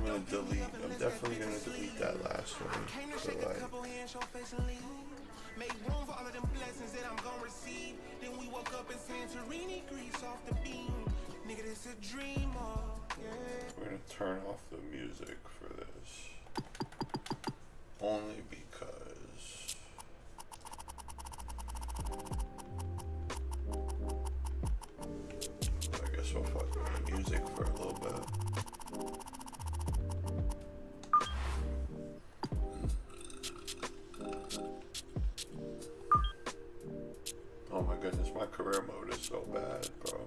gonna delete. I'm definitely gonna delete that last one. So like, make room for all of them blessings that I'm gonna receive. Then we woke up in Santorini, Greece off the beam. Nigga, this a dream. We're gonna turn off the music for this. Only because I guess we'll fuck with the music for a little bit. Oh my goodness, my career mode is so bad, bro.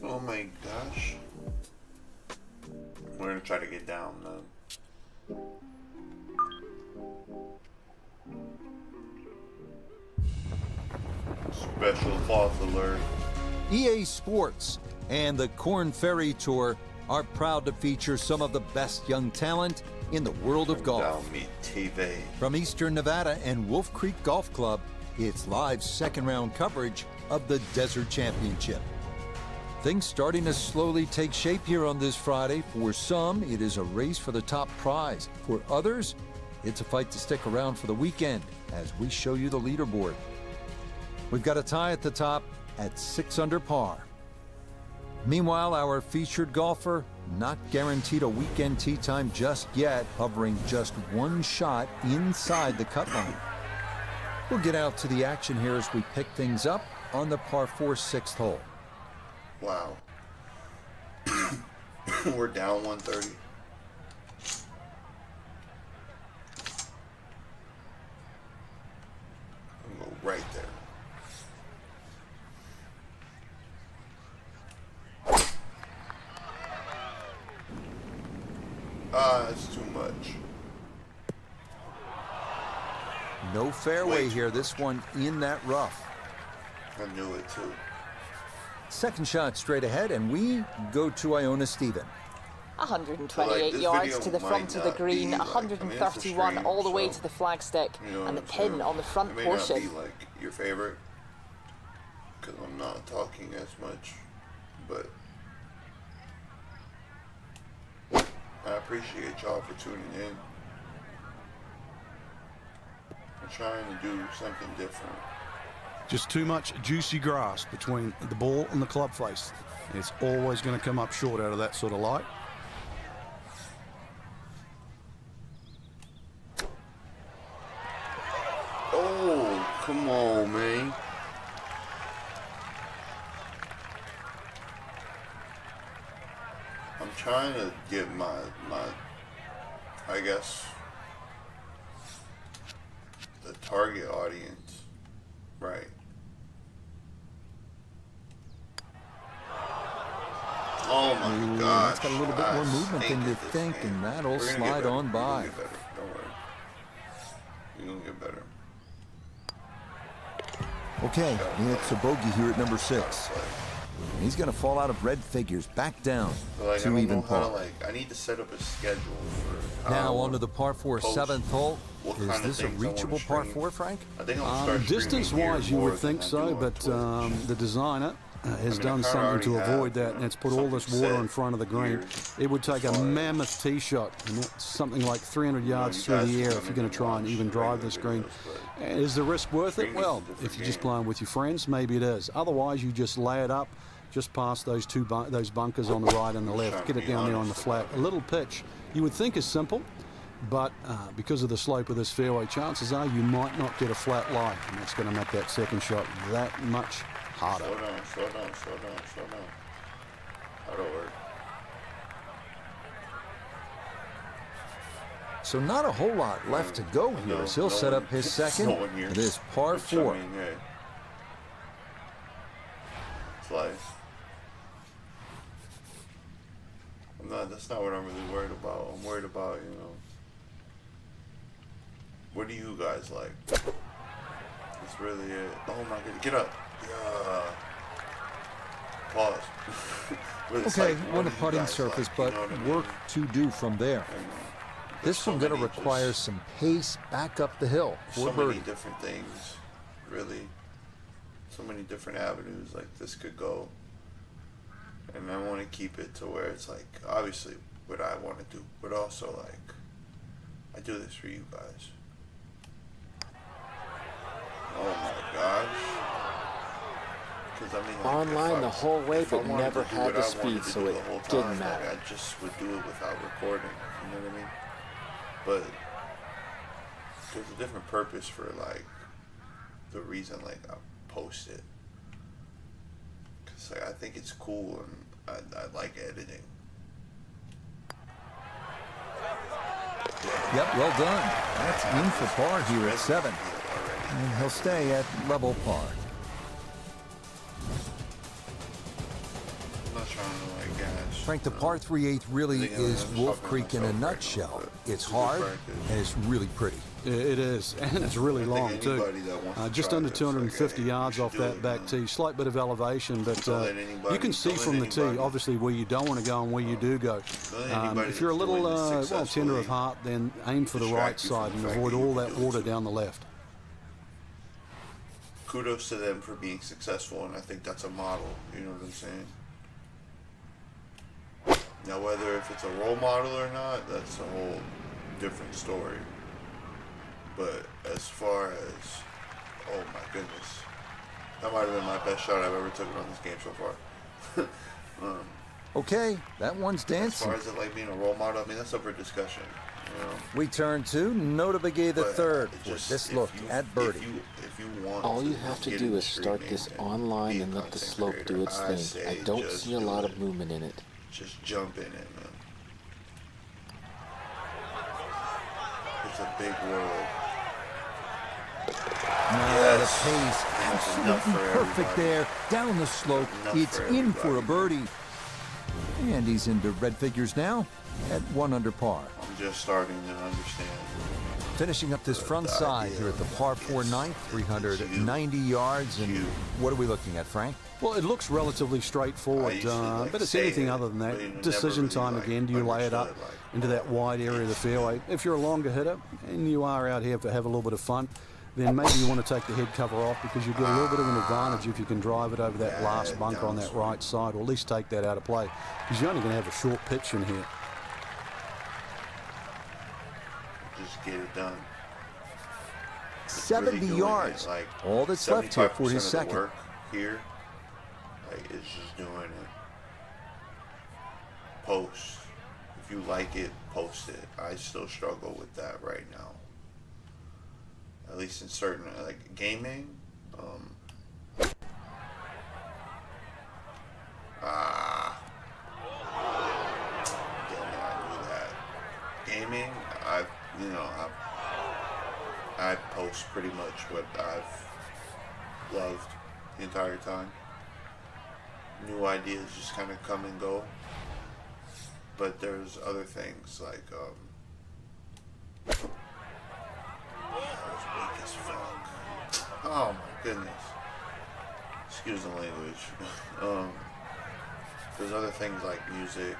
Oh my gosh. We're gonna try to get down then. Special cloth alert. EA Sports and the Korn Ferry Tour are proud to feature some of the best young talent in the world of golf. From Eastern Nevada and Wolf Creek Golf Club, it's live second round coverage of the Desert Championship. Things starting to slowly take shape here on this Friday. For some, it is a race for the top prize. For others, it's a fight to stick around for the weekend as we show you the leaderboard. We've got a tie at the top at 6 under par. Meanwhile, our featured golfer not guaranteed a weekend tee time just yet, hovering just one shot inside the cut line. We'll get out to the action here as we pick things up on the par 4 sixth hole. Wow. We're down 130. I'm gonna go right there. It's too much. No fairway here. This one in that rough. I knew it too. Second shot straight ahead, and we go to Iona Stephen. 128 yards to the front of the green, 131 all the way to the flagstick, and the pin on the front portion. It may not be like your favorite, because I'm not talking as much, but I appreciate y'all for tuning in. I'm trying to do something different. Just too much juicy grass between the ball and the club face. It's always going to come up short out of that sort of light. Oh, come on, man. I'm trying to get my I guess, the target audience right. Oh my God! It's got a little bit more movement than you think, and that'll slide on by. We're gonna get better. Don't worry. We're gonna get better. Okay, it's a bogey here at number 6. He's going to fall out of red figures, back down to even par. I need to set up a schedule for now onto the par 4 7th hole. Is this a reachable par 4, Frank? I think I'll start distance-wise, you would think so, but the designer has done something to avoid that, and it's put all this water in front of the green. It would take a mammoth tee shot, and that's something like 300 yards through the air if you're going to try and even drive this green. Is the risk worth it? Well, if you're just playing with your friends, maybe it is. Otherwise, you just lay it up just past those those bunkers on the right and the left. Get it down there on the flat. A little pitch you would think is simple, but because of the slope of this fairway, chances are you might not get a flat lie, and that's going to make that second shot that much harder. Slow down, slow down, slow down, slow down. That'll work. So not a whole lot left to go here as he'll set up his second. It is par 4. It's life. That's not what I'm really worried about. I'm worried about, you know, what do you guys like? That's really it. Oh my God, get up. Yeah. Pause. Okay, on a putting surface, but work to do from there. This one's going to require some pace back up the hill for so birdie. many different things really. So many different avenues like this could go. And I want to keep it to where it's like, obviously, what I want to do, but also like, I do this for you guys. Oh my gosh. Because I mean, like, online the whole way, but never had the speed, so it didn't matter. Like, I just would do it without recording, you know what I mean? But there's a different purpose for like the reason like I post it. Cause like I think it's cool and I like editing. Yep, well done. That's in for par here at 7. And he'll stay at level par. I'm not trying to like gas. Frank, the par 3/8 really is Wolf Creek in a nutshell. It's hard and it's really pretty. It is, and it's really long too. Just under 250 yards off that back tee. Slight bit of elevation, but you can see from the tee, obviously, where you don't want to go and where you do go. If you're a little well, tender of heart, then aim for the right side and avoid all that water down the left. Kudos to them for being successful, and I think that's a model. You know what I'm saying? Now, whether if it's a role model or not, that's a whole different story. But as far as, oh my goodness, that might have been my best shot I've ever taken on this game so far. Okay, that one's dancing. As far as it like being a role model, I mean, that's up for discussion. You know? We turn to Nota Begay the third for this look at birdie. If you want all you have to do is start this online and let the slope do its thing. I don't see a lot of movement in it. Just jump in it, man. It's a big world. The pace, absolutely perfect there. Down the slope, it's in for a birdie. And he's into red figures now at 1 under par. I'm just starting to understand. Finishing up this front side here at the par 4 ninth, 390 yards. And what are we looking at, Frank? Well, it looks relatively straightforward, but it's anything other than that. Decision time again. Do you lay it up into that wide area of the fairway? If you're a longer hitter and you are out here to have a little bit of fun, then maybe you want to take the head cover off because you get a little bit of an advantage if you can drive it over that last bunker on that right side, or at least take that out of play, because you're only going to have a short pitch in here. Just get it done. 70 really yards. Like, all that's left here for his second. Work here, like, it's just doing it. Post. If you like it, post it. I still struggle with that right now. At least in certain, like, gaming. Damn it, I knew that. Gaming, I post pretty much what I've loved the entire time. New ideas just kind of come and go. But there's other things like, that was weak as fuck. Oh my goodness. Excuse the language. There's other things like music.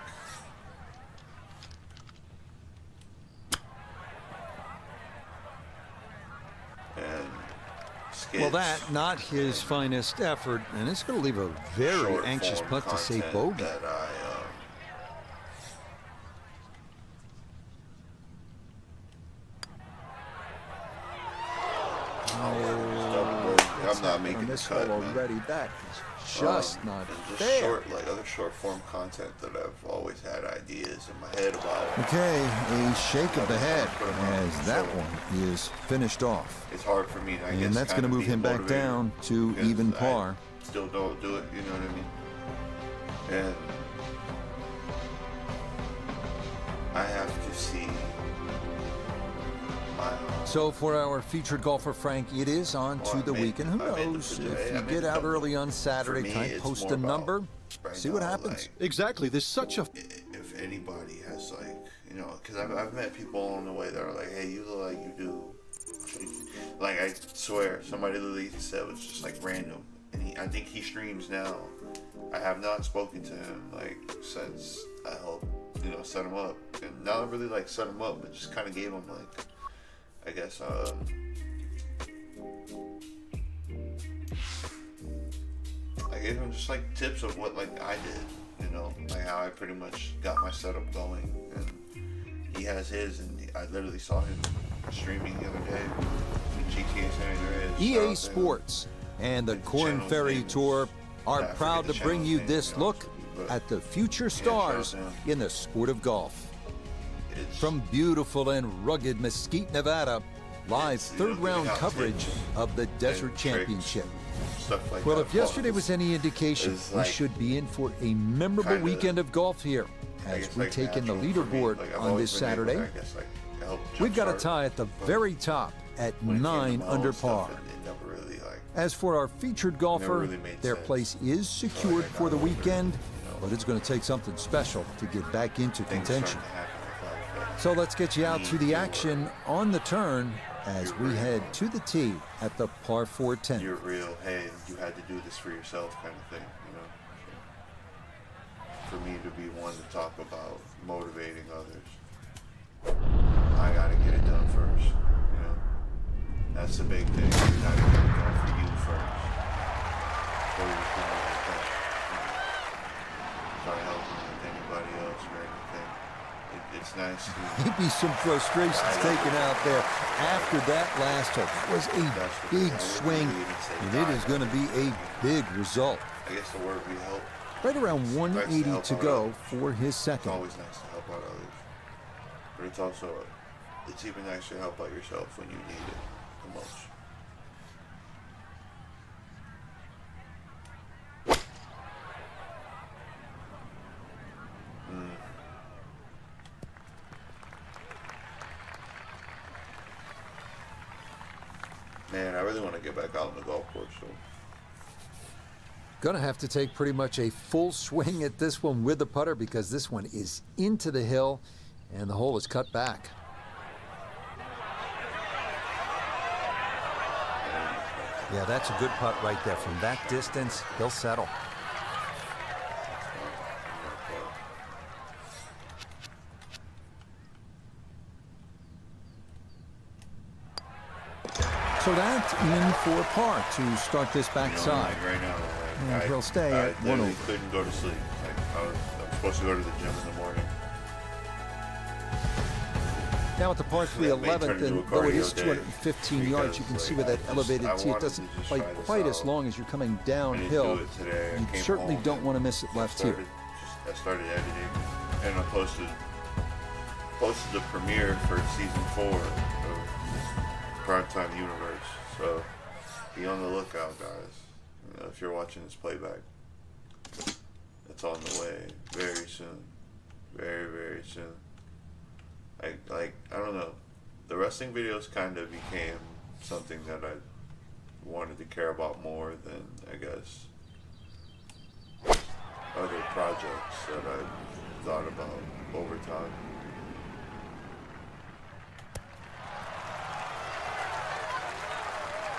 And skits. Well, that, not his finest effort, and it's going to leave a very anxious putt to say bogey. That I'm not making this cut already. That is just not fair. Just short, like other short form content that I've always had ideas in my head about. Okay, a shake of the head as that one is finished off. It's hard for me, I guess, and that's going to move him back down to even par. I still don't do it, you know what I mean? And I have to see. So for our featured golfer, Frank, it is on to the weekend. Who knows? If you get out early on Saturday, try and post a number, see what happens. Exactly. There's such a... If anybody has, like, you know, because I've met people along the way that are like, hey, you look like you do. Like, I swear, somebody literally said it was just, like, random. And I think he streams now. I have not spoken to him, like, since I helped, you know, set him up. And not really, like, set him up, but just kind of gave him, like, I guess, gave him just like tips of what like I did, you know, like how I pretty much got my setup going, and he has his, and I literally saw him streaming the other day with GTA San Andreas. EA Sports and the Corn Ferry Tour are proud to bring you this look at the future stars in the sport of golf. From beautiful and rugged Mesquite, Nevada, live third-round coverage of the Desert Championship. Well, if yesterday was any indication, we should be in for a memorable weekend of golf here as we take in the leaderboard on this Saturday. We've got a tie at the very top at 9 under par. As for our featured golfer, their place is secured for the weekend, but it's going to take something special to get back into contention. So let's get you out to the action on the turn as we head to the tee at the par 4 10. You're real, hey, you had to do this for yourself kind of thing, you know. For me to be one to talk about motivating others, I gotta get it done first, you know. That's the big thing. You gotta get it done for you first. Before you come like that, you know, start helping with anybody else or anything. It's nice to... Maybe some frustrations taken out there after that last hole. That was a big swing, and it is going to be a big result. I guess the word we help. Right around 180 to go for his second. It's always nice to help out others. But it's also, it's even nice to help out yourself when you need it the most. Man, I really want to get back out on the golf course, so. Gonna have to take pretty much a full swing at this one with the putter because this one is into the hill and the hole is cut back. Yeah, that's a good putt right there. From that distance, he'll settle. So that's in for par to start this backside. Right now, and he'll stay at 1 over. I couldn't go to sleep. I'm supposed to go to the gym in the morning. Now at the par 3 11th, and though it is 215 yards, you can see where that elevated tee, it doesn't play quite as long as you're coming downhill. You certainly don't want to miss it left here. I started editing, and I posted the premiere for season 4 of Primetime Universe. So be on the lookout, guys. You know, if you're watching this playback, it's on the way very soon, very, very soon. I don't know. The wrestling videos kind of became something that I wanted to care about more than, I guess, other projects that I thought about over time.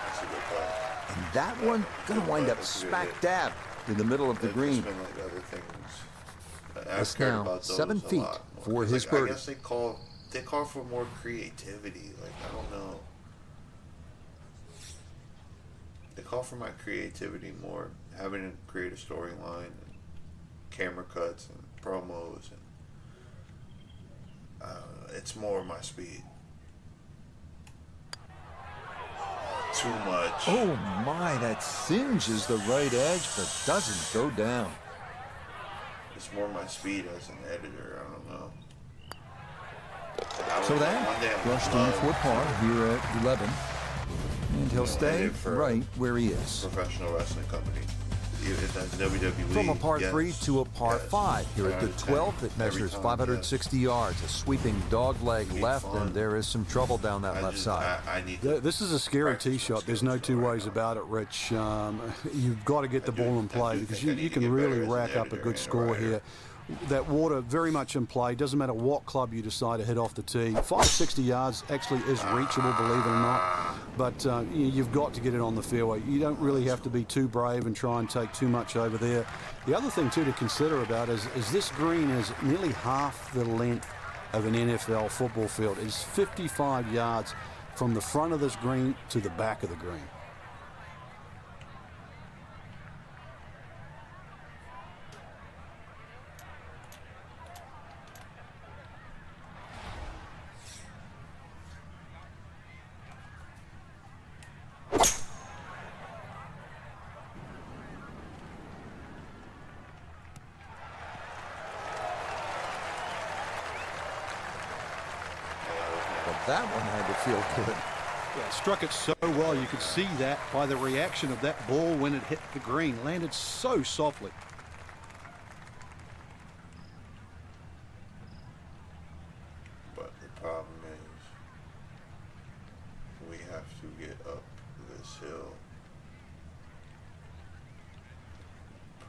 That's a good play. And that one gonna wind up smack dab in the middle of the green. That's now 7 feet for his birdie. I guess they call for more creativity. Like, I don't know. They call for my creativity more, having to create a storyline, and camera cuts and promos, and it's more my speed. Too much. Oh my, that singes the right edge, but doesn't go down. It's more my speed as an editor. I don't know. So that brushed in for par here at 11. And he'll stay right where he is. Professional wrestling company. That's WWE. From a par 3 to a par 5 here at the 12th. It measures 560 yards. A sweeping dog leg left, and there is some trouble down that left side. This is a scary tee shot. There's no two ways about it, Rich. You've got to get the ball in play because you can really rack up a good score here. That water very much in play. Doesn't matter what club you decide to hit off the tee. 560 yards actually is reachable, believe it or not. But you've got to get it on the fairway. You don't really have to be too brave and try and take too much over there. The other thing, too, to consider about is this green is nearly half the length of an NFL football field. It's 55 yards from the front of this green to the back of the green. That one had to feel good. Yeah, struck it so well. You could see that by the reaction of that ball when it hit the green. Landed so softly. But the problem is, we have to get up this hill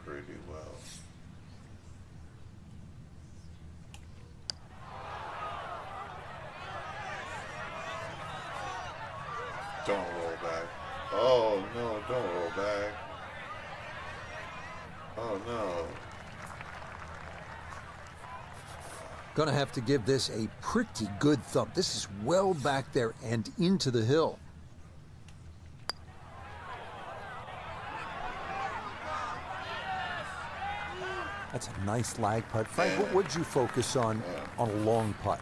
pretty well. Don't roll back. Oh no, don't roll back. Oh no. Gonna have to give this a pretty good thump. This is well back there and into the hill. That's a nice lag putt. Frank, what would you focus on a long putt?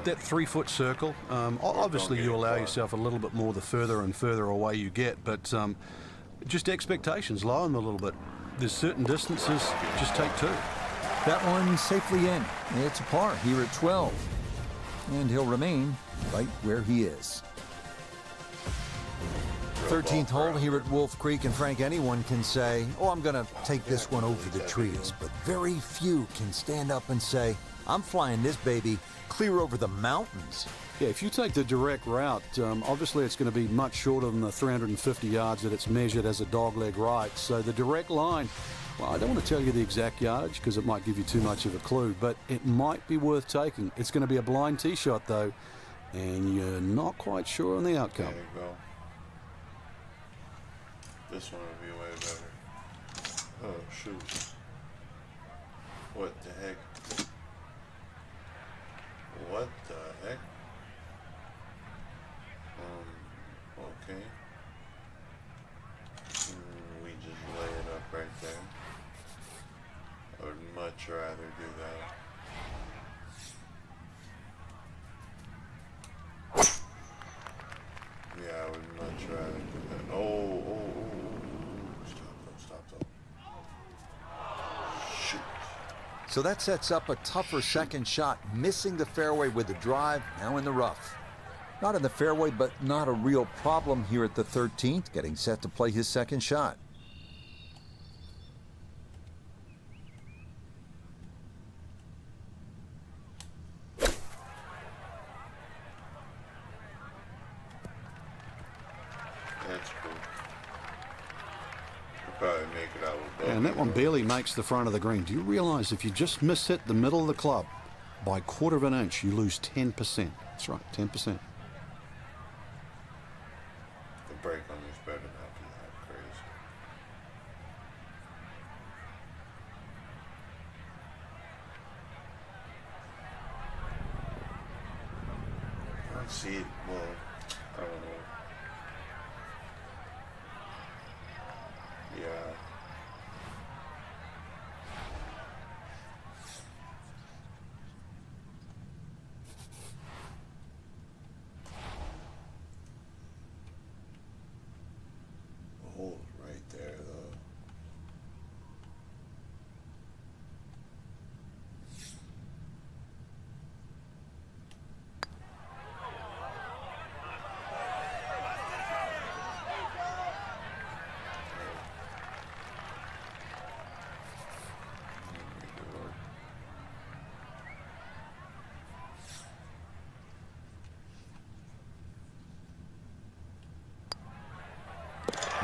That 3-foot circle, obviously you allow yourself a little bit more the further and further away you get, but just expectations, lower them a little bit. There's certain distances, just take 2. That one safely in. It's a par here at 12. And he'll remain right where he is. 13th hole here at Wolf Creek, and Frank, anyone can say, oh, I'm going to take this one over the trees, but very few can stand up and say, I'm flying this baby clear over the mountains. Yeah, if you take the direct route, obviously it's going to be much shorter than the 350 yards that it's measured as a dogleg right. So the direct line, well, I don't want to tell you the exact yardage because it might give you too much of a clue, but it might be worth taking. It's going to be a blind tee shot, though, and you're not quite sure on the outcome. There you go. This one would be way better. Oh, shoot. What the heck? What the heck? Okay. We just lay it up right there. I would much rather do that. Yeah, I would much rather do that. Oh. Stop. Shoot. So that sets up a tougher second shot, missing the fairway with the drive, now in the rough. Not in the fairway, but not a real problem here at the 13th, getting set to play his second shot. That's cool. We'll probably make it out with And that one barely makes the front of the green. Do you realize if you just miss hit the middle of the club by 1/4 of an inch, you lose 10%? That's right, 10%. The break on this better not be that crazy. I don't see it. Well, I don't know. Yeah. Hold right there, though.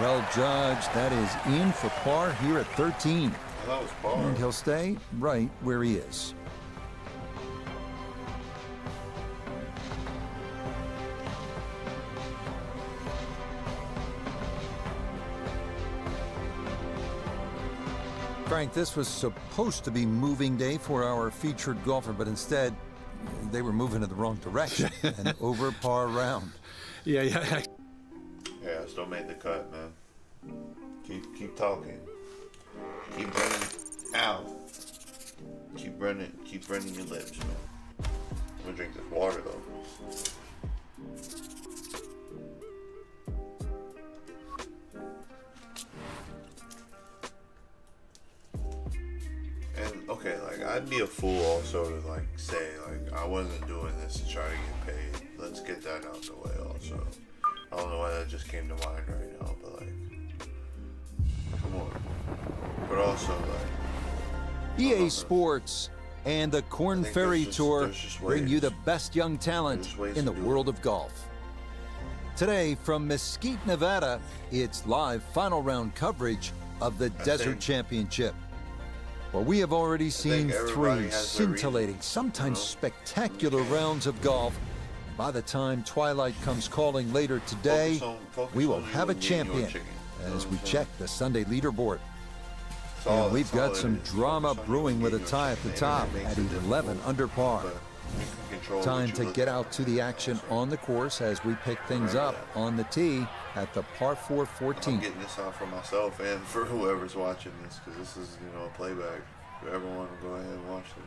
Well judged, that is in for par here at 13. That was par. And he'll stay right where he is. Frank, this was supposed to be moving day for our featured golfer, but instead, they were moving in the wrong direction. An over par round. Yeah. Yeah, still made the cut, man. Keep talking. Keep running out. Keep running your lips, man. I'm gonna drink this water though. And okay, like I'd be a fool also to like say like I wasn't doing this to try to get paid. let's get that out the way also. I don't know why that just came to mind right now, but like, come on. But also like, EA Sports and the Korn Ferry Tour bring you the best young talent in the world of golf. Today from Mesquite, Nevada, it's live final round coverage of the Desert Championship. Well, we have already seen 3 scintillating, sometimes spectacular rounds of golf. By the time twilight comes calling later today, we will have a champion as we check the Sunday leaderboard. And we've got some drama brewing with a tie at the top at 11 under par. Time to get out to the action on the course as we pick things up on the tee at the par 4 14. I'm getting this out for myself and for whoever's watching this, because this is, you know, a playback. If everyone will go ahead and watch this.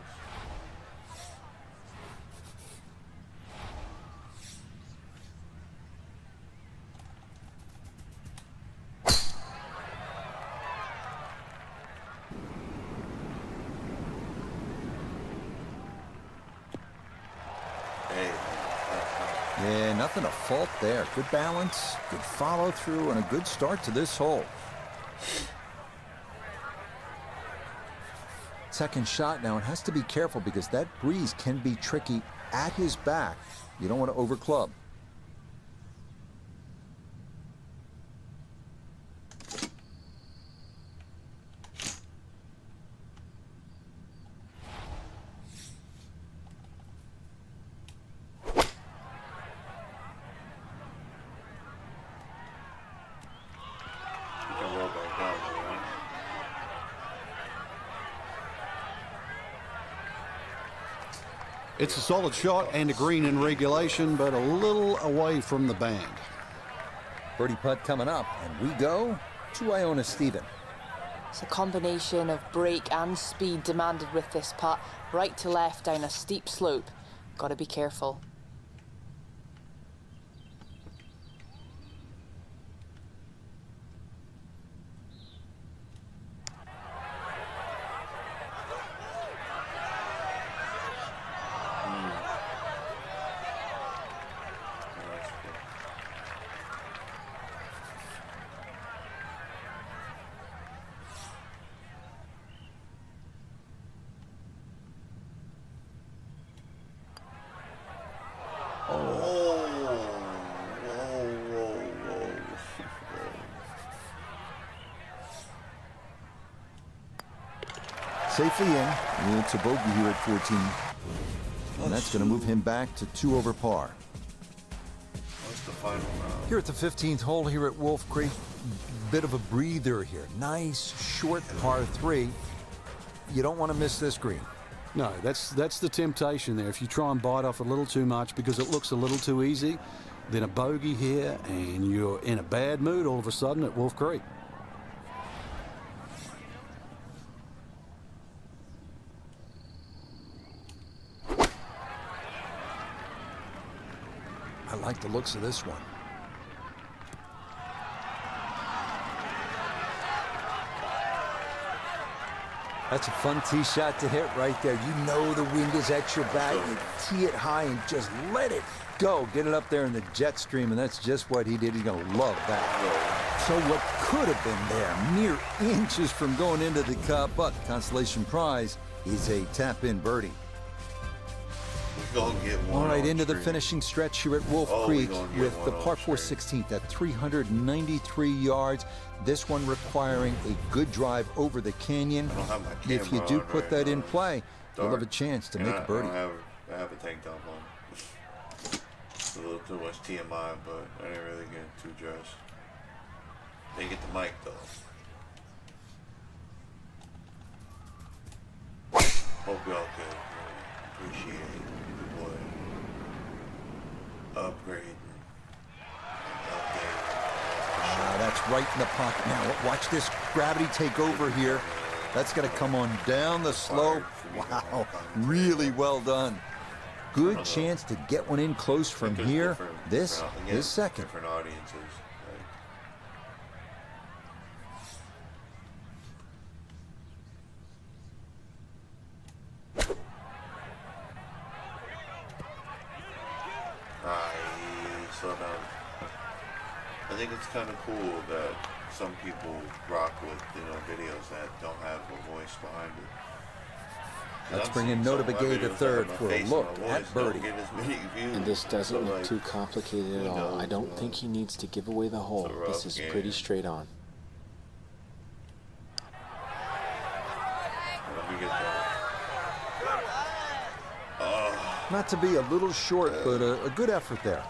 Yeah, nothing to fault there. Good balance, good follow through, and a good start to this hole. Second shot now, and has to be careful because that breeze can be tricky at his back. You don't want to overclub. It's a solid shot and a green in regulation, but a little away from the band. Birdie putt coming up, and we go to Iona Stephen. It's a combination of break and speed demanded with this putt, right to left down a steep slope. Got to be careful. Safely in. It's a bogey here at 14. And that's going to move him back to 2 over par. What's the final round? Here at the 15th hole here at Wolf Creek, bit of a breather here. Nice, short par 3. You don't want to miss this green. No, that's the temptation there. If you try and bite off a little too much because it looks a little too easy, then a bogey here and you're in a bad mood all of a sudden at Wolf Creek. I like the looks of this one. That's a fun tee shot to hit right there. You know the wind is at your back. You tee it high and just let it go. Get it up there in the jet stream, and that's just what he did. He's going to love that. So what could have been there, mere inches from going into the cup, but consolation prize is a tap-in birdie. All right, into the finishing stretch here at Wolf Creek with the par 4 16th at 393 yards. This one requiring a good drive over the canyon. If you do put that in play, you'll have a chance to make a birdie. I have a tank top on. It's a little too much TMI, but I didn't really get too dressed. Didn't get the mic though. Hope y'all could appreciate the boy upgrade. That's right in the pocket. Now, watch this gravity take over here. That's going to come on down the slope. Wow, really well done. Good chance to get one in close from here. This is second. Different audiences. I think it's kind of cool that some people rock with, you know, videos that don't have a voice behind it. Let's bring in Nota Begay the third for a look at birdie. And this doesn't look too complicated at all. I don't think he needs to give away the hole. This is pretty straight on. Let me get that. Not to be a little short, but a good effort there.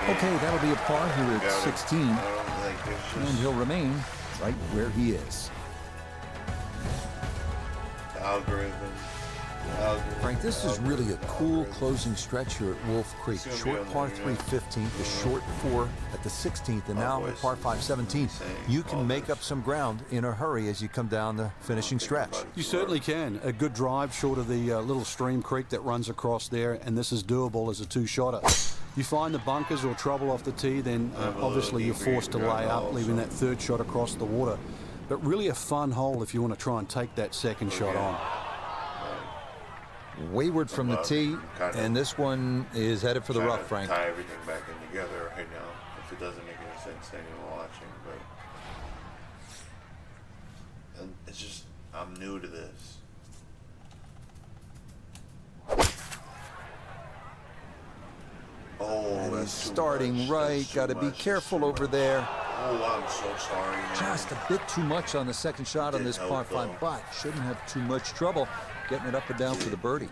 Okay, that'll be a par here at 16. And he'll remain right where he is. Algorithm. Frank, this is really a cool closing stretch here at Wolf Creek. Short par 3 15th, the short 4 at the 16th, and now the par 5 17th. You can make up some ground in a hurry as you come down the finishing stretch. You certainly can. A good drive short of the little stream creek that runs across there, and this is doable as a two-shotter. You find the bunkers or trouble off the tee, then obviously you're forced to lay up, leaving that third shot across the water. But really a fun hole if you want to try and take that second shot on. Wayward from the tee, and this one is headed for the rough, Frank. Tie everything back in together right now, if it doesn't make any sense to anyone watching, but it's just, I'm new to this. Oh, that's starting right. Got to be careful over there. Oh, I'm so sorry, man. Just a bit too much on the second shot on this par 5, but shouldn't have too much trouble getting it up and down for the birdie.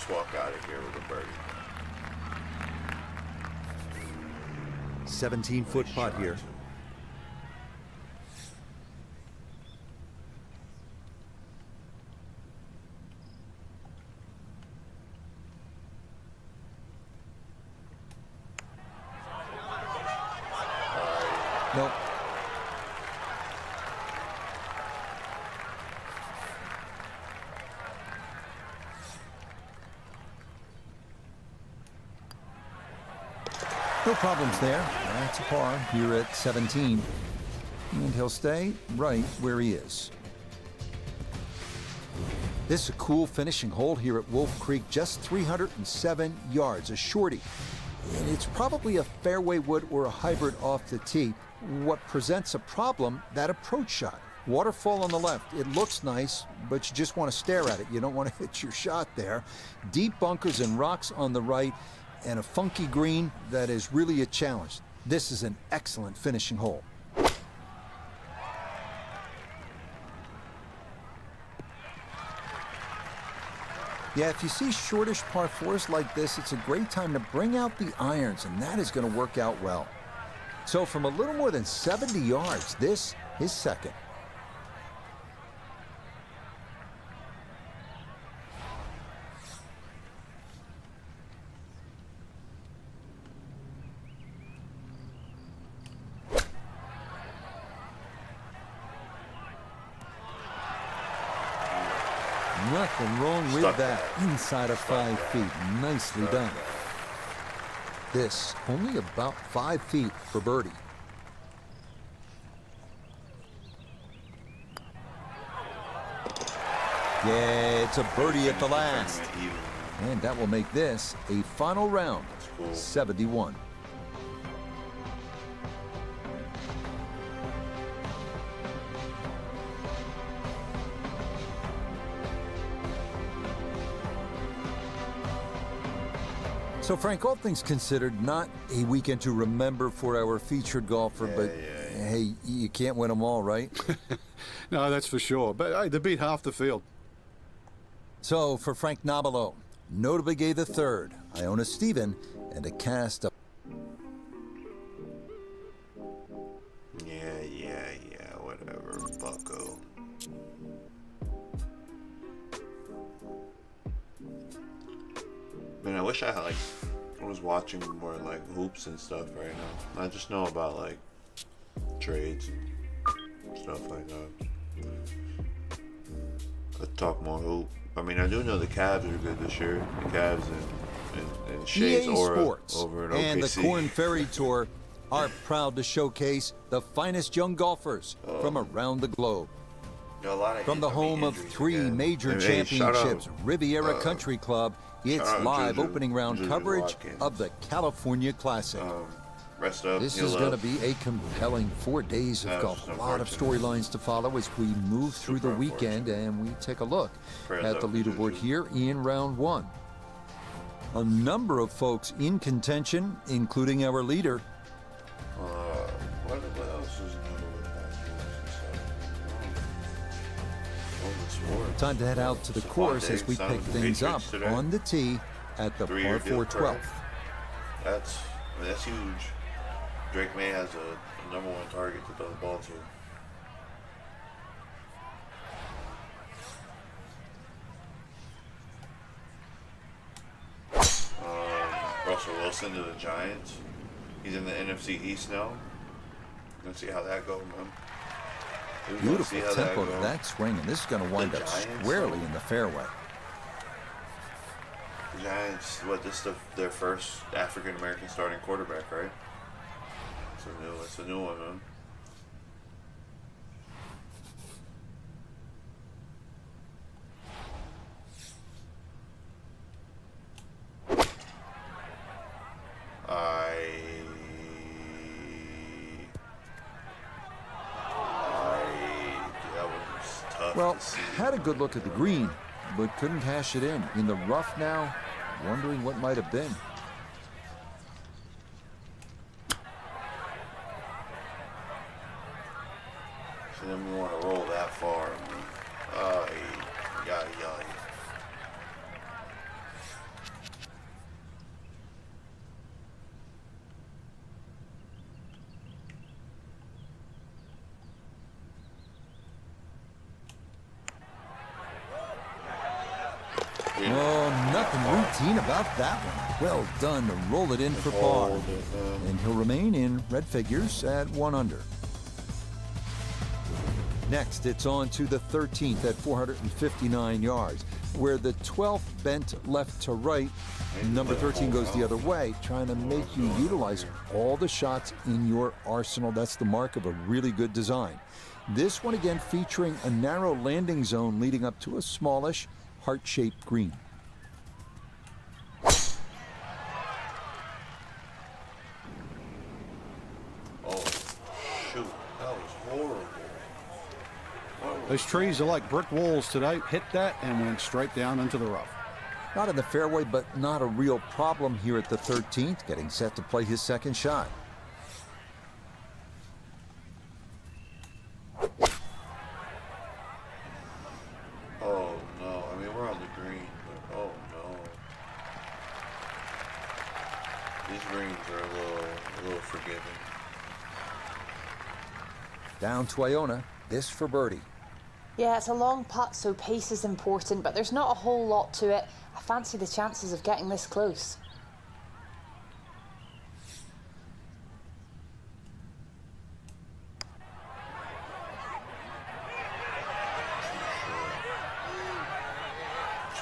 Walk out of here with a birdie. 17-foot putt here. Nope. No problems there. That's a par here at 17. And he'll stay right where he is. This is a cool finishing hole here at Wolf Creek, just 307 yards, a shorty. And it's probably a fairway wood or a hybrid off the tee. What presents a problem, that approach shot. Waterfall on the left, it looks nice, but you just want to stare at it. You don't want to hit your shot there. Deep bunkers and rocks on the right, and a funky green that is really a challenge. This is an excellent finishing hole. Yeah, if you see shortish par 4s like this, it's a great time to bring out the irons, and that is going to work out well. So from a little more than 70 yards, this is second. Nothing wrong with that. Inside of 5 feet. Nicely done. This only about 5 feet for birdie. Yeah, it's a birdie at the last. And that will make this a final round. 71. So, Frank, all things considered, not a weekend to remember for our featured golfer, but hey, you can't win them all, right? No, that's for sure. But hey, they beat half the field. So, for Frank Nobilo, Nota Begay the third, Iona Stephen, and a cast of... Yeah, whatever, bucko. Man, I wish I had, I was watching more, hoops and stuff right now. I just know about, trades and stuff like that. Let's talk more hoop. I mean, I do know the Cavs are good this year. The Cavs and Shea's EA Aura Sports over in OKC. and the Korn Ferry Tour are proud to showcase the finest young golfers from around the globe. From the home of 3 major championships, Riviera Country Club, it's live opening round coverage of the California Classic. This is going to be a compelling 4 days of golf. A lot of storylines to follow as we move through the weekend, and we take a look at the leaderboard here in round 1. A number of folks in contention, including our leader. What else is new with that? Time to head out to the course as we pick things up on the tee at the par 4 12th. That's huge. Drake May has a number 1 target to throw the ball to. Russell Wilson to the Giants. He's in the NFC East now. We're gonna see how that goes, man. Beautiful tempo to that swing, and this is going to wind up squarely in the fairway. The Giants, this is their first African American starting quarterback, right? It's a new one, man. Well, had a good look at the green, but couldn't cash it in. In the rough now, wondering what might have been. So then we want to roll that far. Oh, nothing routine about that one. Well done to roll it in for par. And he'll remain in red figures at 1 under. Next, it's on to the 13th at 459 yards, where the 12th bent left to right. Number 13 goes the other way, trying to make you utilize all the shots in your arsenal. That's the mark of a really good design. This one again featuring a narrow landing zone leading up to a smallish, heart-shaped green. Oh, shoot. That was horrible. Those trees are like brick walls today. Hit that and went straight down into the rough. Not in the fairway, but not a real problem here at the 13th, getting set to play his second shot. Oh, no. I mean, we're on the green, but oh, no. These greens are a little forgiving. Down to Iona, this for birdie. Yeah, it's a long putt, so pace is important, but there's not a whole lot to it. I fancy the chances of getting this close.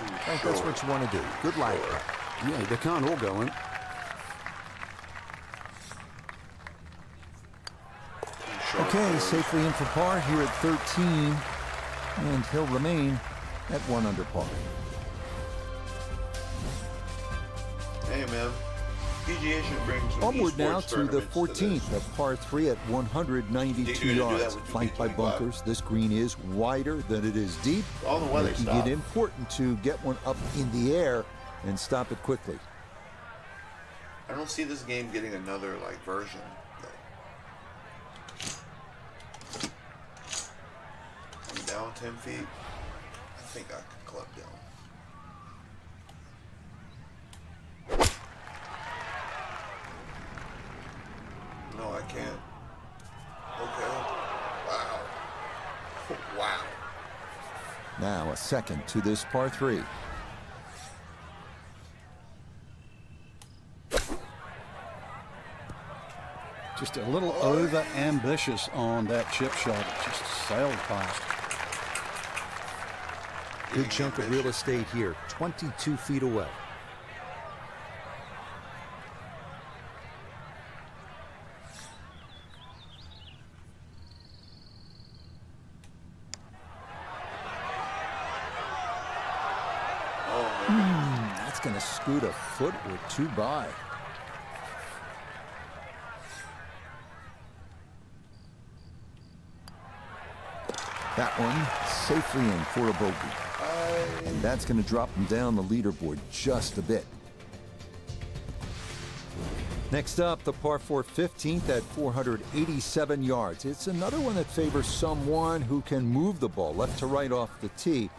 I think that's what you want to do. Good line. Yeah, they can't all go in. Okay, safely in for par here at 13, and he'll remain at 1 under par. Hey, man. PGA should bring some Onward now esports to the tournaments 14th of par 3 at 192 yards. Flanked by bunkers, this green is wider than it is deep, All the weather making stop. it important to get one up in the air and stop it quickly. I don't see this game getting another version. I'm down 10 feet. I think I could club down. No, I can't. Okay. Wow. Wow. Now a second to this par 3. Just a little over-ambitious on that chip shot. It just sailed past. Good chunk of real estate here, 22 feet away. That's going to scoot a foot or two by. That one safely in for a bogey. And that's going to drop him down the leaderboard just a bit. Next up, the par 4 15th at 487 yards. It's another one that favors someone who can move the ball left to right off the tee.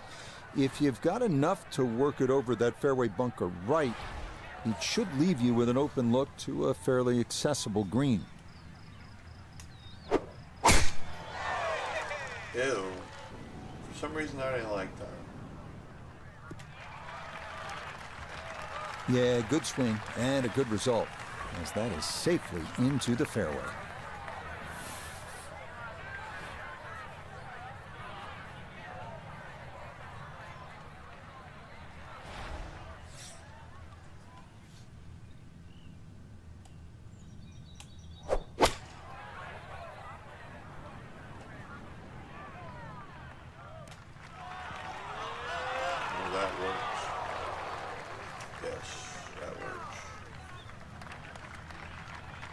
If you've got enough to work it over that fairway bunker right, it should leave you with an open look to a fairly accessible green. Ew. For some reason I didn't like that. Yeah, good swing and a good result, as that is safely into the fairway.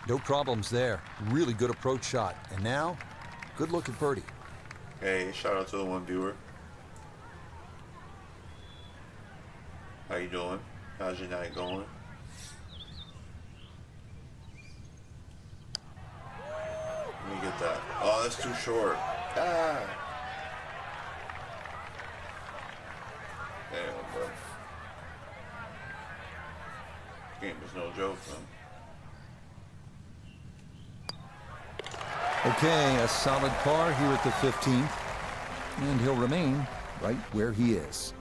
No problems there. Really good approach shot. And now, good look at birdie. Hey, shout out to the one viewer. How you doing? How's your night going? Let me get that. Oh, that's too short. Ah. Damn, bro. This game is no joke, man. Okay, a solid par here at the 15th, and he'll remain right where he is.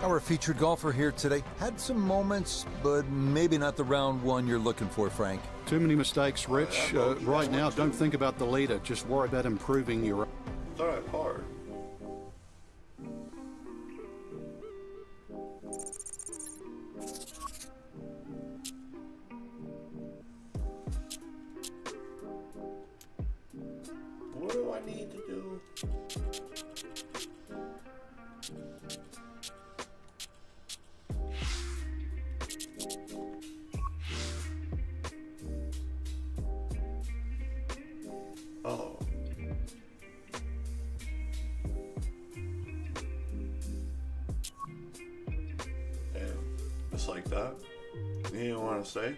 Our featured golfer here today had some moments, but maybe not the round one you're looking for, Frank. Too many mistakes, Rich. Right now, don't think about the leader. Just worry about improving your... It's all right, par. What do I need to do? Oh. Damn. Just like that? You didn't want to say?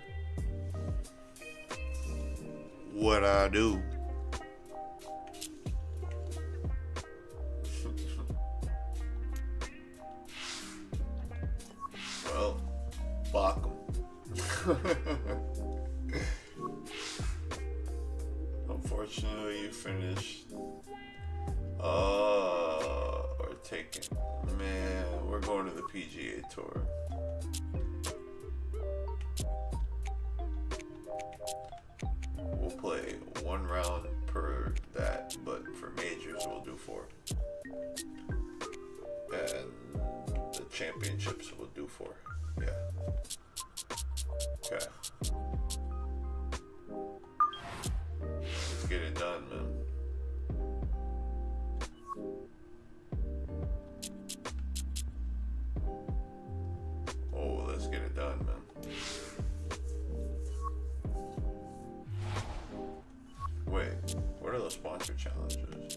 What I do? Well, fuck 'em. Unfortunately, you finished. Or taken. Man, we're going to the PGA Tour. We'll play one round per that, but for majors, we'll do 4. And the championships we'll do 4. Yeah. Okay. Let's get it done, man. Oh, let's get it done, man. Wait, what are those sponsor challenges?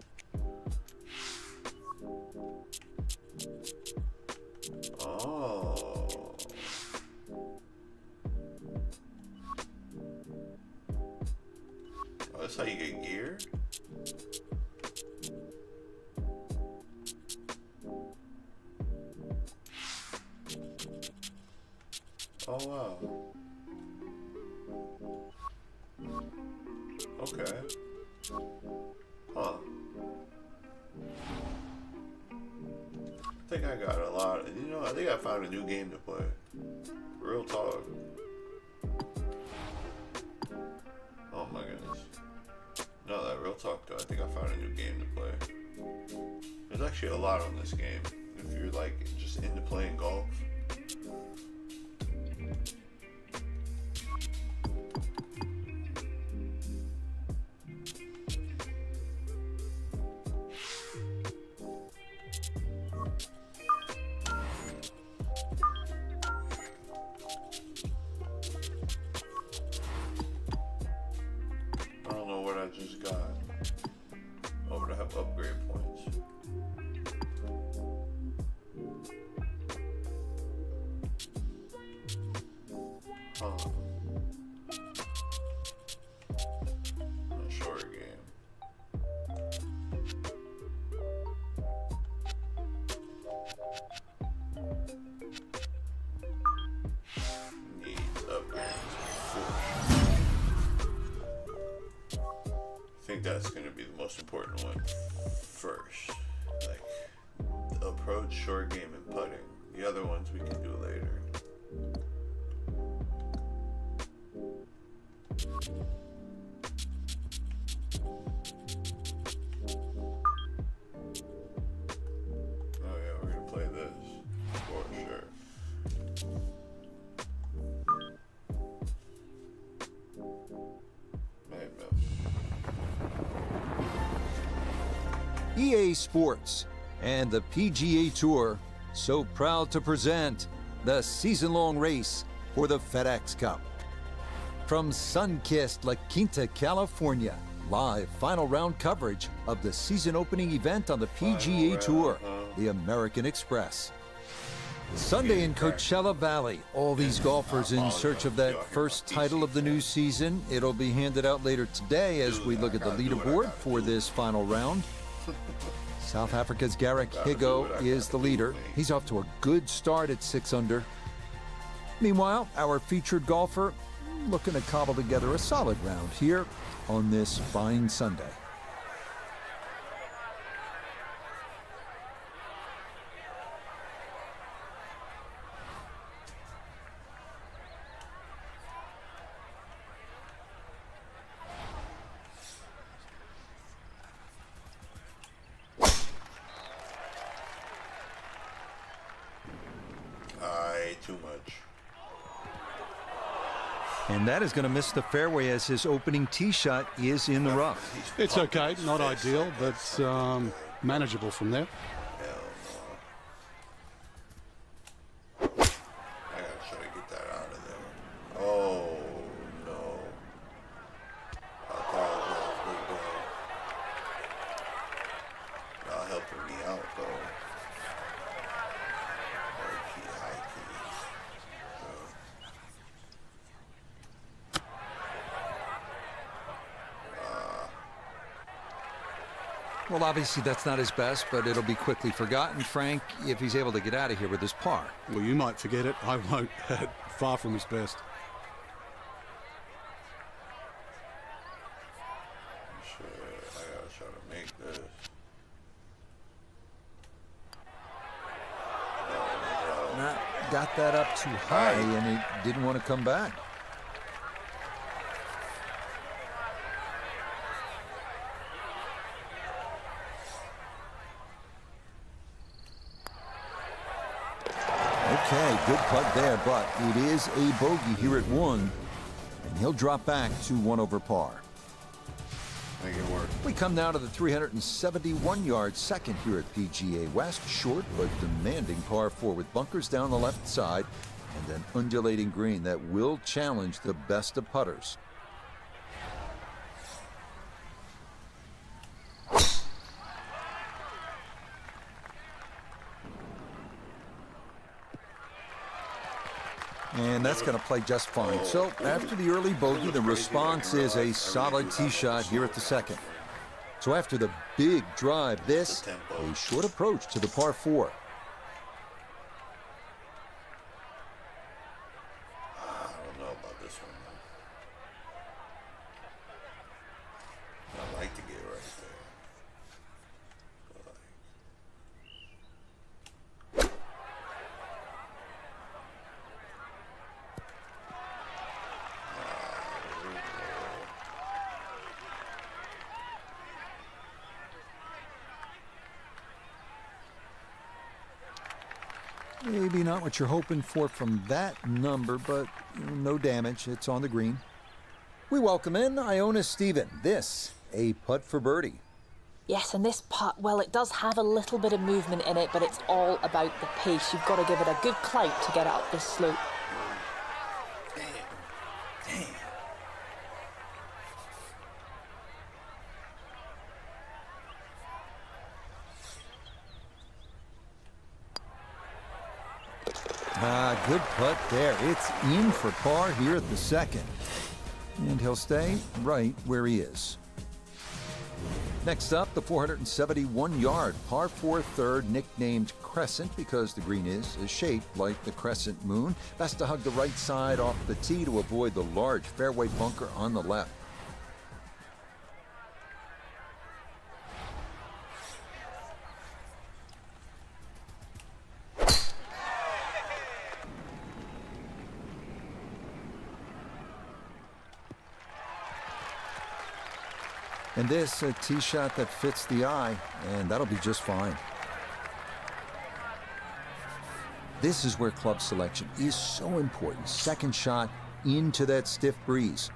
Oh. Oh, that's how you get gear? Oh, wow. Okay. Huh. I think I got a lot of, I think I found a new game to play. Real talk. Oh my goodness. No, that real talk though. I think I found a new game to play. There's actually a lot on this game. If you're like just into playing golf. I don't know what I just got. Oh, but I have upgrade points. Huh. A short game. Needs upgrades. I think that's going to be the most important one first. Like, approach, short game, and putting. The other ones we can do later. Oh yeah, we're going to play this for sure. EA Sports and the PGA Tour so proud to present the season-long race for the FedEx Cup. From sun-kissed La Quinta, California, live final round coverage of the season opening event on the PGA Tour, the American Express. Sunday in Coachella Valley, all these golfers in search of that first title of the new season. It'll be handed out later today as we look at the leaderboard for this final round. South Africa's Garrick Higo is the leader. He's off to a good start at 6 under. Meanwhile, our featured golfer looking to cobble together a solid round here on this fine Sunday. Too much. And that is going to miss the fairway as his opening tee shot is in the rough. It's okay, not ideal, but manageable from there. Hell no. I gotta try to get that out of there. Oh no. I apologize, big dog. Y'all helping me out though. Well, obviously that's not his best, but it'll be quickly forgotten, Frank, if he's able to get out of here with his par. Well, you might forget it. I won't. Far from his best. Shit, I gotta try to make this. Got that up too high, and it didn't want to come back. Okay, good putt there, but it is a bogey here at 1, and he'll drop back to 1 over par. Make it work. We come now to the 371-yard second here at PGA West. Short but demanding par 4 with bunkers down the left side and an undulating green that will challenge the best of putters. And that's going to play just fine. So after the early bogey, the response is a solid tee shot here at the second. So after the big drive, this a short approach to the par 4. I don't know about this one, though. I like to get right there. Maybe not what you're hoping for from that number, but no damage. It's on the green. We welcome in Iona Stephen. This, a putt for birdie. Yes, and this putt, well, it does have a little bit of movement in it, but it's all about the pace. You've got to give it a good clout to get up this slope. Damn. Good putt there. It's in for par here at the second. And he'll stay right where he is. Next up, the 471-yard par 4 third, nicknamed Crescent because the green is shaped like the crescent moon. Best to hug the right side off the tee to avoid the large fairway bunker on the left. And this, a tee shot that fits the eye, and that'll be just fine. This is where club selection is so important. Second shot into that stiff breeze.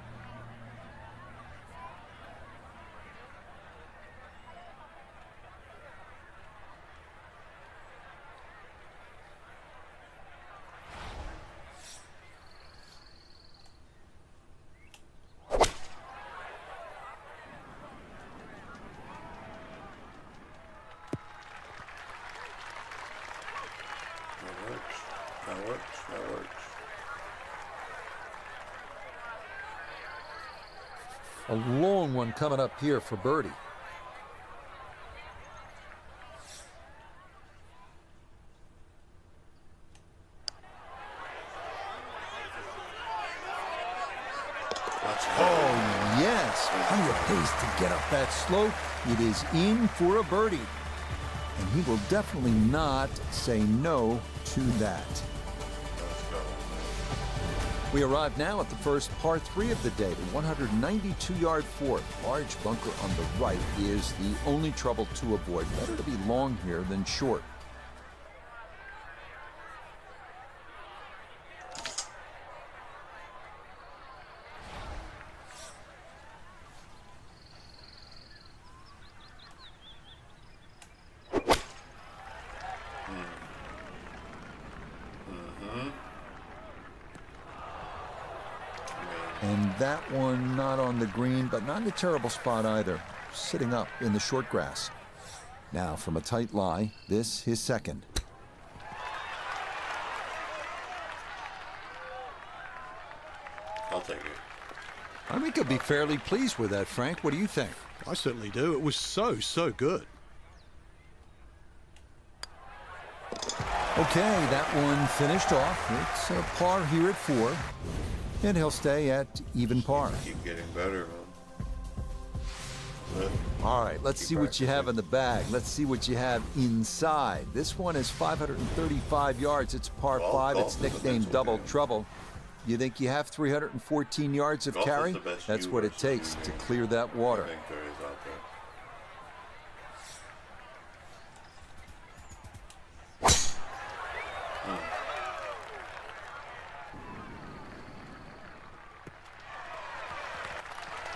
That works. A long one coming up here for birdie. Oh, yes. Plenty of pace to get up that slope. It is in for a birdie. And he will definitely not say no to that. We arrive now at the first par 3 of the day, the 192-yard fourth. Large bunker on the right is the only trouble to avoid. Better to be long here than short. And that one not on the green, but not in a terrible spot either. Sitting up in the short grass. Now from a tight lie, this his second. I'll take it. I think he'll be fairly pleased with that, Frank. What do you think? I certainly do. It was so good. Okay, that one finished off. It's a par here at 4. And he'll stay at even par. Keep getting better, man. All right, let's see what you have in the bag. Let's see what you have inside. This one is 535 yards. It's par 5. It's nicknamed Double Trouble. You think you have 314 yards of carry? That's what it takes to clear that water. I think there is out there.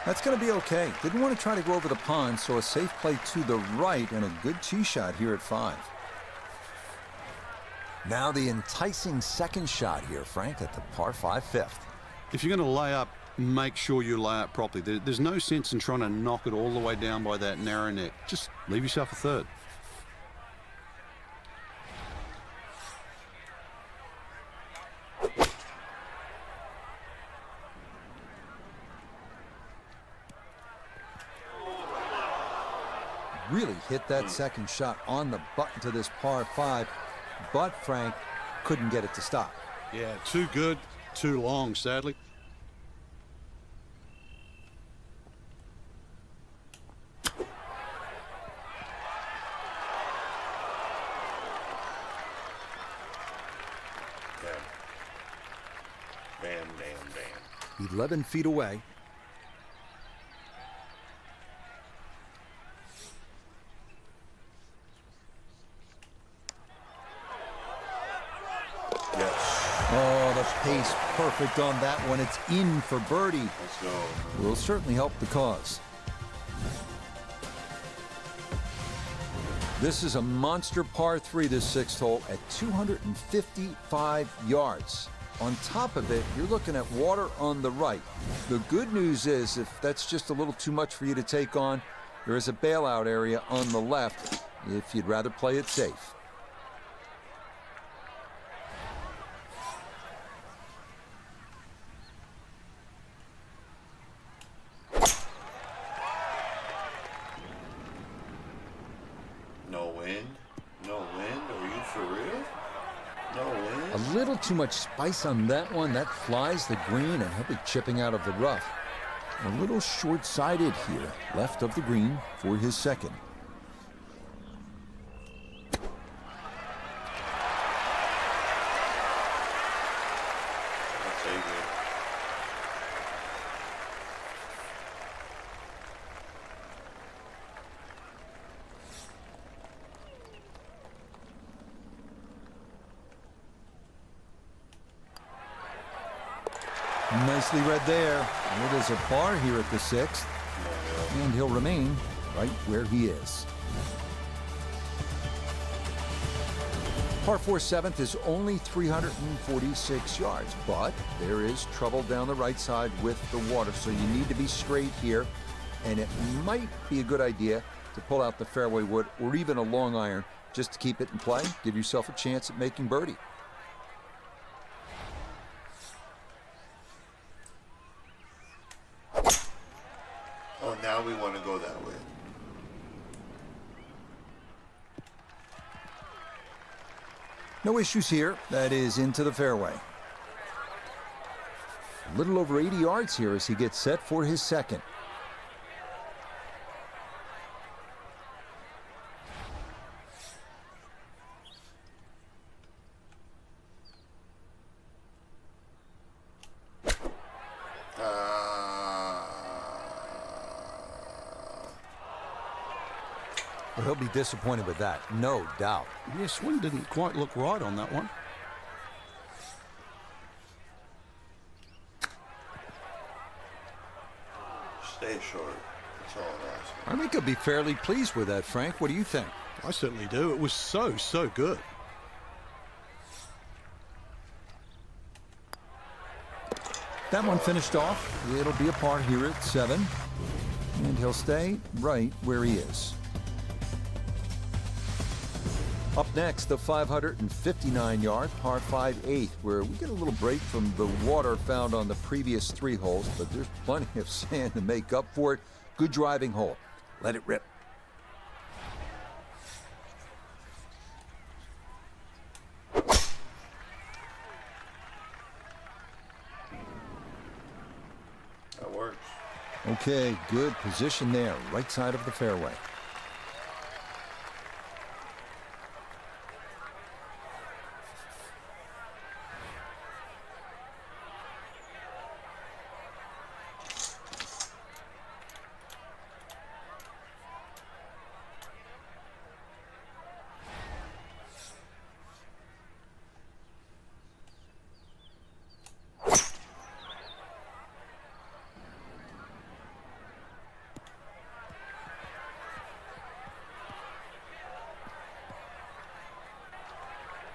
That's going to be okay. Didn't want to try to go over the pond, so a safe play to the right and a good tee shot here at 5. Now the enticing second shot here, Frank, at the par 5 fifth. If you're going to lay up, make sure you lay up properly. There's no sense in trying to knock it all the way down by that narrow neck. Just leave yourself a third. Really hit that second shot on the button to this par 5, but Frank couldn't get it to stop. Yeah, too good, too long, sadly. Bam, 11 feet away. Yes. Oh, the pace perfect on that one. It's in for birdie. Let's go. Will certainly help the cause. This is a monster par 3, this sixth hole, at 255 yards. On top of it, you're looking at water on the right. The good news is, if that's just a little too much for you to take on, there is a bailout area on the left if you'd rather play it safe. No wind? No wind? Are you for real? No wind? A little too much spice on that one. That flies the green, and he'll be chipping out of the rough. A little short-sided here, left of the green for his second. I'll take it. Nicely read there. It is a par here at the sixth, and he'll remain right where he is. Par 4 seventh is only 346 yards, but there is trouble down the right side with the water, so you need to be straight here, and it might be a good idea to pull out the fairway wood or even a long iron just to keep it in play, give yourself a chance at making birdie. Oh, now we want to go that way. No issues here. That is into the fairway. A little over 80 yards here as he gets set for his second. Well, he'll be disappointed with that, no doubt. Yeah, swing didn't quite look right on that one. Stay short. That's all I'm asking. I think he'll be fairly pleased with that, Frank. What do you think? I certainly do. It was so good. That one finished off. It'll be a par here at 7. And he'll stay right where he is. Up next, the 559-yard par 5/8, where we get a little break from the water found on the previous 3 holes, but there's plenty of sand to make up for it. Good driving hole. Let it rip. That works. Okay, good position there, right side of the fairway.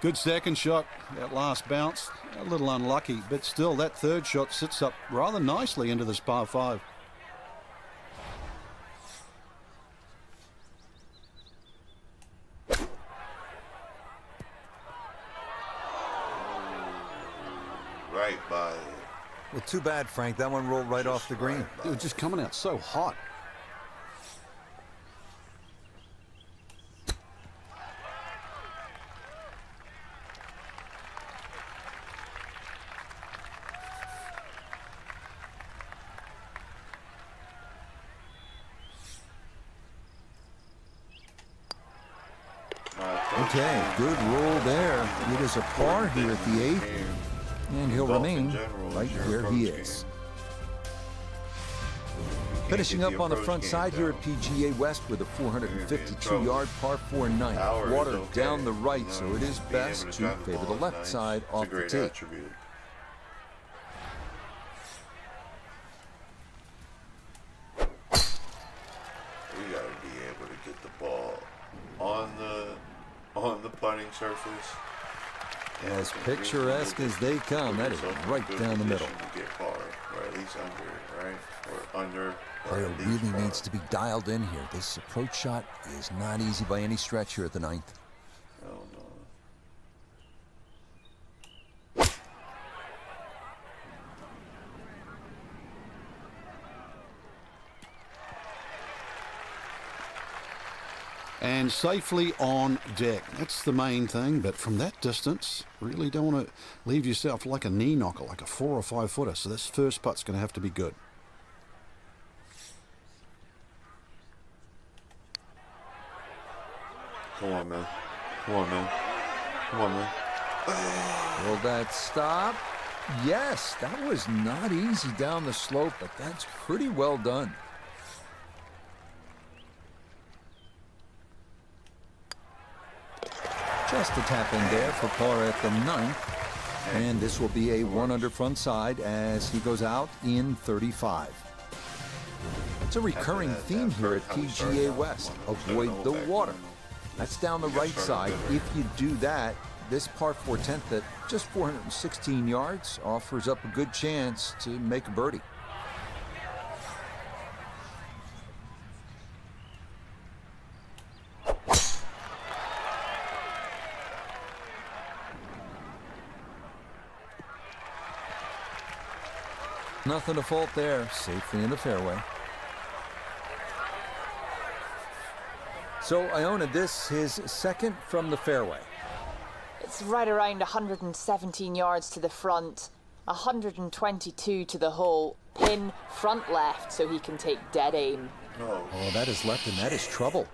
Good second shot. That last bounce, a little unlucky, but still that third shot sits up rather nicely into this par 5. Right by it. Well, too bad, Frank. That one rolled right off the green. It was just coming out so hot. Okay, good roll there. It is a par here at the 8th, and he'll remain right where he is. Finishing up on the front side here at PGA West with a 452-yard par 4 ninth. Water down the right, so it is best to favor the left side off the tee. We gotta be able to get the ball on the putting surface. As picturesque as they come, that is right down the middle. To get par, or at least under, right? Or under. Player really needs to be dialed in here. This approach shot is not easy by any stretch here at the ninth. Oh, no. And safely on deck. That's the main thing, but from that distance, really don't want to leave yourself like a knee knocker, like a 4 or 5 footer. So this first putt's going to have to be good. Come on, man. Come on, man. Come on, man. Will that stop? Yes, that was not easy down the slope, but that's pretty well done. Just a tap in there for par at the ninth. And this will be a 1 under front side as he goes out in 35. It's a recurring theme here at PGA West. Avoid the water. That's down the right side. If you do that, this par 4 tenth at just 416 yards offers up a good chance to make a birdie. Nothing to fault there, safely in the fairway. So Iona, this his second from the fairway. It's right around 117 yards to the front, 122 to the hole. Pin front left so he can take dead aim. No. Oh, that is left and that is trouble.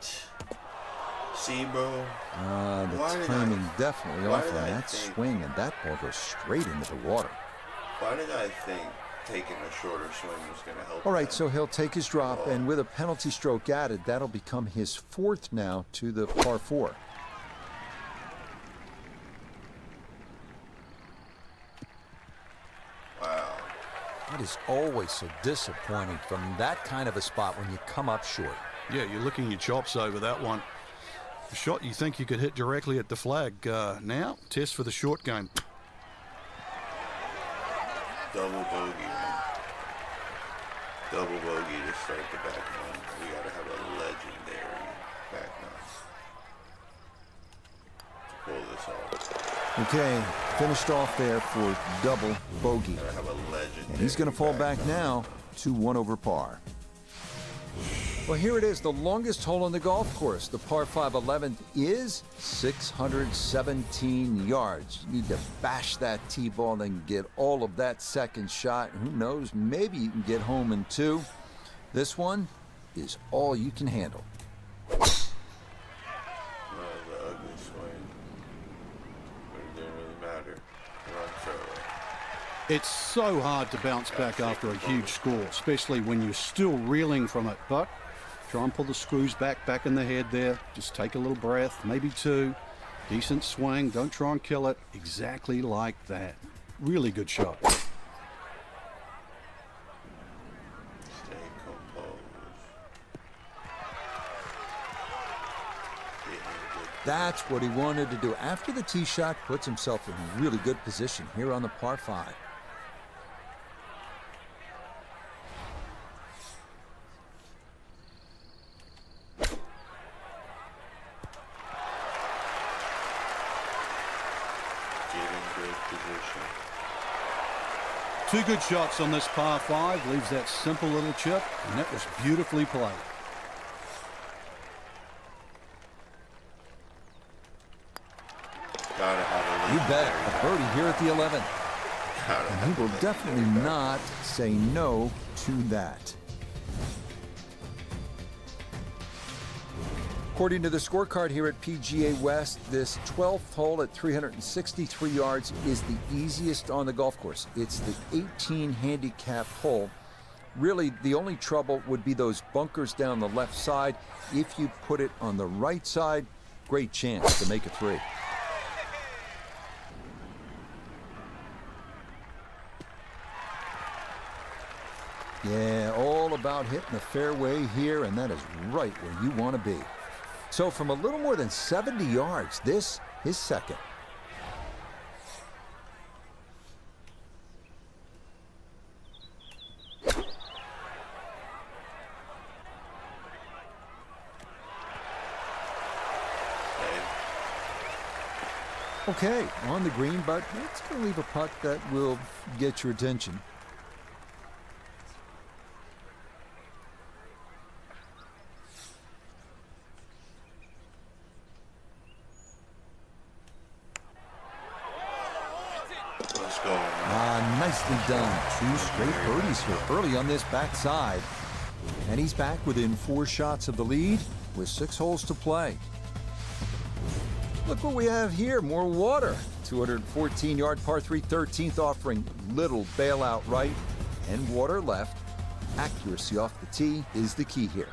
See, bro? The timing definitely off on that swing, and that ball goes straight into the water. Why did I think taking a shorter swing was going to help? All right, so he'll take his drop, and with a penalty stroke added, that'll become his 4th now to the par 4. Wow. That is always so disappointing from that kind of a spot when you come up short. Yeah, you're licking your chops over that one. A shot you think you could hit directly at the flag. Now, test for the short game. Double bogey, man. Double bogey to start the back nine. We gotta have a legendary back nine to pull this off. Okay, finished off there for double bogey. Gotta have a legendary. And he's going to fall back now to 1 over par. Well, here it is, the longest hole on the golf course. The par 5 11th is 617 yards. You need to bash that tee ball and get all of that second shot. Who knows, maybe you can get home in 2. This one is all you can handle. The ugly swing. But it didn't really matter. We're on the fairway. It's so hard to bounce back after a huge score, especially when you're still reeling from it. But try and pull the screws back in the head there. Just take a little breath, maybe 2. Decent swing. Don't try and kill it. Exactly like that. Really good shot. Stay composed. That's what he wanted to do. After the tee shot, puts himself in really good position here on the par 5. Two good shots on this par 5. Leaves that simple little chip, and that was beautifully played. Gotta have a You bet, a birdie here at the 11th. And he will definitely not say no to that. According to the scorecard here at PGA West, this 12th hole at 363 yards is the easiest on the golf course. It's the 18 handicap hole. Really, the only trouble would be those bunkers down the left side. If you put it on the right side, great chance to make a 3. Yeah, all about hitting the fairway here, and that is right where you want to be. So from a little more than 70 yards, this is second. Okay, on the green, but it's going to leave a putt that will get your attention. Let's go. Nicely done. 2 straight birdies here early on this backside. And he's back within 4 shots of the lead with 6 holes to play. Look what we have here, more water. 214-yard par 3 13th offering, little bailout right and water left. Accuracy off the tee is the key here.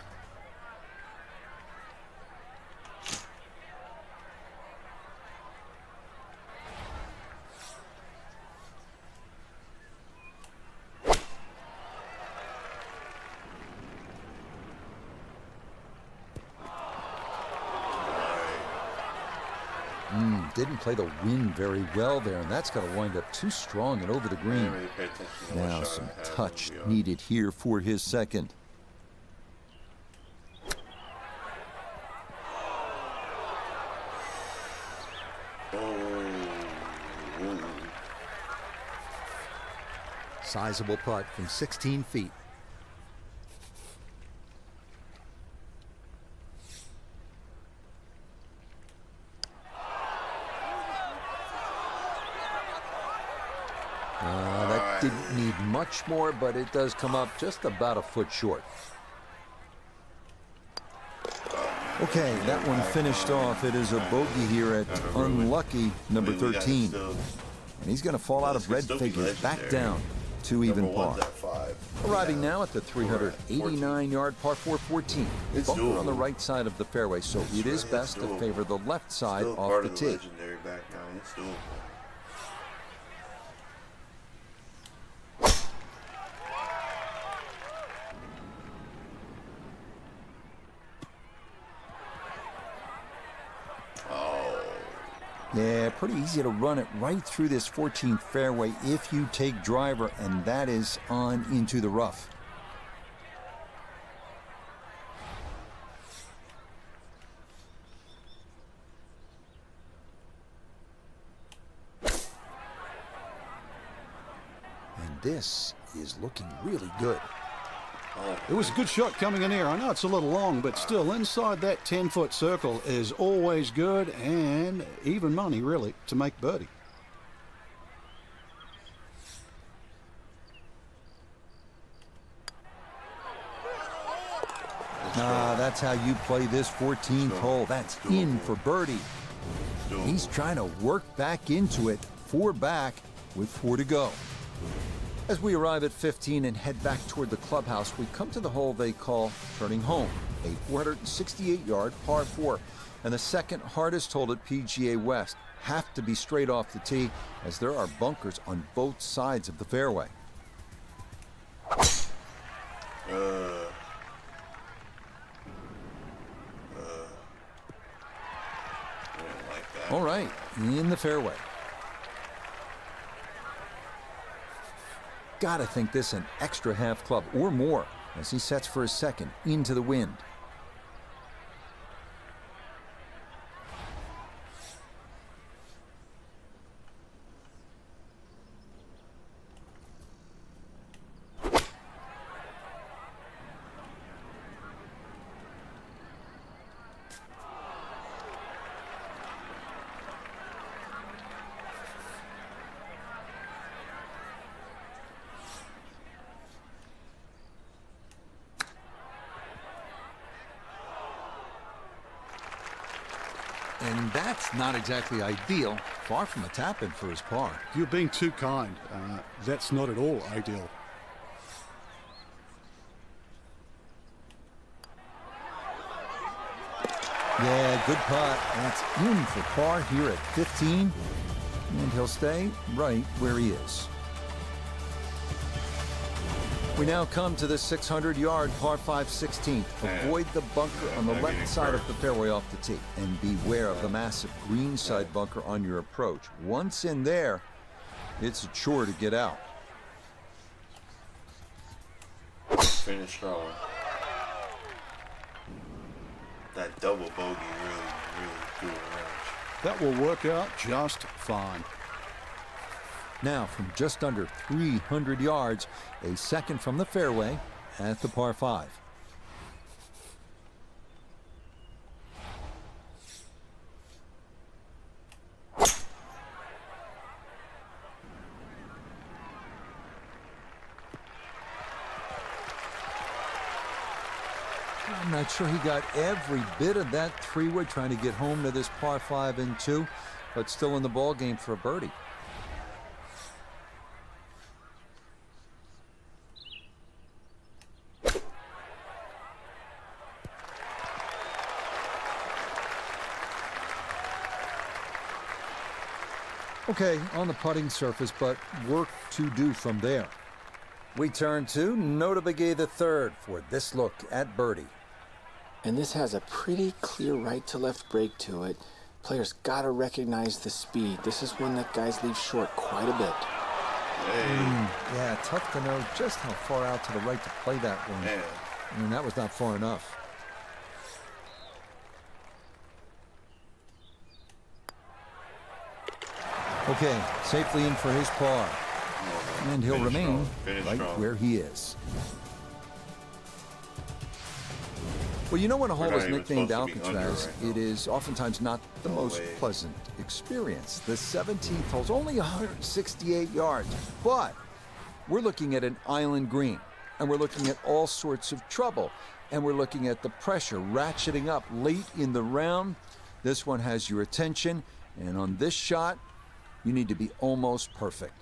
Didn't play the wind very well there, and that's going to wind up too strong and over the green. Now some touch needed here for his second. Sizable putt from 16 feet. That didn't need much more, but it does come up just about a foot short. Okay, that one finished off. It is a bogey here at unlucky number 13. And he's going to fall out of red figures back down to even par. Arriving now at the 389-yard par 4 14. Bunker on the right side of the fairway, so it is best to favor the left side off the tee. Yeah, pretty easy to run it right through this 14th fairway if you take driver, and that is on into the rough. And this is looking really good. It was a good shot coming in here. I know it's a little long, but still inside that 10-foot circle is always good, and even money, really, to make birdie. That's how you play this 14th hole. That's in for birdie. He's trying to work back into it. 4 back with 4 to go. As we arrive at 15 and head back toward the clubhouse, we come to the hole they call turning home, a 468-yard par 4, and the second hardest hole at PGA West. Have to be straight off the tee, as there are bunkers on both sides of the fairway. All right, in the fairway. Gotta think this an extra half club or more as he sets for his second into the wind. And that's not exactly ideal. Far from a tap-in for his par. You're being too kind. That's not at all ideal. Yeah, good putt. That's in for par here at 15. And he'll stay right where he is. We now come to the 600-yard par 5 16th. Avoid the bunker on the left side of the fairway off the tee. And beware of the massive green side bunker on your approach. Once in there, it's a chore to get out. Finish strong. That double bogey really threw a wrench. That will work out just fine. Now, from just under 300 yards, a second from the fairway at the par 5. I'm not sure he got every bit of that 3-wood trying to get home to this par 5 and 2, but still in the ball game for a birdie. Okay, on the putting surface, but work to do from there. We turn to Notabilia III for this look at birdie. And this has a pretty clear right to left break to it. Players gotta recognize the speed. This is one that guys leave short quite a bit. Yeah, tough to know just how far out to the right to play that one. I mean, that was not far enough. Okay, safely in for his par. And he'll remain right where he is. Well, you know when a hole is nicknamed Alcatraz, it is oftentimes not the most pleasant experience. The 17th hole's only 168 yards, but we're looking at an island green, and we're looking at all sorts of trouble, and we're looking at the pressure ratcheting up late in the round. This one has your attention, and on this shot, you need to be almost perfect.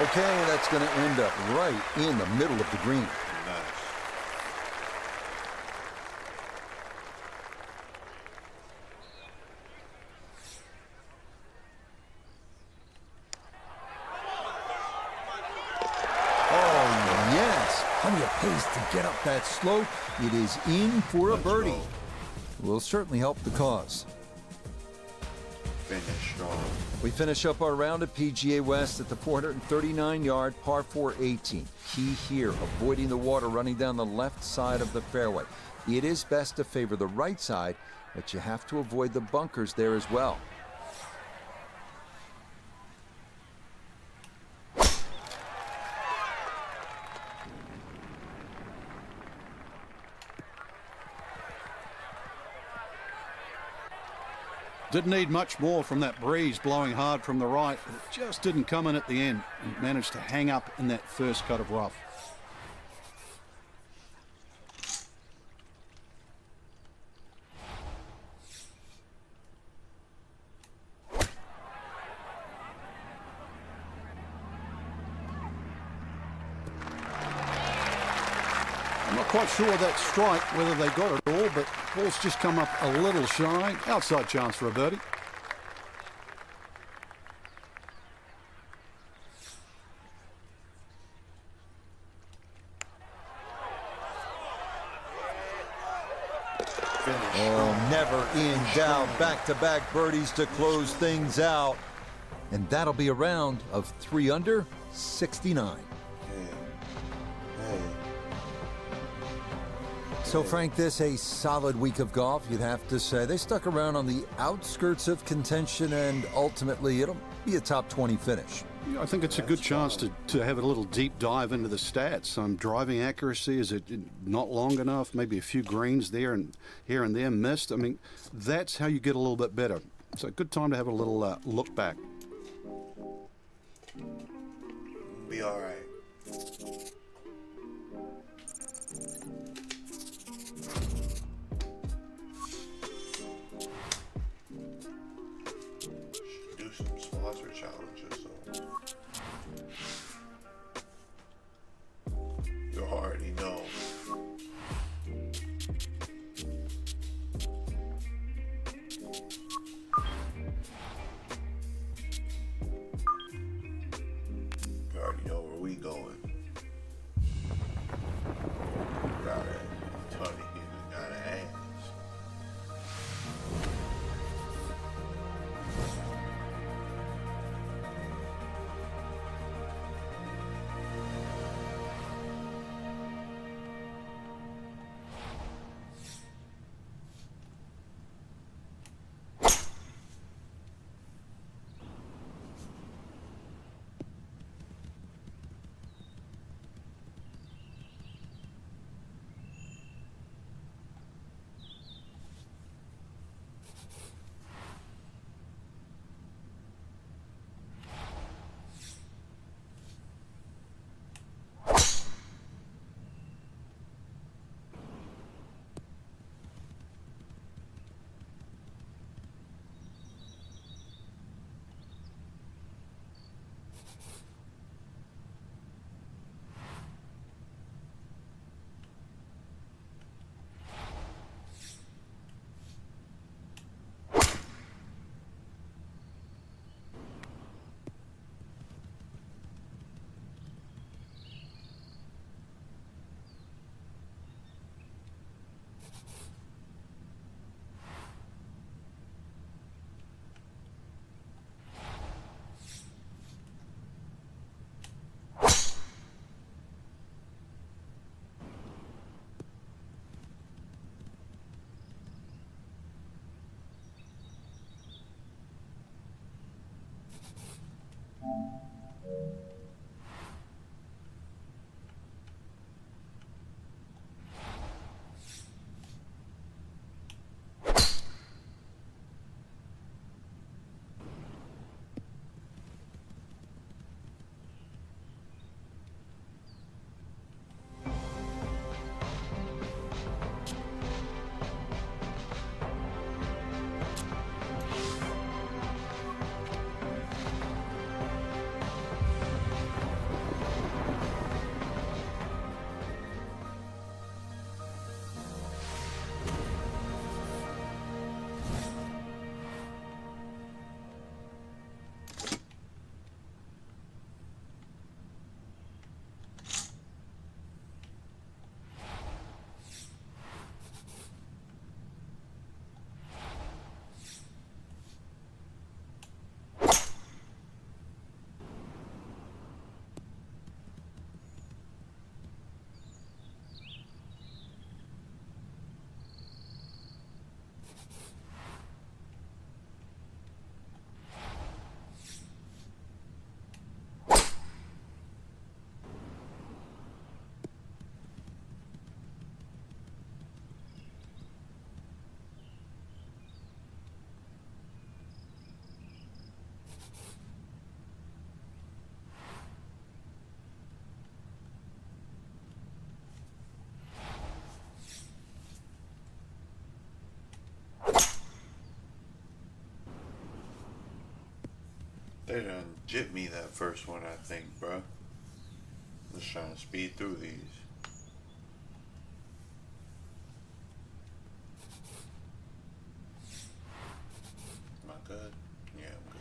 Okay, that's going to end up right in the middle of the green. Nice. Oh, yes. Plenty of pace to get up that slope. It is in for a birdie. Will certainly help the cause. Finish strong. We finish up our round at PGA West at the 439-yard par 4 18. Key here, avoiding the water running down the left side of the fairway. It is best to favor the right side, but you have to avoid the bunkers there as well. Didn't need much more from that breeze blowing hard from the right. It just didn't come in at the end and managed to hang up in that first cut of rough. I'm not quite sure that strike, whether they got it all, but ball's just come up a little shy. Outside chance for a birdie. Oh, never in doubt. Back-to-back birdies to close things out. And that'll be a round of 3 under, 69. So, Frank, this a solid week of golf, you'd have to say. They stuck around on the outskirts of contention, and ultimately it'll be a top 20 finish. Yeah, I think it's a good chance to have a little deep dive into the stats. Driving accuracy, is it not long enough? Maybe a few greens there and here and there missed. I mean, that's how you get a little bit better. So a good time to have a little look back. Be all right. Do some sponsor challenges though. You already know. You already know where we going. Got a ton of human, got an ass. They done jipped me that first one, I think, bro. Just trying to speed through these. Am I good? Yeah, I'm good.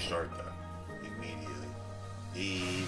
restart that immediately. Immediately.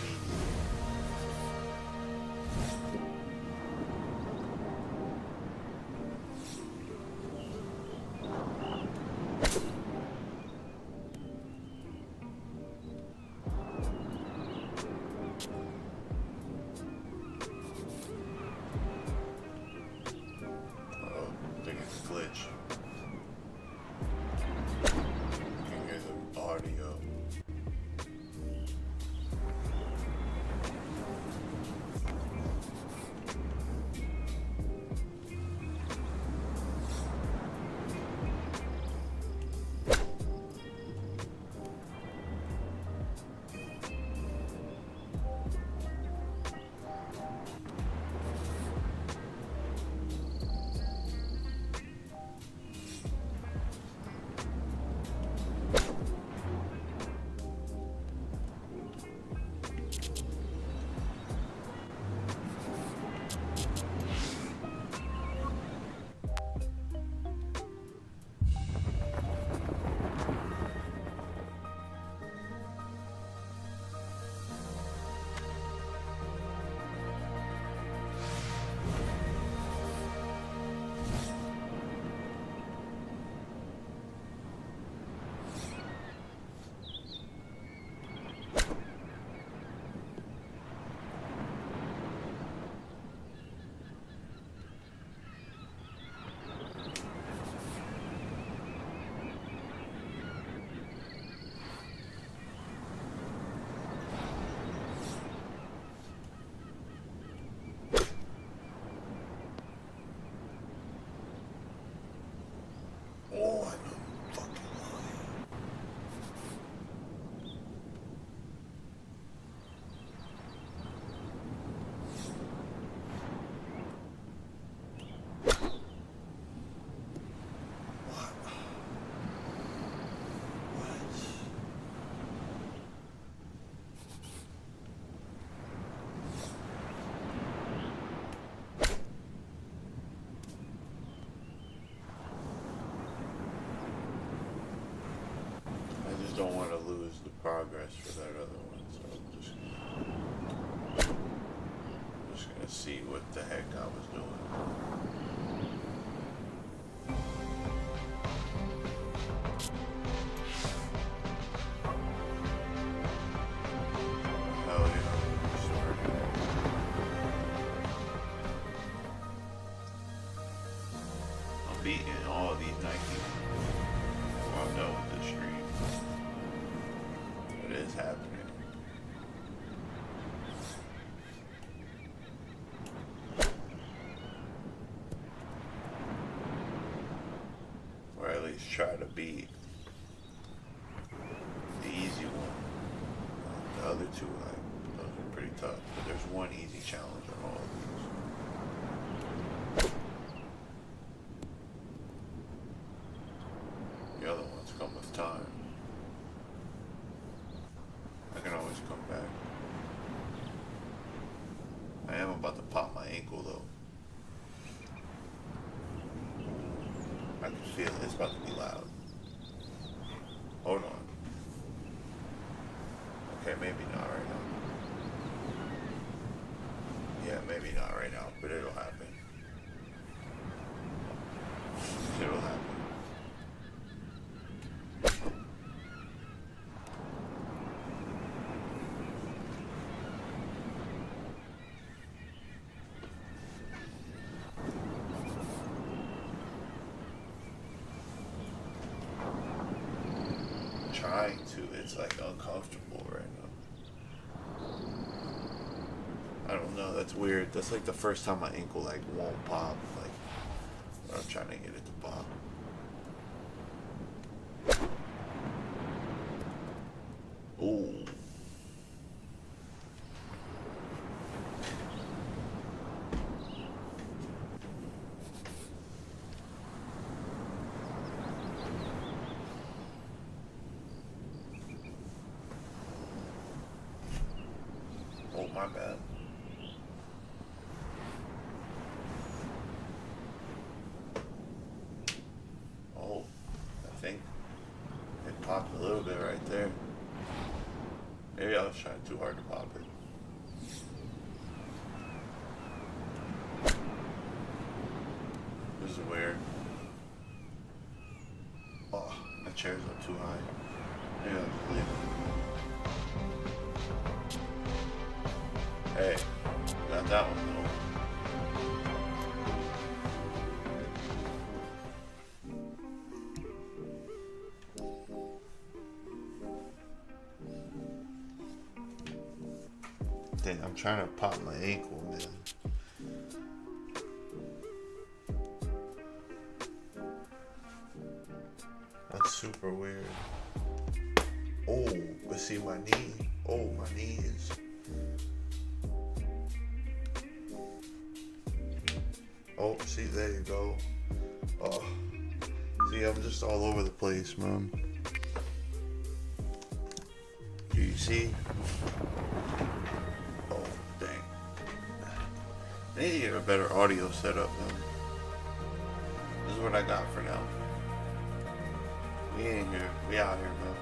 Don't want to lose the progress for that other one, so I'm just gonna see what the heck I was doing. Hell yeah, started. I'm beating all of these Nike while I'm done with this stream. It is happening. Or at least try to beat the easy one. The other two, like, those are pretty tough. But there's one easy challenge on all of these. The other ones come with time. I can always come back. I am about to pop my ankle though. I can feel it. It's about to be loud. Hold on. Okay, maybe not right now. Yeah, maybe not right now, but it'll happen. It'll happen. Trying to, it's like uncomfortable right now. I don't know, that's weird. That's like the first time my ankle like won't pop, like when I'm trying to get it to pop. Ooh. Oh, my bad. Oh, I think it popped a little bit right there. I was trying too hard to pop it. This is weird. Oh, my chair's up too high. Maybe I'll just leave it. Hey, got that one though. Dang, I'm trying to pop my ankle, man. That's super weird. Oh, but see my knee. Oh, my knee is. Oh, see, there you go. Oh, see, I'm just all over the place, man. Do you see? Oh, dang. I need to get a better audio setup, man. This is what I got for now. We ain't here. We out here, man.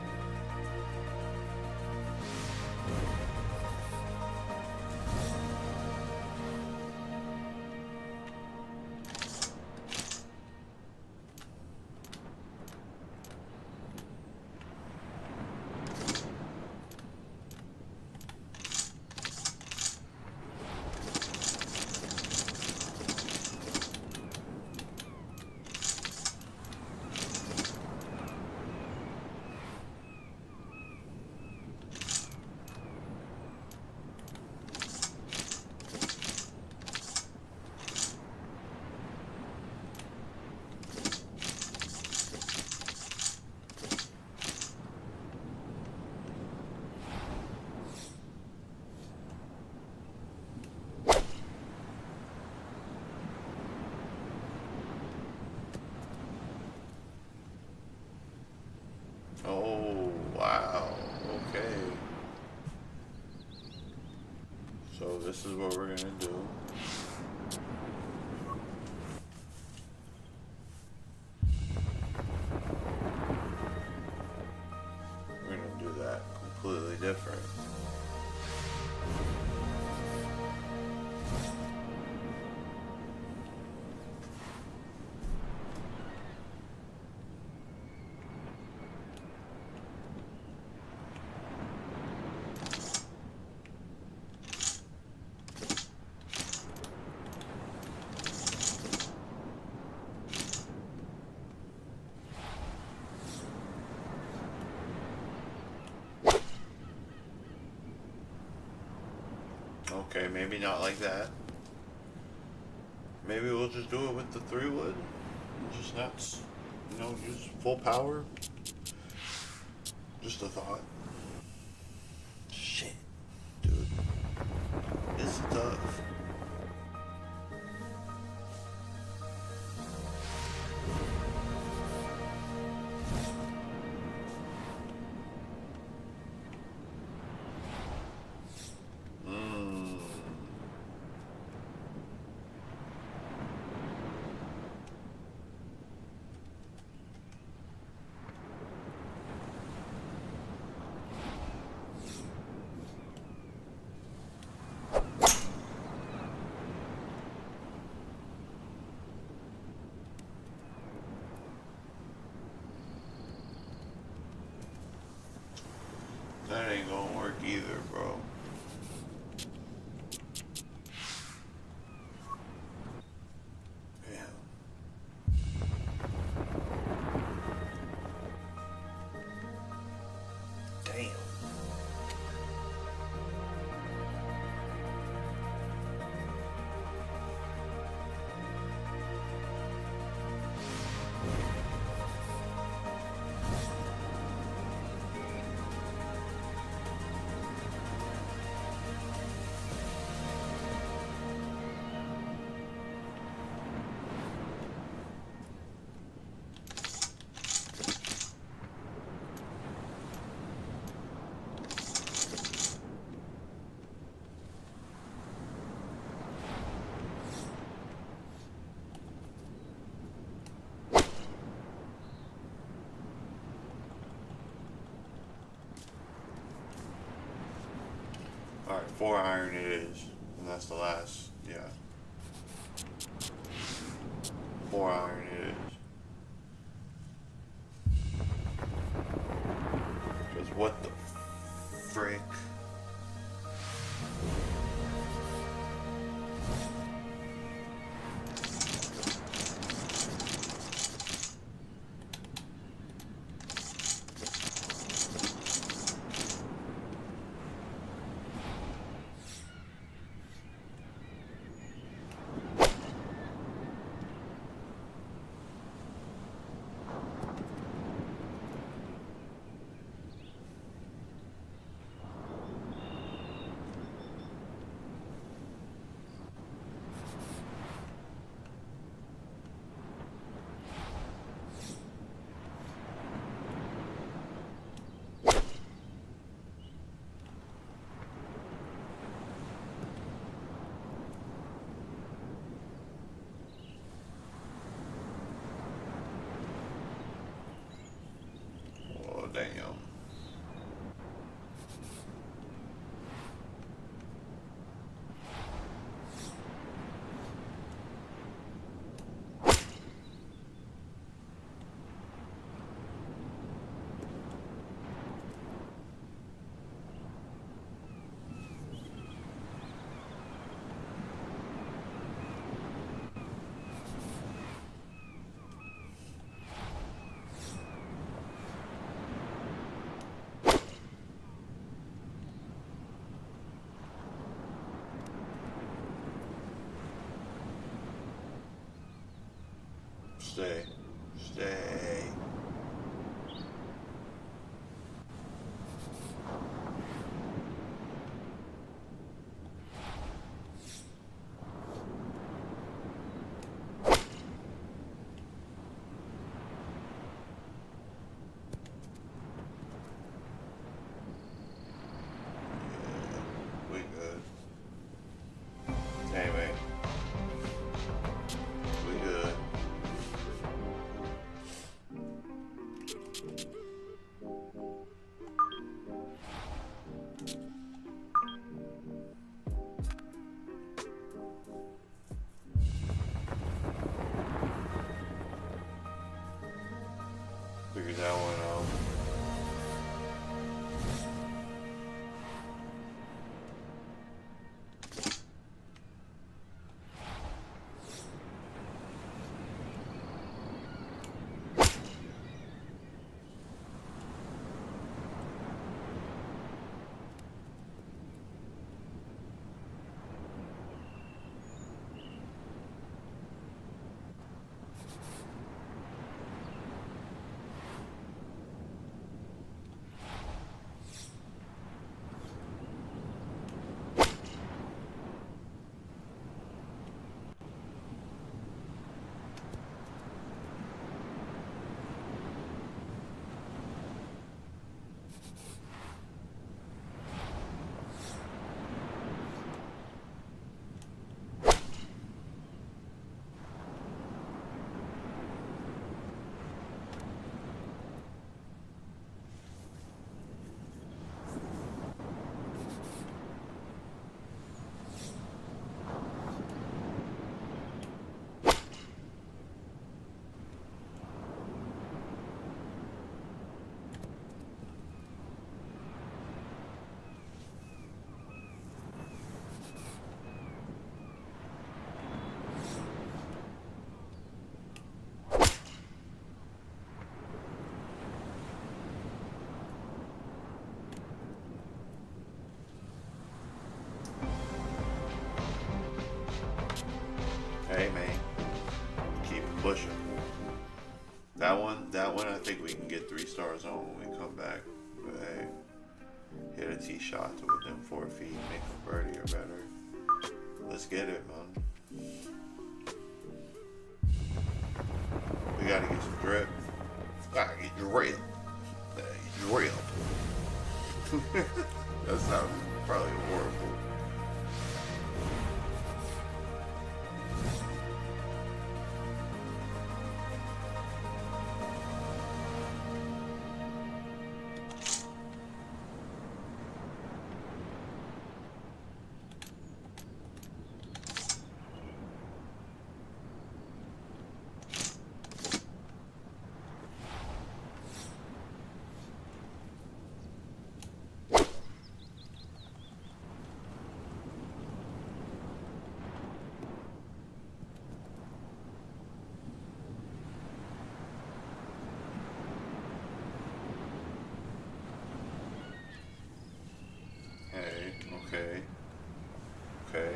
Oh, wow. Okay. So this is what we're gonna do. We're gonna do that completely different. Okay, maybe not like that. Maybe we'll just do it with the 3-wood. Just not, you know, use full power. Just a thought. Shit, dude. This is tough. 4 iron it is, and that's the last, yeah. 4 iron it is. Because what the frick? Damn. Stay. Stay. We good. Anyway. We good. Figured that one out. Hey man, keep pushing. That one I think we can get 3 stars on when we come back. But hey, hit a tee shot to within 4 feet, make a birdie or better. Let's get it, man. We gotta get some drip. Gotta get drip. Drip. That sounds probably horrible. Okay.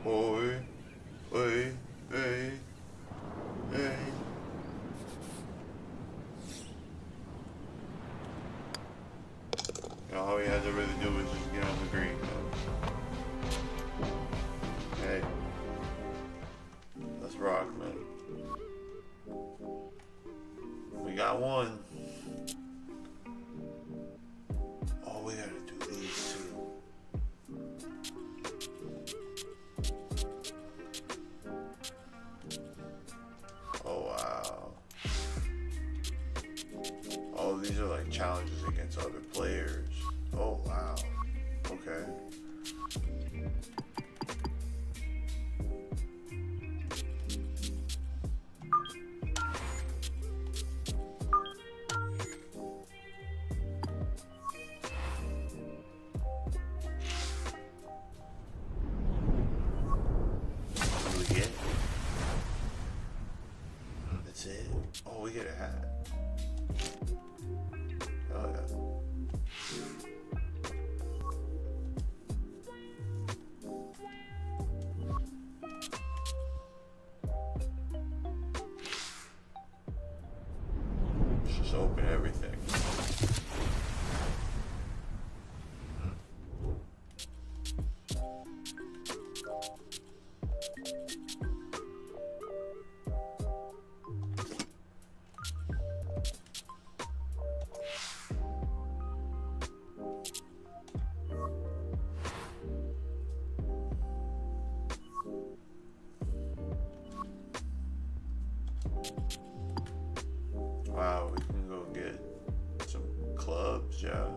Oi, oi, hey, hey. All he had to really do was just get on the green. Hey, let's rock, man. We got one. Oh, we gotta do these two. Oh, wow. Oh, these are like challenges against other players. Oh, wow. Okay. What do we get? That's it. Oh, we get a hat. Oh, yeah. Let's just open everything. Wow, we can go get some clubs, yeah.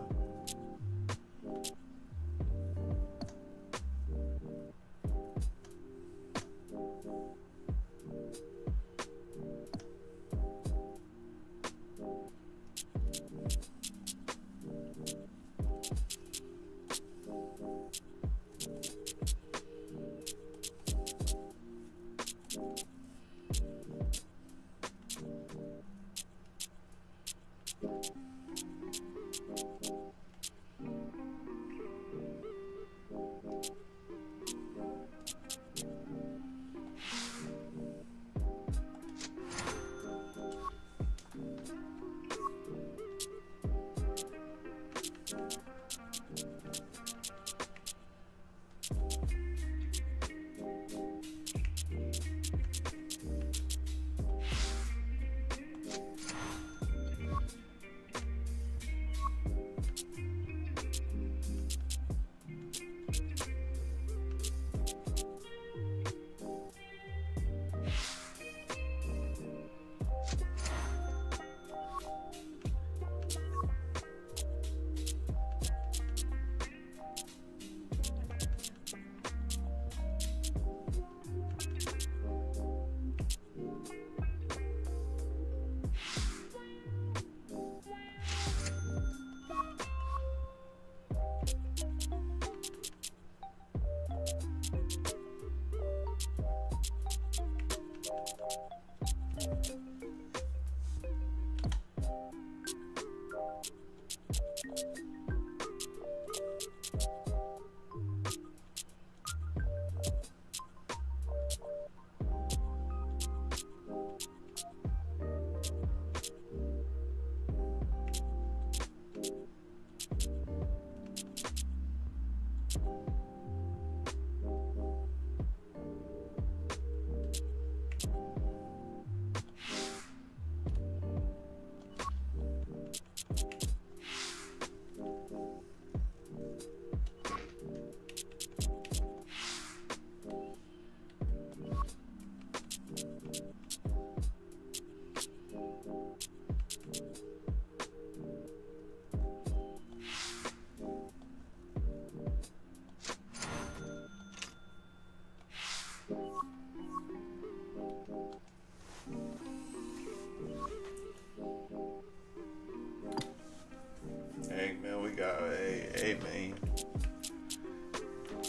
Hey, man.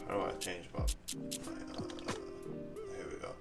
How do I change my here we go.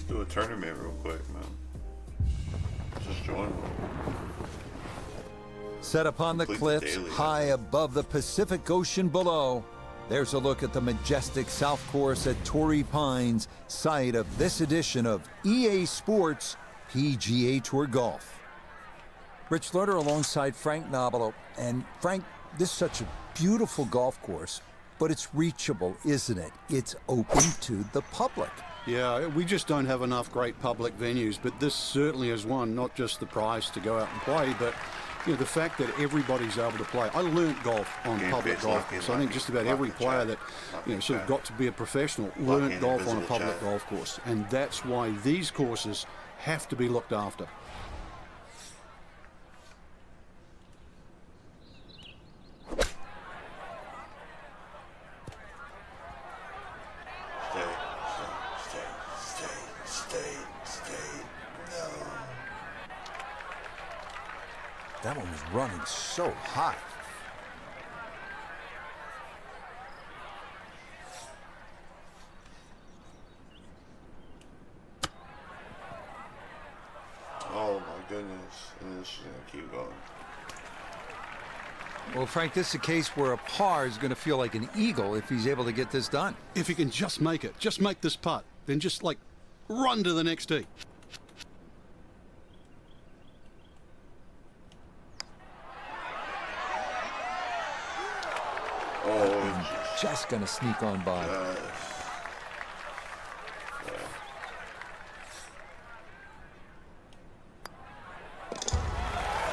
Do a tournament real quick, man. Just join. Set upon the cliffs high above the Pacific Ocean below, there's a look at the majestic South Course at Torrey Pines, site of this edition of EA Sports PGA Tour Golf. Rich Loder alongside Frank Nobilo. And Frank, this is such a beautiful golf course. But it's reachable, isn't it? It's open to the public. Yeah, we just don't have enough great public venues, but this certainly is one, not just the prize to go out and play, but the fact that everybody's able to play. I learnt golf on public golf course. I think just about every player that sort of got to be a professional learnt golf on a public golf course, and that's why these courses have to be looked after. That one was running so hot. Oh my goodness. And this is going to keep going. Well, Frank, this is a case where a par is going to feel like an eagle if he's able to get this done. If he can just make it, just make this putt, then just like run to the next tee. Just going to sneak on by.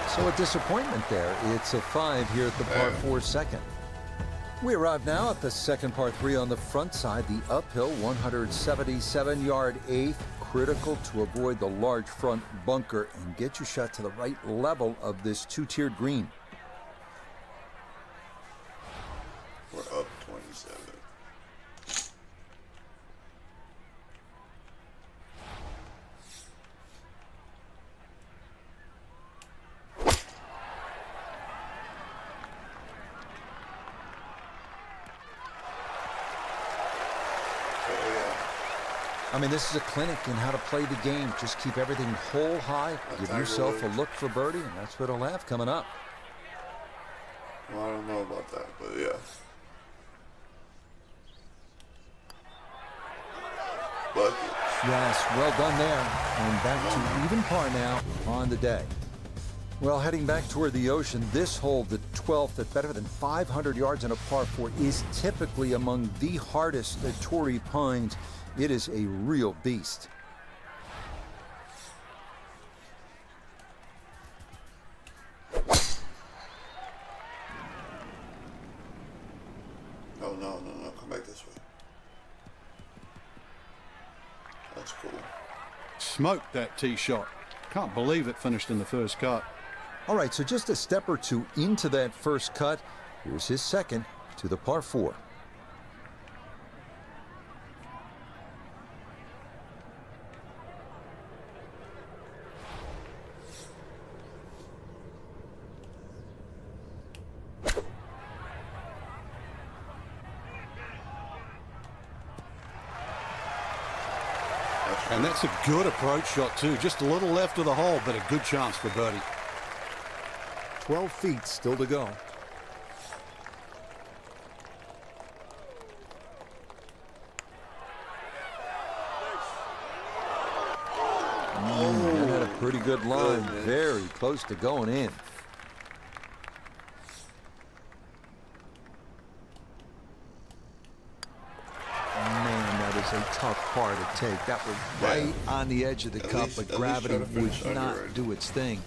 So a disappointment there. It's a 5 here at the par 4 second. We arrive now at the second par 3 on the front side. The uphill 177-yard 8th. Critical to avoid the large front bunker and get your shot to the right level of this two-tiered green. We're up 27. I mean, this is a clinic in how to play the game. Just keep everything hole high, give yourself a look for birdie, and that's what he'll have coming up. Well, I don't know about that, but yeah. Bucket. Yes, well done there. And back to even par now on the day. Well, heading back toward the ocean, this hole, the 12th at better than 500 yards in a par 4, is typically among the hardest at Torrey Pines. It is a real beast. No, come back this way. That's cool. Smoked that tee shot. Can't believe it finished in the first cut. All right, so just a step or two into that first cut. Here's his second to the par 4. And that's a good approach shot too. Just a little left of the hole, but a good chance for birdie. 12 feet still to go. That had a pretty good line. Very close to going in. A tough par to take. That was right on the edge of the cup, but gravity would not do its thing.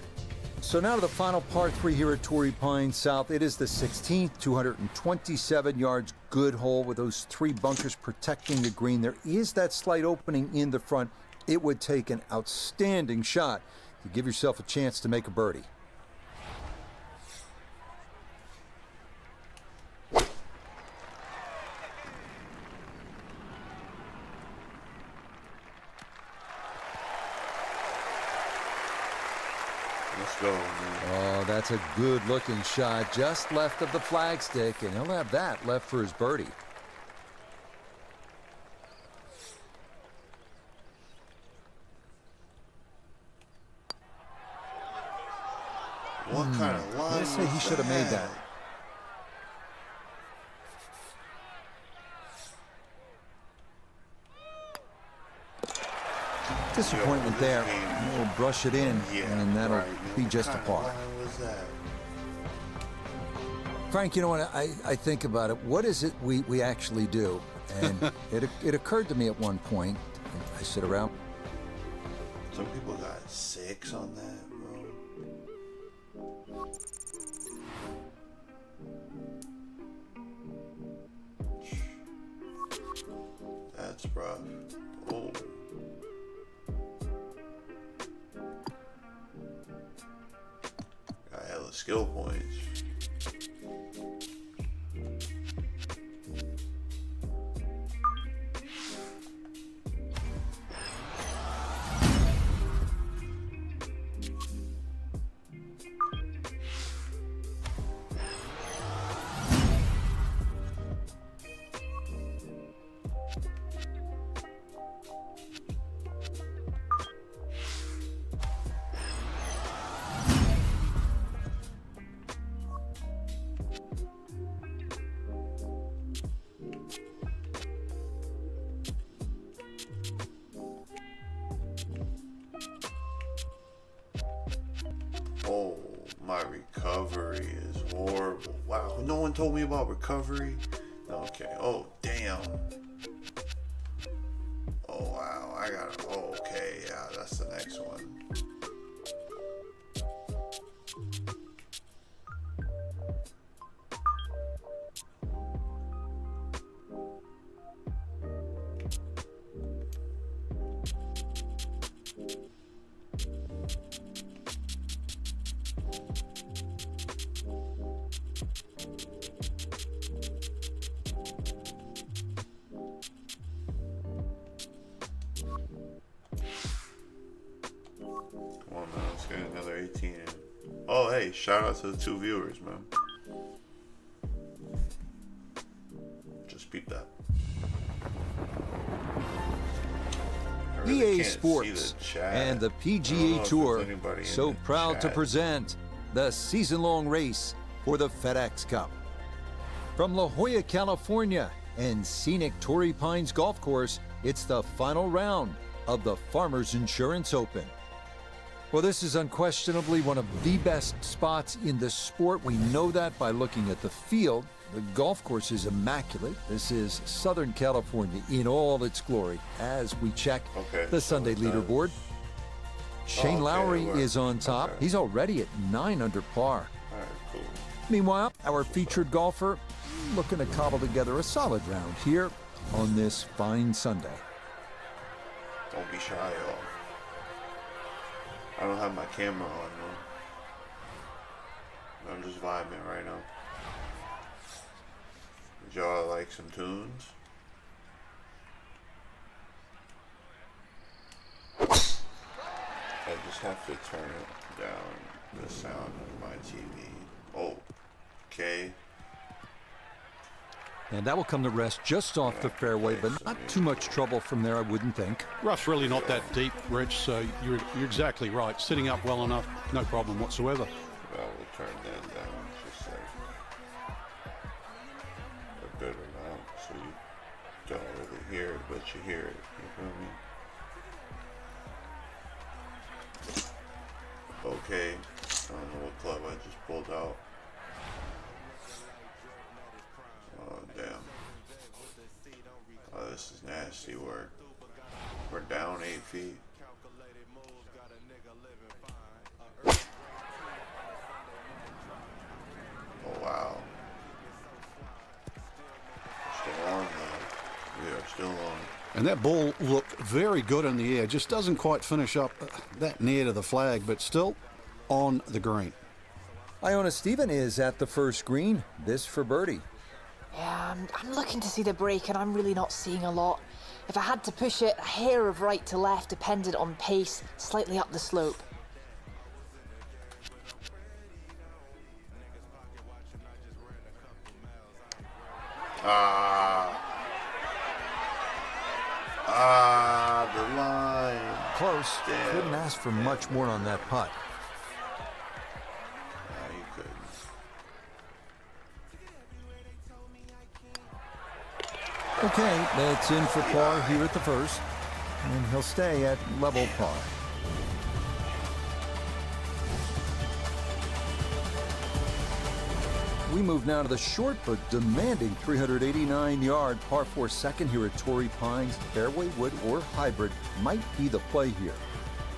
So now to the final par 3 here at Torrey Pines South. It is the 16th, 227 yards, good hole with those 3 bunkers protecting the green. There is that slight opening in the front. It would take an outstanding shot to give yourself a chance to make a birdie. Let's go, man. Oh, that's a good-looking shot just left of the flagstick, and he'll have that left for his birdie. What kind of line? Let's say he should have made that. Disappointment there. He'll brush it in, and that'll be just a par. Frank, you know what, I think about it. What is it we actually do? And it occurred to me at one point. I sit around. Some people got 6 on that, bro. That's rough. Oh. Got hella skill points. Oh, my recovery is horrible. Wow, no one told me about recovery. Okay. Oh, damn. Oh, wow. I got. Oh, okay. Yeah, that's the next one. Come on, man. Let's get another 18 in. Oh, hey, shout out to the 2 viewers, man. Just beat that. EA Sports and the PGA Tour so proud to present the season-long race for the FedEx Cup. From La Jolla, California and scenic Torrey Pines Golf Course, it's the final round of the Farmers Insurance Open. Well, this is unquestionably one of the best spots in the sport. We know that by looking at the field. The golf course is immaculate. This is Southern California in all its glory as we check the Sunday leaderboard. Shane Lowry is on top. He's already at 9 under par. All right, cool. Meanwhile, our featured golfer looking to cobble together a solid round here on this fine Sunday. Don't be shy, y'all. I don't have my camera on, though. I'm just vibing right now. Would y'all like some tunes? I just have to turn it down, the sound of my TV. Oh, okay. And that will come to rest just off the fairway, but not too much trouble from there, I wouldn't think. Rough's really not that deep, Rich, so you're exactly right. Sitting up well enough, no problem whatsoever. Well, we'll turn that down just like a good amount so you don't really hear it, but you hear it. You feel me? Okay. I don't know what club I just pulled out. Oh, damn. Oh, this is nasty work. We're down 8 feet. Oh, wow. Still on, though. We are still on. And that ball looked very good in the air. Just doesn't quite finish up that near to the flag, but still on the green. Iona Stephen is at the first green. This for birdie. Yeah, I'm looking to see the break and I'm really not seeing a lot. If I had to push it, a hair of right to left depended on pace, slightly up the slope. The line. Close. Damn. Couldn't ask for much more on that putt. No, you couldn't. Okay, that's in for par here at the first, and he'll stay at level par. We move now to the short but demanding 389-yard par 4 second here at Torrey Pines. Fairway, wood, or hybrid might be the play here.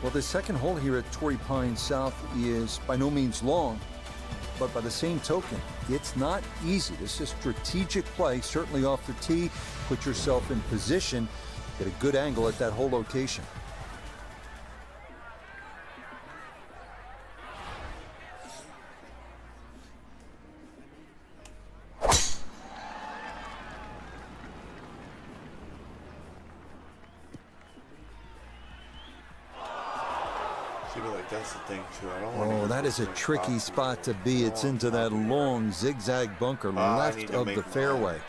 Well, the second hole here at Torrey Pines South is by no means long, but by the same token, it's not easy. This is a strategic play, certainly off the tee. Put yourself in position, get a good angle at that hole location. That's the thing too. I don't want Oh, that is a tricky spot to be. It's into that long zigzag bunker left of the fairway.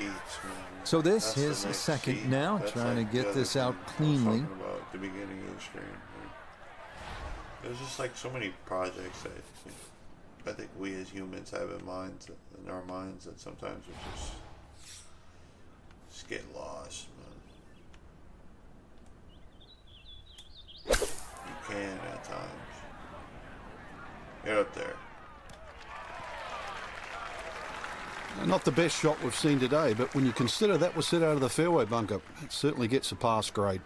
So this is a second now, trying to get this out cleanly. About at the beginning of the stream. There's just like so many projects that I think we as humans have in our minds that sometimes we just get lost, man. You can at times. Get up there. Not the best shot we've seen today, but when you consider that was set out of the fairway bunker, it certainly gets a pass grade.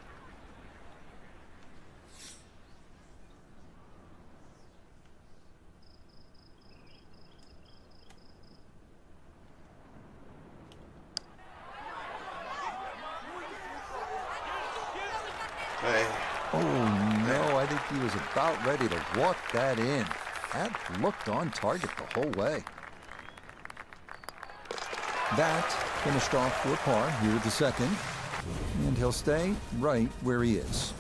Hey. Oh, no, I think he was about ready to walk that in. That looked on target the whole way. That finished off for a par here at the second, and he'll stay right where he is.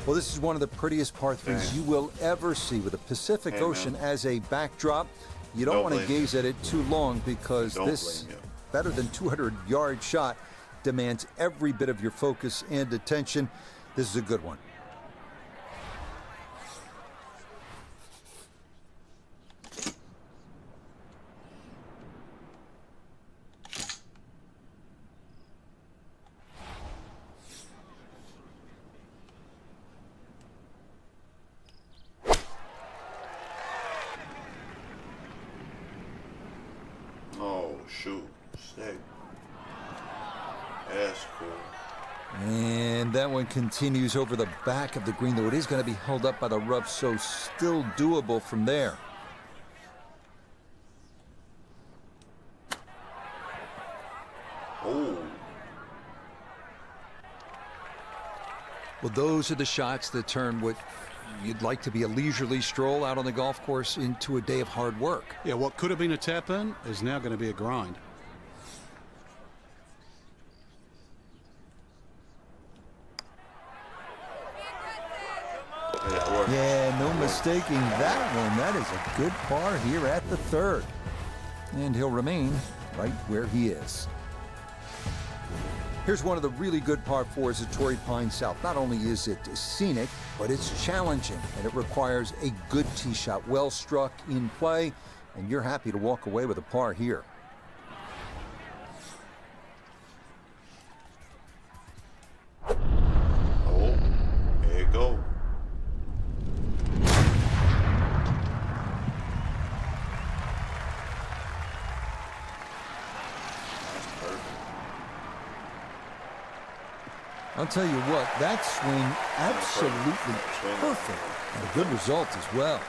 Well, this is one of the prettiest par threes you will ever see, with the Pacific Ocean as a backdrop. You don't want to gaze at it too long, because this better than 200-yard shot demands every bit of your focus and attention. This is a good one. Oh, shoot. Sick. That's cool. And that one continues over the back of the green, though it is going to be held up by the rough, so still doable from there. Oh. Well, those are the shots that turn what you'd like to be a leisurely stroll out on the golf course into a day of hard work. Yeah, what could have been a tap-in is now going to be a grind. Yeah, no mistaking that one. That is a good par here at the third. And he'll remain right where he is. Here's one of the really good par fours at Torrey Pines South. Not only is it scenic, but it's challenging, and it requires a good tee shot, well struck in play, and you're happy to walk away with a par here. Oh, there you go. I'll tell you what, that swing absolutely perfect, and a good result as well.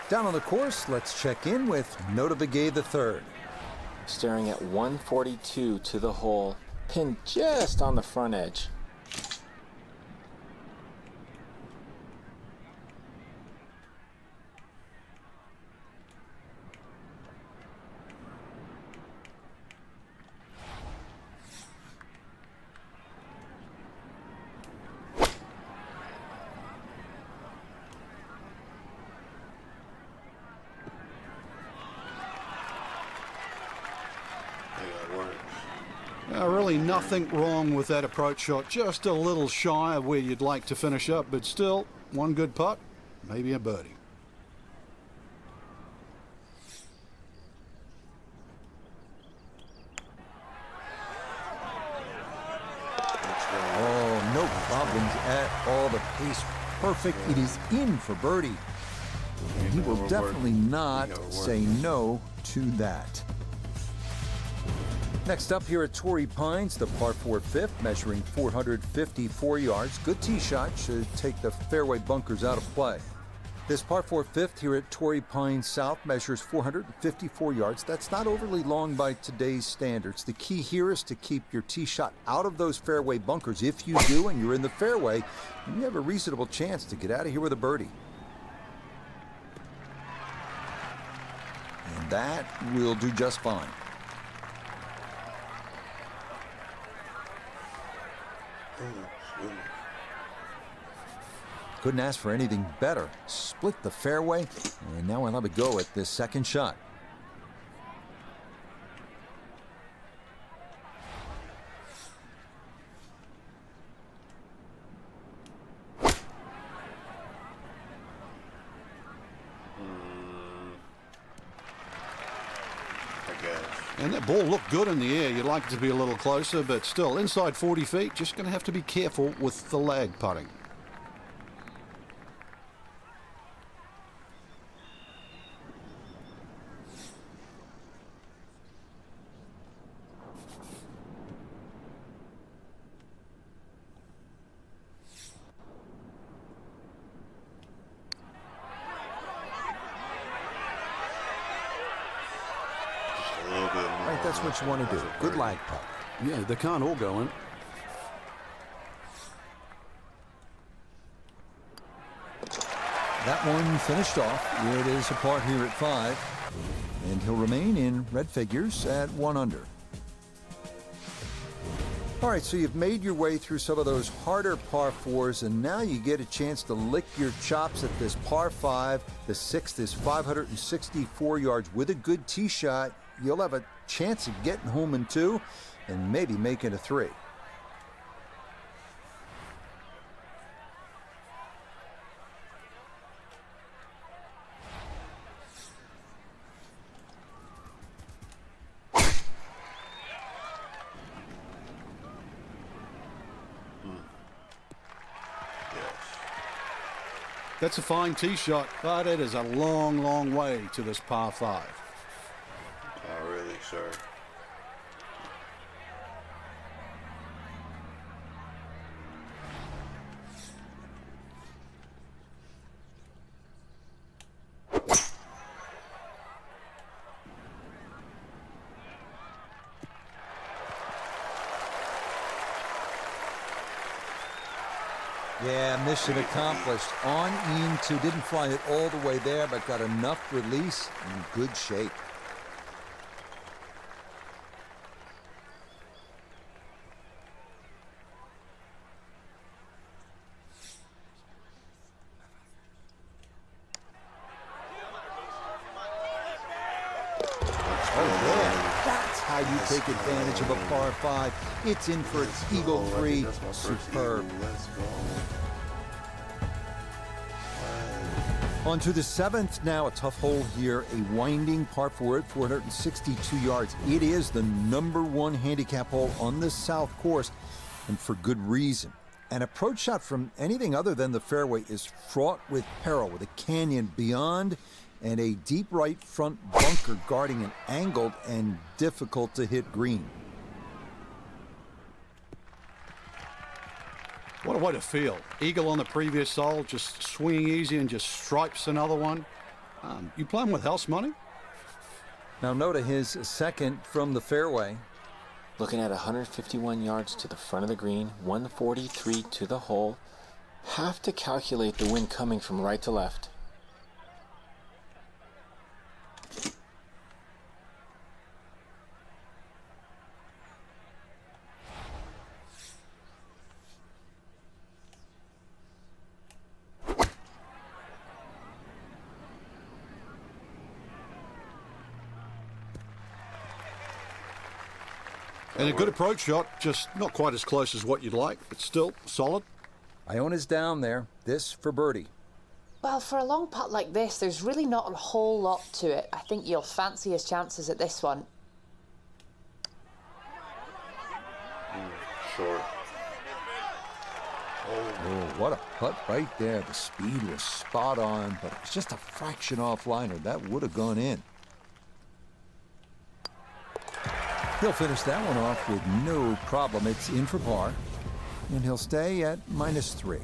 Down on the course, let's check in with Notah Begay III. Staring at 142 to the hole, pinned just on the front edge. Really nothing wrong with that approach shot. Just a little shy of where you'd like to finish up, but still, one good putt, maybe a birdie. Oh, no problems at all. The pace perfect. It is in for birdie. And he will definitely not say no to that. Next up here at Torrey Pines, the par 4 fifth, measuring 454 yards. Good tee shot, should take the fairway bunkers out of play. This par 4 fifth here at Torrey Pines South measures 454 yards. That's not overly long by today's standards. The key here is to keep your tee shot out of those fairway bunkers. If you do and you're in the fairway, you have a reasonable chance to get out of here with a birdie. And that will do just fine. Couldn't ask for anything better. Split the fairway, and now I'll have a go at this second shot. And that ball looked good in the air. You'd like it to be a little closer, but still, inside 40 feet, just going to have to be careful with the lag putting. Right, that's what you want to do. Good lag putt. Yeah, they can't all go in. That one finished off. It is a par here at 5. And he'll remain in red figures at 1 under. All right, so you've made your way through some of those harder par 4s, and now you get a chance to lick your chops at this par 5. The 6th is 564 yards. With a good tee shot, you'll have a chance of getting home in 2 and maybe making a 3. That's a fine tee shot, but it is a long, long way to this par 5. Not really, sir. Yeah, mission accomplished. On into, didn't fly it all the way there, but got enough release in good shape. How you take advantage of a par 5. It's in for its Eagle 3. Superb. Let's go. On to the 7th now, a tough hole here, a winding par 4 at 462 yards. It is the #1 handicap hole on this south course, and for good reason. An approach shot from anything other than the fairway is fraught with peril, with a canyon beyond and a deep right front bunker guarding an angled and difficult to hit green. What a way to feel. Eagle on the previous hole, just swinging easy and just stripes another one. You playing with house money? Now Noda, his second from the fairway. Looking at 151 yards to the front of the green, 143 to the hole. Have to calculate the wind coming from right to left. And a good approach shot, just not quite as close as what you'd like, but still solid. Iona's down there. This for birdie. Well, for a long putt like this, there's really not a whole lot to it. I think you'll fancy his chances at this one. Short. Oh, what a putt right there. The speed was spot on, but it was just a fraction off-liner. That would have gone in. He'll finish that one off with no problem. It's in for par, and he'll stay at -3.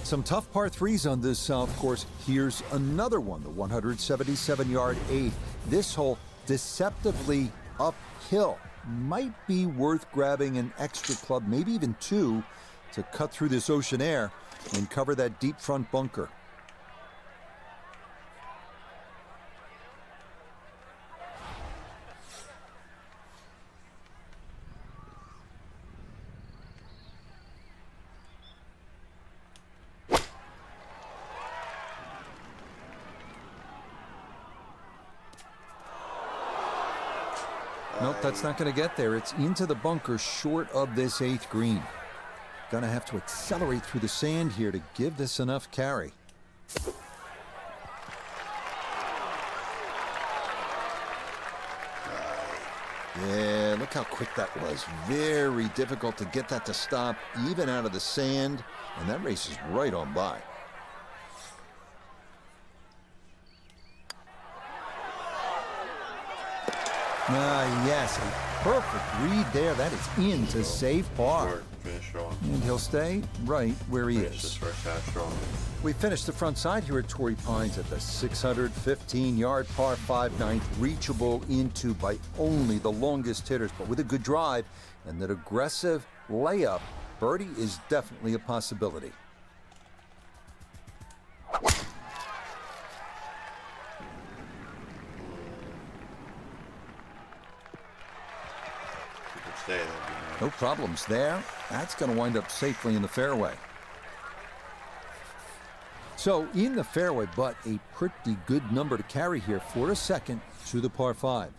Some tough par threes on this south course. Here's another one, the 177-yard 8th. This hole deceptively uphill. Might be worth grabbing an extra club, maybe even two, to cut through this ocean air and cover that deep front bunker. Nope, that's not going to get there. It's into the bunker short of this 8th green. Gonna have to accelerate through the sand here to give this enough carry. Yeah, look how quick that was. Very difficult to get that to stop, even out of the sand, and that race is right on by. Yes, a perfect read there. That is in to save par. And he'll stay right where he is. We finished the front side here at Torrey Pines at the 615-yard par 5 9th, reachable into by only the longest hitters, but with a good drive and that aggressive layup, birdie is definitely a possibility. No problems there. That's going to wind up safely in the fairway. So in the fairway, but a pretty good number to carry here for a second to the par 5.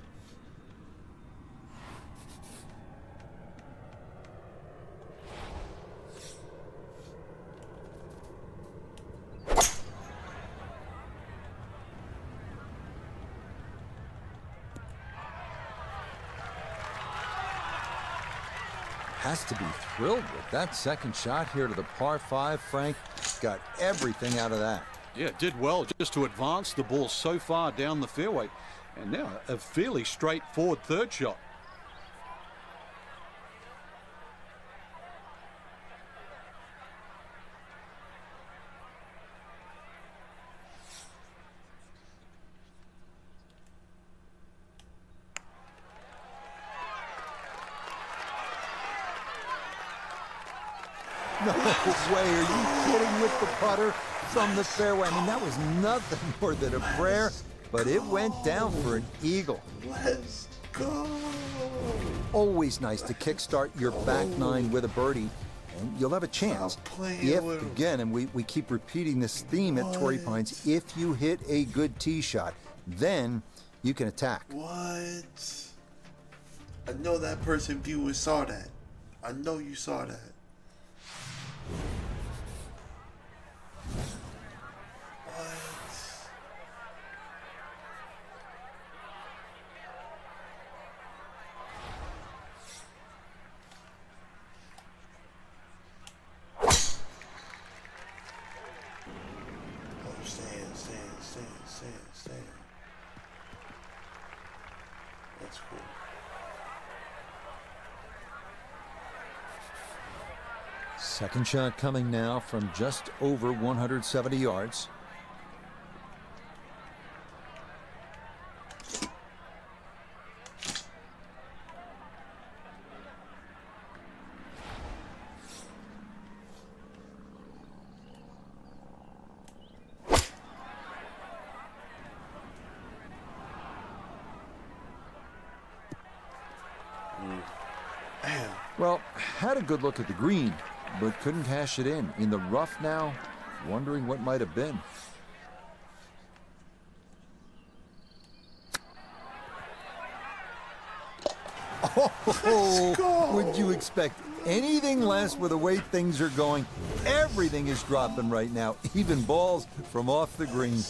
Has to be thrilled with that second shot here to the par 5. Frank got everything out of that. Yeah, did well just to advance the ball so far down the fairway. And now a fairly straightforward third shot. No way, are you kidding, with the putter from the fairway? I mean, that was nothing more than a prayer, but it went down for an eagle. Let's go. Always nice to kickstart your back nine with a birdie, and you'll have a chance if, again, and we keep repeating this theme at Torrey Pines, if you hit a good tee shot, then you can attack. What? I know that person viewer saw that. I know you saw that. Stay. That's cool. Second shot coming now from just over 170 yards. Well, had a good look at the green, but couldn't cash it in. In the rough now, wondering what might have been. Oh, would you expect anything less with the way things are going? Everything is dropping right now, even balls from off the green.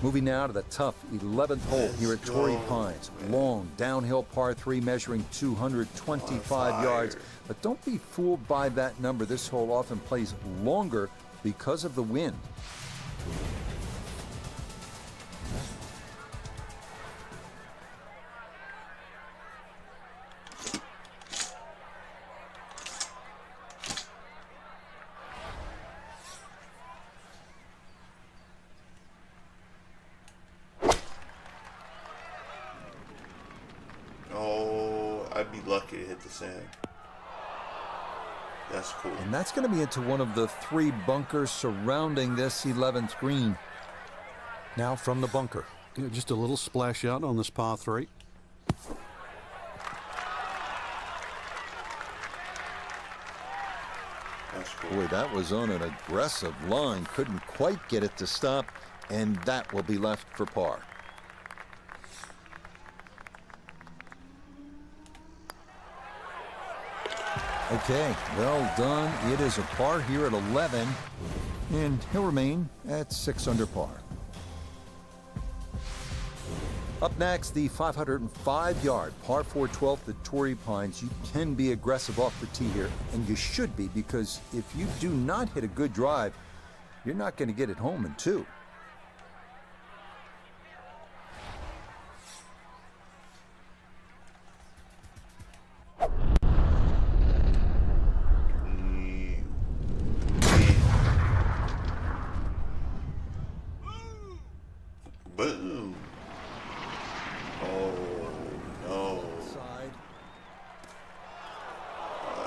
Moving now to the tough 11th hole here at Torrey Pines. Long downhill par 3 measuring 225 yards. But don't be fooled by that number. This hole often plays longer because of the wind. Oh, I'd be lucky to hit the sand. That's cool. And that's going to be into one of the 3 bunkers surrounding this 11th green. Now from the bunker. Just a little splash out on this par 3. That's cool. Boy, that was on an aggressive line. Couldn't quite get it to stop, and that will be left for par. Okay, well done. It is a par here at 11, and he'll remain at 6 under par. Up next, the 505-yard par 4 12th at Torrey Pines. You can be aggressive off the tee here, and you should be, because if you do not hit a good drive, you're not going to get it home in 2. Boom. Oh, no. Oh,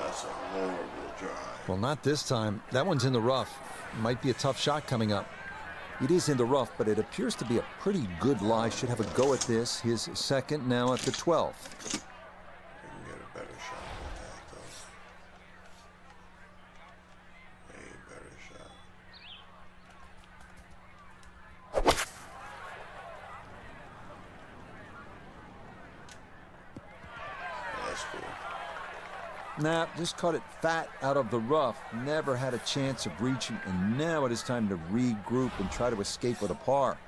that's a horrible drive. Well, not this time. That one's in the rough. Might be a tough shot coming up. It is in the rough, but it appears to be a pretty good lie. Should have a go at this. His second now at the 12th. I can get a better shot with that, though. A better shot. That's cool. Nah, just caught it fat out of the rough. Never had a chance of reaching, and now it is time to regroup and try to escape with a par.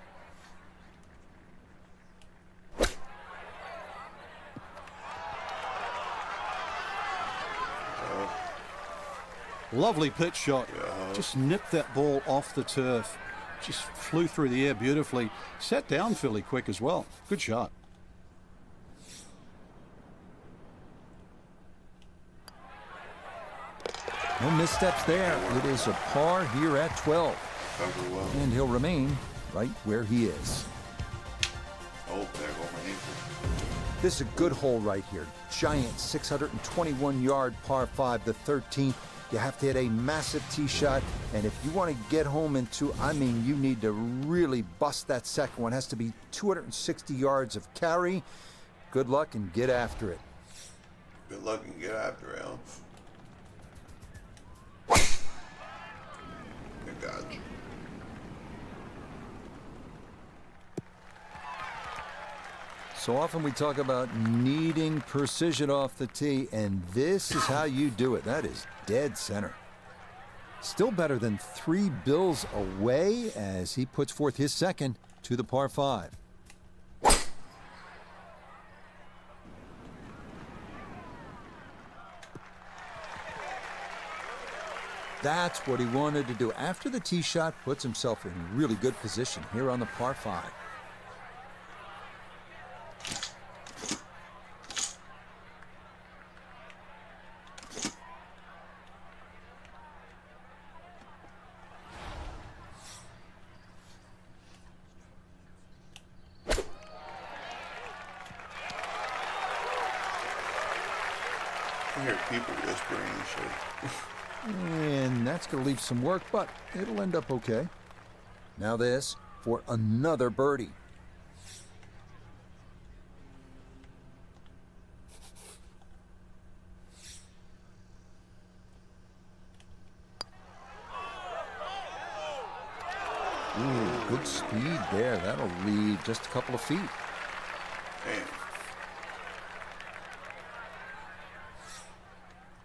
Lovely pitch shot. Just nipped that ball off the turf. Just flew through the air beautifully. Sat down fairly quick as well. Good shot. No missteps there. It is a par here at 12. Cover well. And he'll remain right where he is. Oh, there go my ankle. This is a good hole right here. Giant 621-yard par 5, the 13th. You have to hit a massive tee shot, and if you want to get home in 2, I mean, you need to really bust that second one. It has to be 260 yards of carry. Good luck and get after it. Good luck and get after it, Elf. I got you. So often we talk about needing precision off the tee, and this is how you do it. That is dead center. Still better than 3 bills away as he puts forth his second to the par 5. That's what he wanted to do. After the tee shot, puts himself in really good position here on the par 5. I hear people whispering and shit. And that's going to leave some work, but it'll end up okay. Now this for another birdie. Ooh, good speed there. That'll leave just a couple of feet. Damn.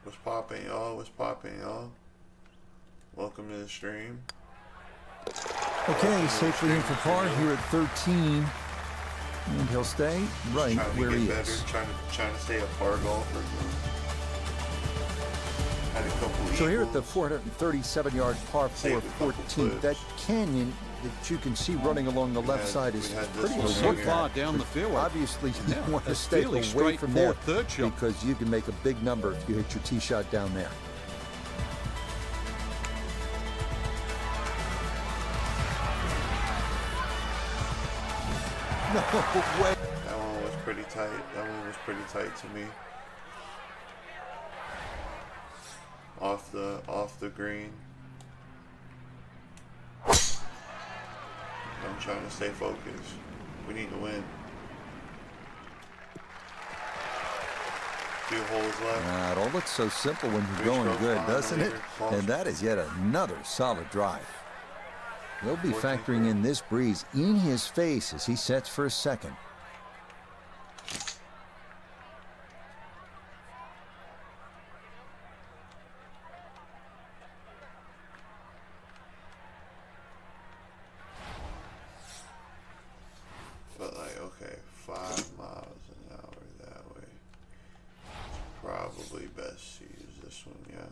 What's poppin', y'all? What's poppin', y'all? Welcome to the stream. Okay, safely in for par here at 13. And he'll stay right where he is. Trying to stay a par golfer. Had a couple So here at eagles. the 437-yard par 4 14th, that canyon that you can see running along the left side is pretty So short. far down the fairway. Obviously, you Yeah, want to a stay fairly away from there straightforward third shot. because you can make a big number if you hit your tee shot down there. No way. That one was pretty tight. That one was pretty tight to me. Off the green. I'm trying to stay focused. We need to win. Few holes left. It all looks so simple when you're Three going strokes good, behind doesn't the it? leader. Close. And that is yet another solid drive. He'll be 14. factoring in this breeze in his face as he sets for a second. But like, okay, 5 miles an hour that way. It's probably best to use this one, yeah.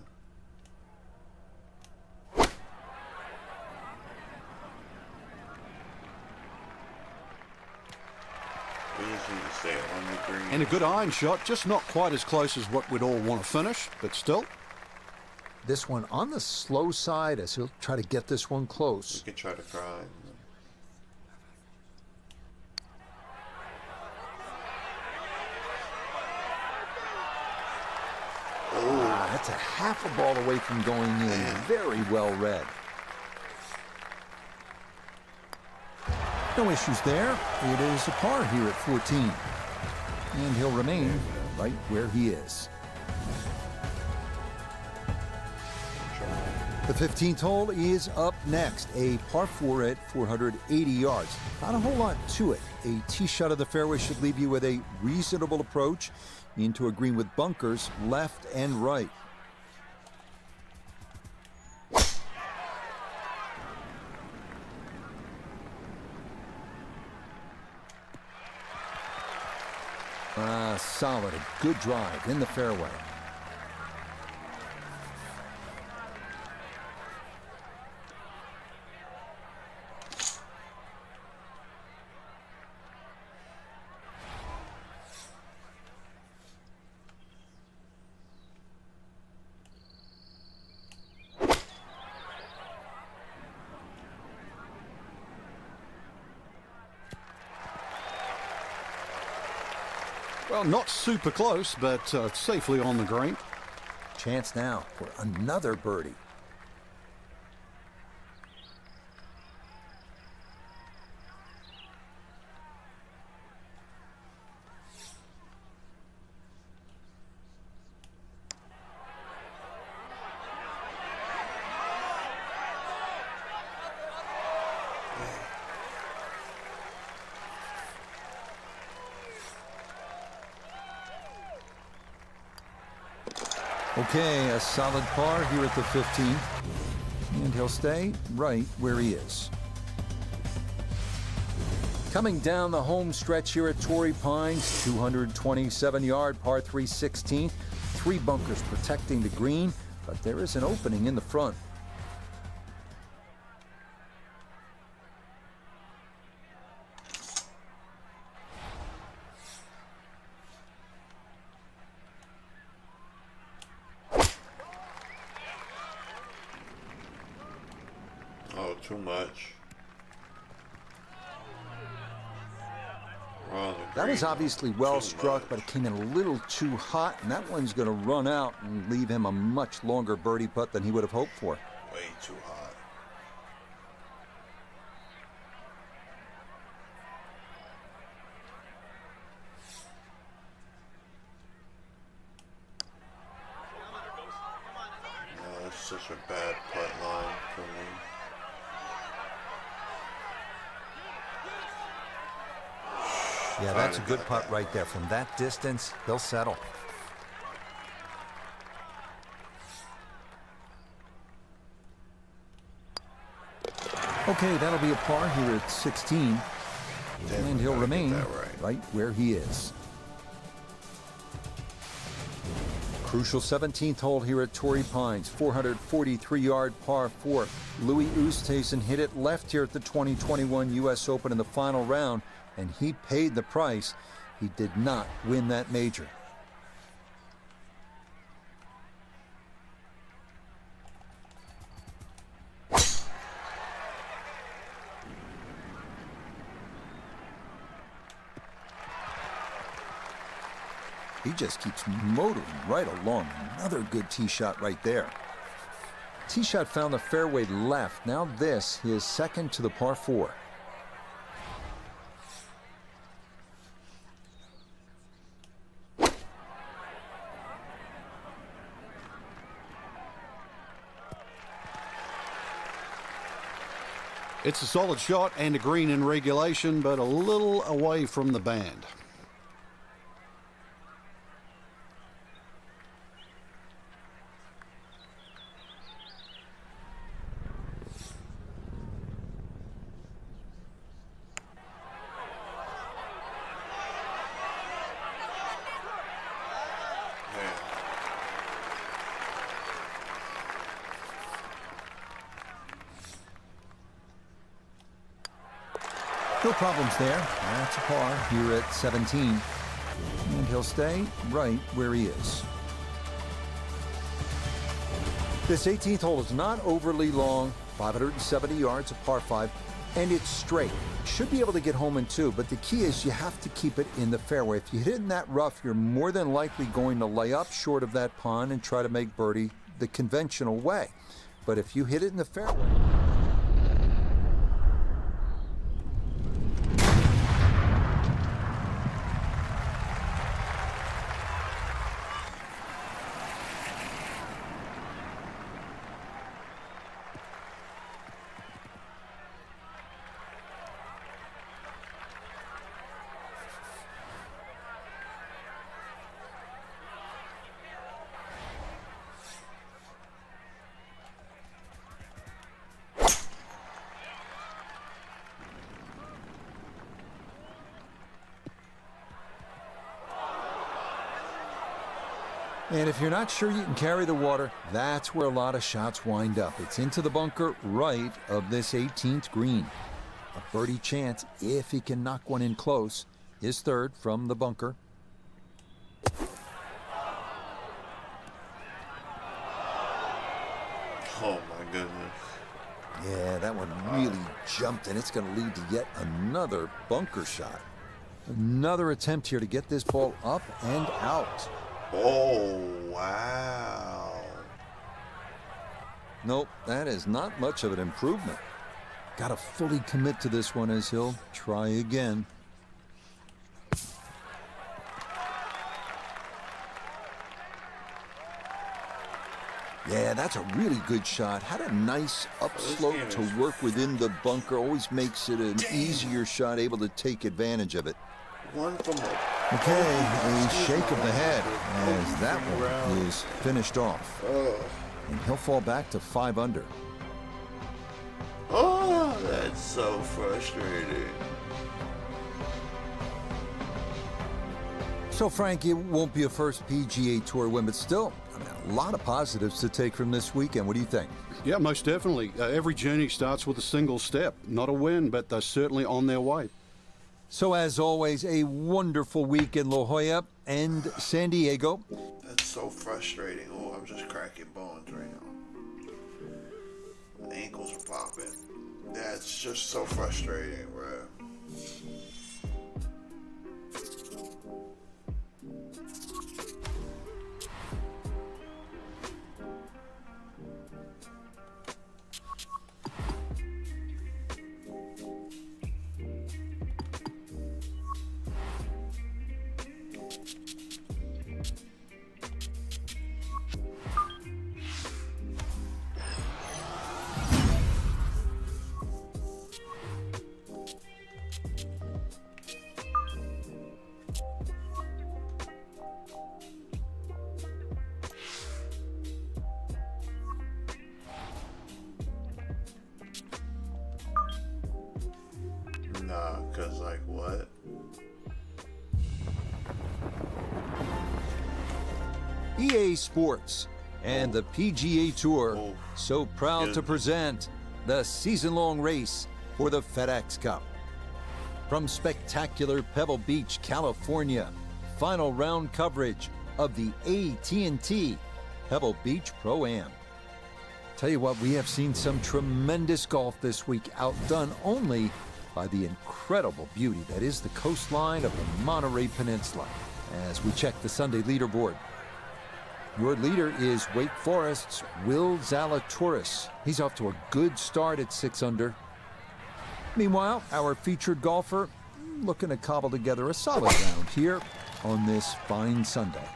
We just need to stay on the green. And a good iron shot, just not quite as close as what we'd all want to finish, but still. This one on the slow side as he'll try to get this one We close. can try to cry. That's a half a ball away from going in. Very well read. No issues there. It is a par here at 14. And he'll remain right where he is. The 15th hole is up next, a par 4 at 480 yards. Not a whole lot to it. A tee shot of the fairway should leave you with a reasonable approach into a green with bunkers left and right. Solid, a good drive in the fairway. Well, not super close, but safely on the green. Chance now for another birdie. Okay, a solid par here at the 15th. And he'll stay right where he is. Coming down the home stretch here at Torrey Pines, 227-yard par 3 16th. 3 bunkers protecting the green, but there is an opening in the front. Oh, too much. That was obviously well struck, but it came in a little too hot, and that one's going to run out and leave him a much longer birdie putt than he would have hoped for. Way too hot. Oh, that's such a bad putt line for me. Yeah, that's a good putt right there. From that distance, he'll settle. Okay, that'll be a par here at 16. And he'll remain right where he is. Crucial 17th hole here at Torrey Pines, 443-yard par 4. Louis Oosthuizen hit it left here at the 2021 U.S. Open in the final round, and he paid the price. He did not win that major. He just keeps motoring right along. Another good tee shot right there. Tee shot found the fairway left. Now this, his second to the par 4. It's a solid shot and a green in regulation, but a little away from the band. No problems there. That's a par here at 17. And he'll stay right where he is. This 18th hole is not overly long, 570 yards, a par 5, and it's straight. Should be able to get home in 2, but the key is you have to keep it in the fairway. If you hit it in that rough, you're more than likely going to lay up short of that pond and try to make birdie the conventional way. But if you hit it in the fairway... And if you're not sure you can carry the water, that's where a lot of shots wind up. It's into the bunker right of this 18th green. A birdie chance if he can knock one in close. His third from the bunker. Oh my goodness. Yeah, that one really jumped, and it's going to lead to yet another bunker shot. Another attempt here to get this ball up and out. Oh, wow. Nope, that is not much of an improvement. Got to fully commit to this one as he'll try again. Yeah, that's a really good shot. Had a nice upslope to work within the bunker. Always makes it an easier shot, able to take advantage of it. One from the... Okay, a shake of the head as that one is finished off. And he'll fall back to 5 under. Oh, that's so frustrating. So, Frank, it won't be a first PGA Tour win, but still, I mean, a lot of positives to take from this weekend. What do you think? Yeah, most definitely. Every journey starts with a single step. Not a win, but they're certainly on their way. So, as always, a wonderful week in La Jolla and San Diego. That's so frustrating. Oh, I'm just cracking bones right now. My ankles are popping. That's just so frustrating, bro. EA Sports and the PGA Tour so proud to present the season-long race for the FedEx Cup. From spectacular Pebble Beach, California, final round coverage of the AT&T Pebble Beach Pro-Am. Tell you what, we have seen some tremendous golf this week, outdone only by the incredible beauty that is the coastline of the Monterey Peninsula. As we check the Sunday leaderboard, your leader is Wake Forest's Will Zalatoris. He's off to a good start at 6 under. Meanwhile, our featured golfer looking to cobble together a solid round here on this fine Sunday.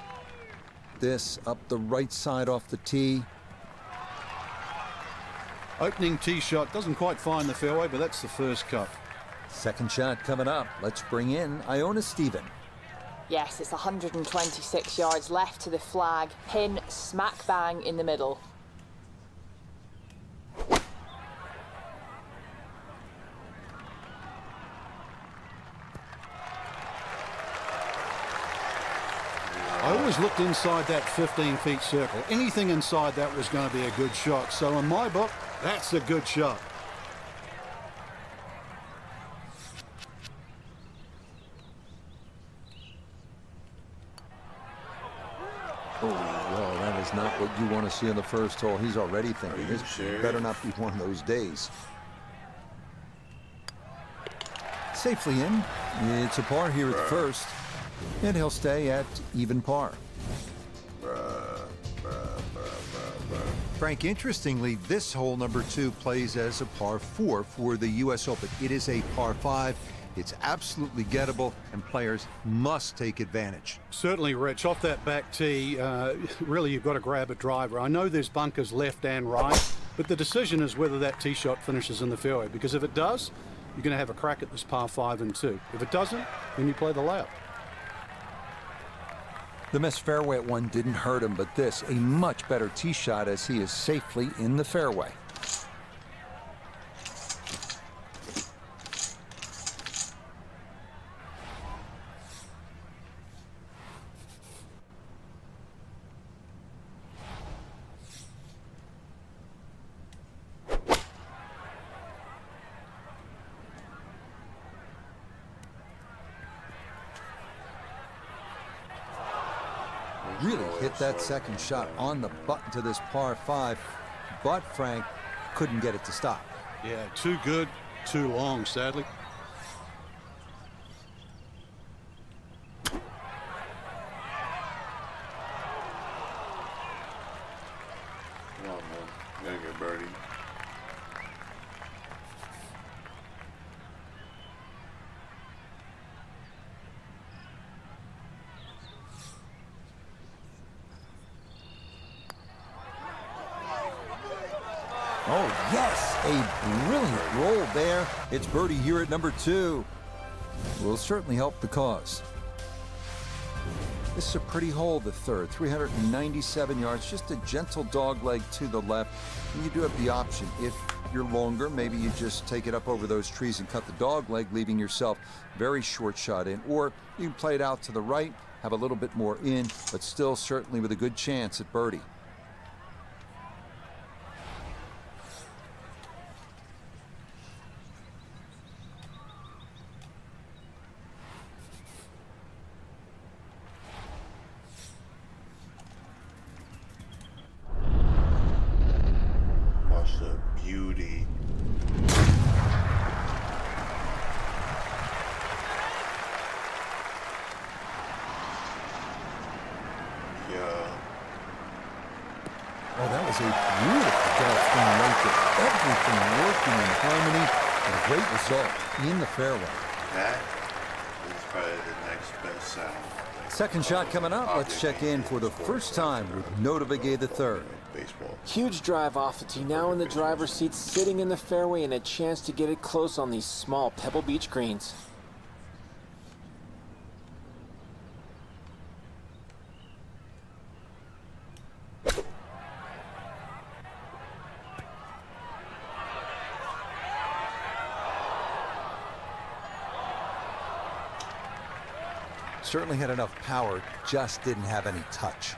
This up the right side off the tee. Opening tee shot doesn't quite find the fairway, but that's the first cut. Second shot coming up. Let's bring in Iona Stephen. Yes, it's 126 yards left to the flag. Pin smack bang in the middle. I always looked inside that 15-feet circle. Anything inside that was going to be a good shot. So in my book, that's a good shot. Oh, well, that is not what you want to see on the first hole. He's already thinking this better not be one of those days. Safely in. It's a par here at first, and he'll stay at even par. Frank, interestingly, this hole number 2 plays as a par 4 for the U.S. Open. It is a par 5. It's absolutely gettable, and players must take advantage. Certainly, Rich. Off that back tee, really you've got to grab a driver. I know there's bunkers left and right, but the decision is whether that tee shot finishes in the fairway, because if it does, you're going to have a crack at this par 5 and 2. If it doesn't, then you play the layup. The missed fairway at 1 didn't hurt him, but this, a much better tee shot as he is safely in the fairway. Really hit that second shot on the button to this par 5, but Frank couldn't get it to stop. Yeah, too good, too long, sadly. Come on, man. You gotta get birdie. Oh, yes, a brilliant roll there. It's birdie here at number 2. Will certainly help the cause. This is a pretty hole, the third, 397 yards, just a gentle dog leg to the left. And you do have the option, if you're longer, maybe you just take it up over those trees and cut the dog leg, leaving yourself very short shot in. Or you can play it out to the right, have a little bit more in, but still certainly with a good chance at birdie. Beauty. Yeah. Oh, that was a beautiful golf swing right there. Everything working in harmony, and a great result in the fairway. That is probably the next best sound. Second shot coming up. Let's check in for the first time with Nota Begay III. Baseball. Huge drive off the tee, now in the driver's seat, sitting in the fairway, and a chance to get it close on these small Pebble Beach greens. Certainly had enough power, just didn't have any touch.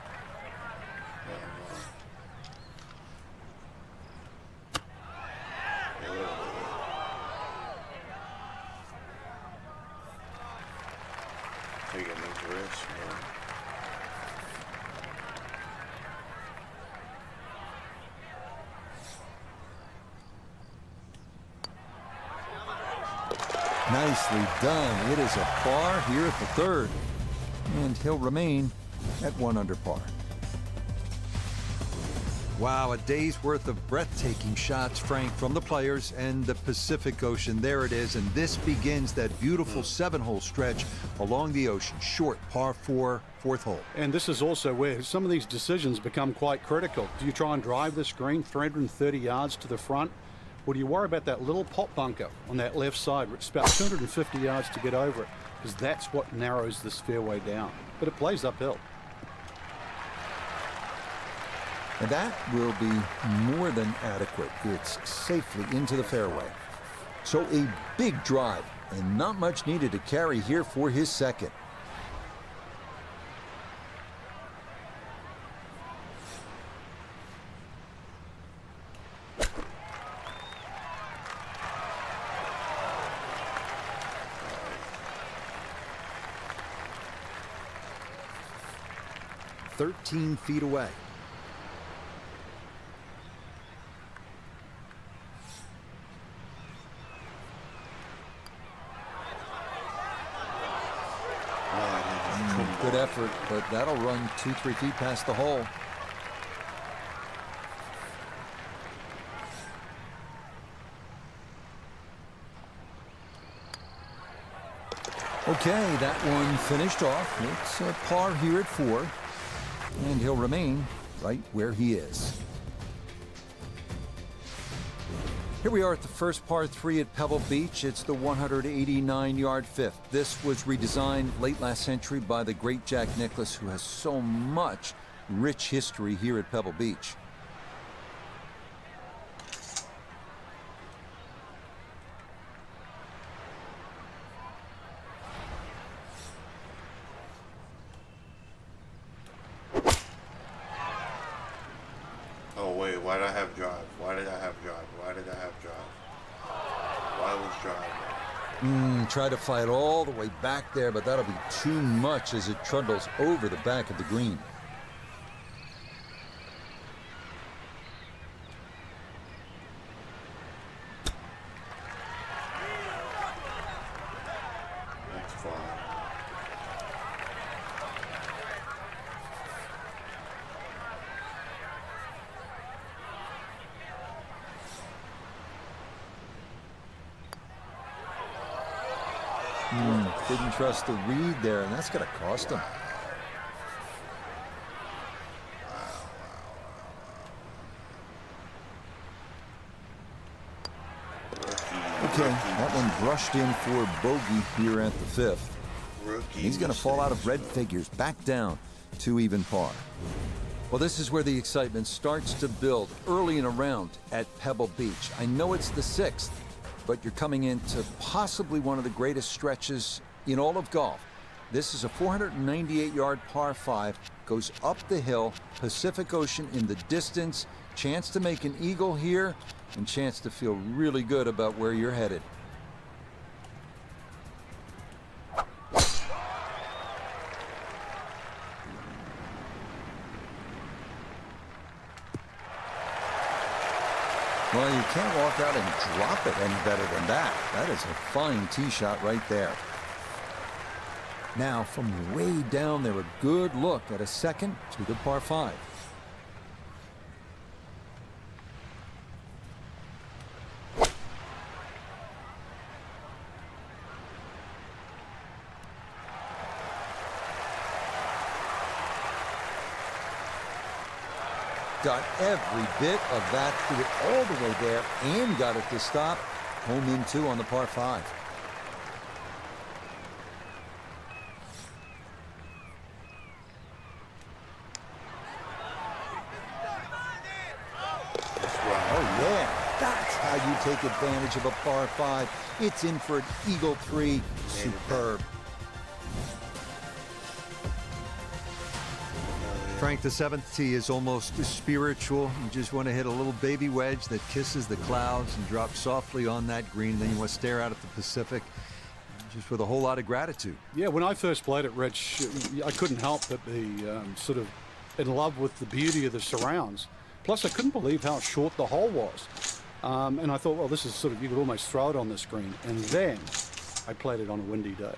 Nicely done. It is a par here at the third, and he'll remain at 1 under par. Wow, a day's worth of breathtaking shots, Frank, from the players and the Pacific Ocean. There it is, and this begins that beautiful 7-hole stretch along the ocean. Short par 4, 4th hole. And this is also where some of these decisions become quite critical. Do you try and drive this green 330 yards to the front? Or do you worry about that little pop bunker on that left side? It's about 250 yards to get over it, because that's what narrows this fairway down. But it plays uphill. And that will be more than adequate. It's safely into the fairway. So a big drive, and not much needed to carry here for his second. "13 feet away." Good effort, but that'll run 2-3 feet past the hole. Okay, that one finished off. It's a par here at 4, and he'll remain right where he is. Here we are at the first par 3 at Pebble Beach. It's the 189-yard fifth. This was redesigned late last century by the great Jack Nicklaus, who has so much rich history here at Pebble Beach. Oh wait, why did I have drive? Why did I have drive? Why did I have drive? Why was drive? Try to fly it all the way back there, but that'll be too much as it trundles over the back of the green. That's fine. Didn't trust the read there, and that's going to cost him. Okay, that one brushed in for bogey here at the 5th. He's going to fall out of red figures, back down to even par. Well, this is where the excitement starts to build early in a round at Pebble Beach. I know it's the 6th, but you're coming into possibly one of the greatest stretches in all of golf. This is a 498-yard par 5, goes up the hill, Pacific Ocean in the distance, chance to make an eagle here, and chance to feel really good about where you're headed. Well, you can't walk out and drop it any better than that. That is a fine tee shot right there. Now, from way down there, a good look at a second to the par 5. Got every bit of that, threw it all the way there, and got it to stop. Home in 2 on the par 5. Oh, yeah. That's how you take advantage of a par 5. It's in for an eagle 3. Superb. Frank, the 7th tee is almost spiritual. You just want to hit a little baby wedge that kisses the clouds and drops softly on that green. And then you want to stare out at the Pacific just with a whole lot of gratitude. Yeah, when I first played it, Rich, I couldn't help but be sort of in love with the beauty of the surrounds. Plus, I couldn't believe how short the hole was. And I thought, well, this is sort of, you could almost throw it on this green. And then I played it on a windy day.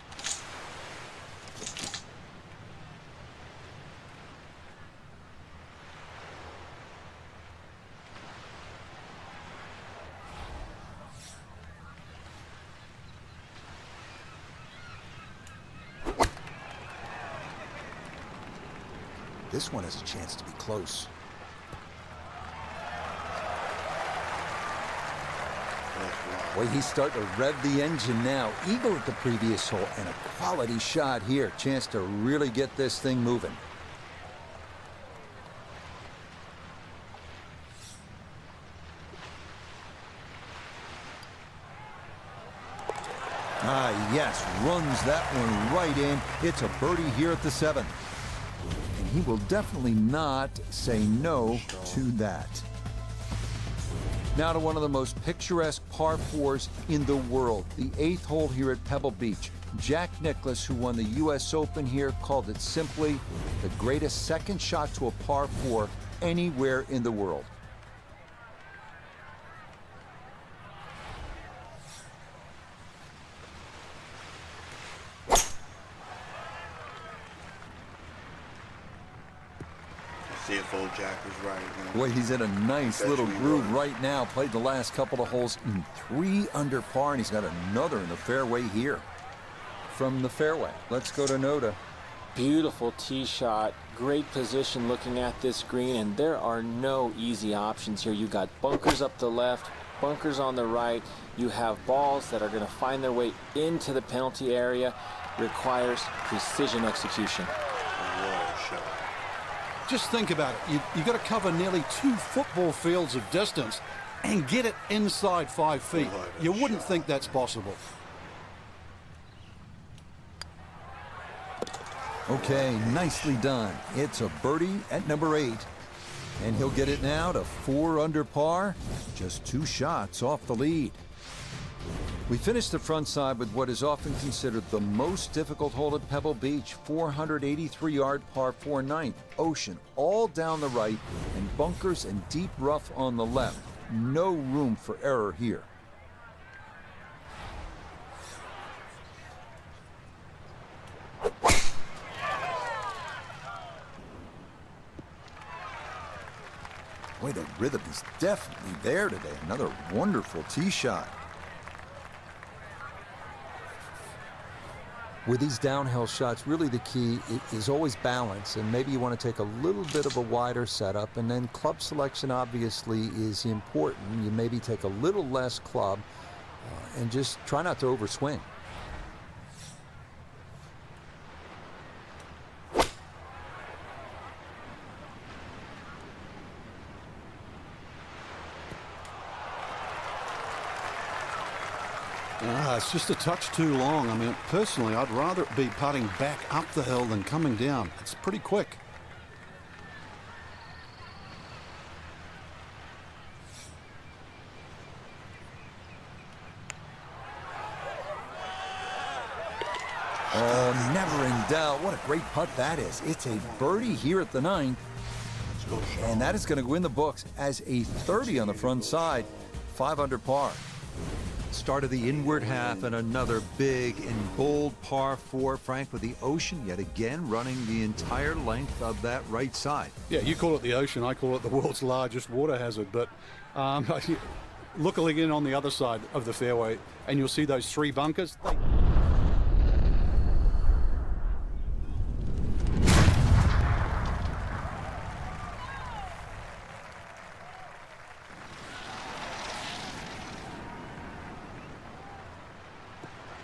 This one has a chance to be close. Boy, he's starting to rev the engine now. Eagle at the previous hole, and a quality shot here. Chance to really get this thing moving. Ah, yes, runs that one right in. It's a birdie here at the 7th. And he will definitely not say no to that. Now to one of the most picturesque par 4s in the world, the 8th hole here at Pebble Beach. Jack Nicklaus, who won the U.S. Open here, called it simply the greatest second shot to a par 4 anywhere in the world. See if old Jack is right. Boy, he's in a nice little groove right now. Played the last couple of holes in 3 under par, and he's got another in the fairway here. From the fairway, let's go to Noda. Beautiful tee shot, great position looking at this green, and there are no easy options here. You got bunkers up the left, bunkers on the right. You have balls that are going to find their way into the penalty area. Requires precision execution. Just think about it. You've got to cover nearly 2 football fields of distance and get it inside 5 feet. You wouldn't think that's possible. Okay, nicely done. It's a birdie at number 8. And he'll get it now to 4 under par. Just 2 shots off the lead. We finished the front side with what is often considered the most difficult hole at Pebble Beach, 483-yard par 4 9th, ocean all down the right, and bunkers and deep rough on the left. No room for error here. Boy, the rhythm is definitely there today. Another wonderful tee shot. With these downhill shots, really the key is always balance, and maybe you want to take a little bit of a wider setup, and then club selection obviously is important. You maybe take a little less club and just try not to overswing. It's just a touch too long. I mean, personally, I'd rather it be putting back up the hill than coming down. It's pretty quick. Oh, never in doubt. What a great putt that is. It's a birdie here at the 9th. And that is going to go in the books as a 30 on the front side, 5 under par. Start of the inward half and another big and bold par 4, Frank, with the ocean yet again running the entire length of that right side. Yeah, you call it the ocean, I call it the world's largest water hazard, but look again on the other side of the fairway and you'll see those 3 bunkers.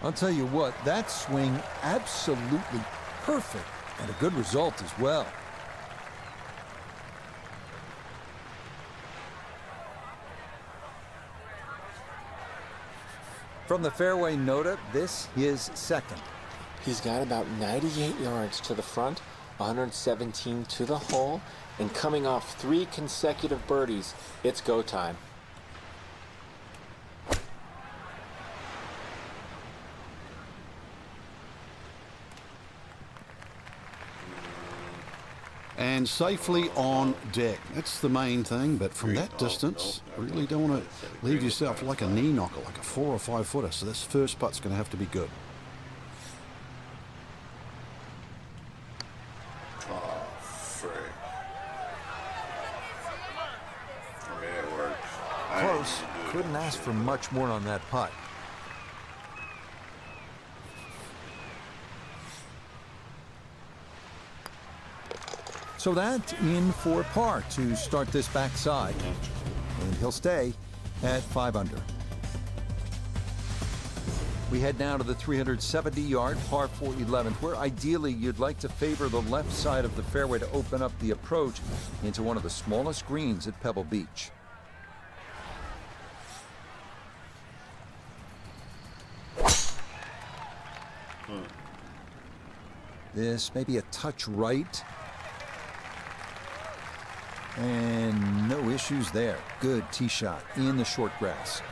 I'll tell you what, that swing absolutely perfect and a good result as well. From the fairway, Noda, this is second. He's got about 98 yards to the front, 117 to the hole, and coming off 3 consecutive birdies, it's go time. and safely on deck. That's the main thing, but from that distance, really don't want to leave yourself like a knee knocker, like a 4 or 5 footer. So this first putt's going to have to be good. Oh, frick. I mean, it works. Close. Couldn't ask for much more on that putt. So that in for par to start this backside. And he'll stay at 5 under. We head now to the 370-yard par 4 11th, where ideally you'd like to favor the left side of the fairway to open up the approach into one of the smallest greens at Pebble Beach. This may be a touch right. And no issues there. Good tee shot in the short grass.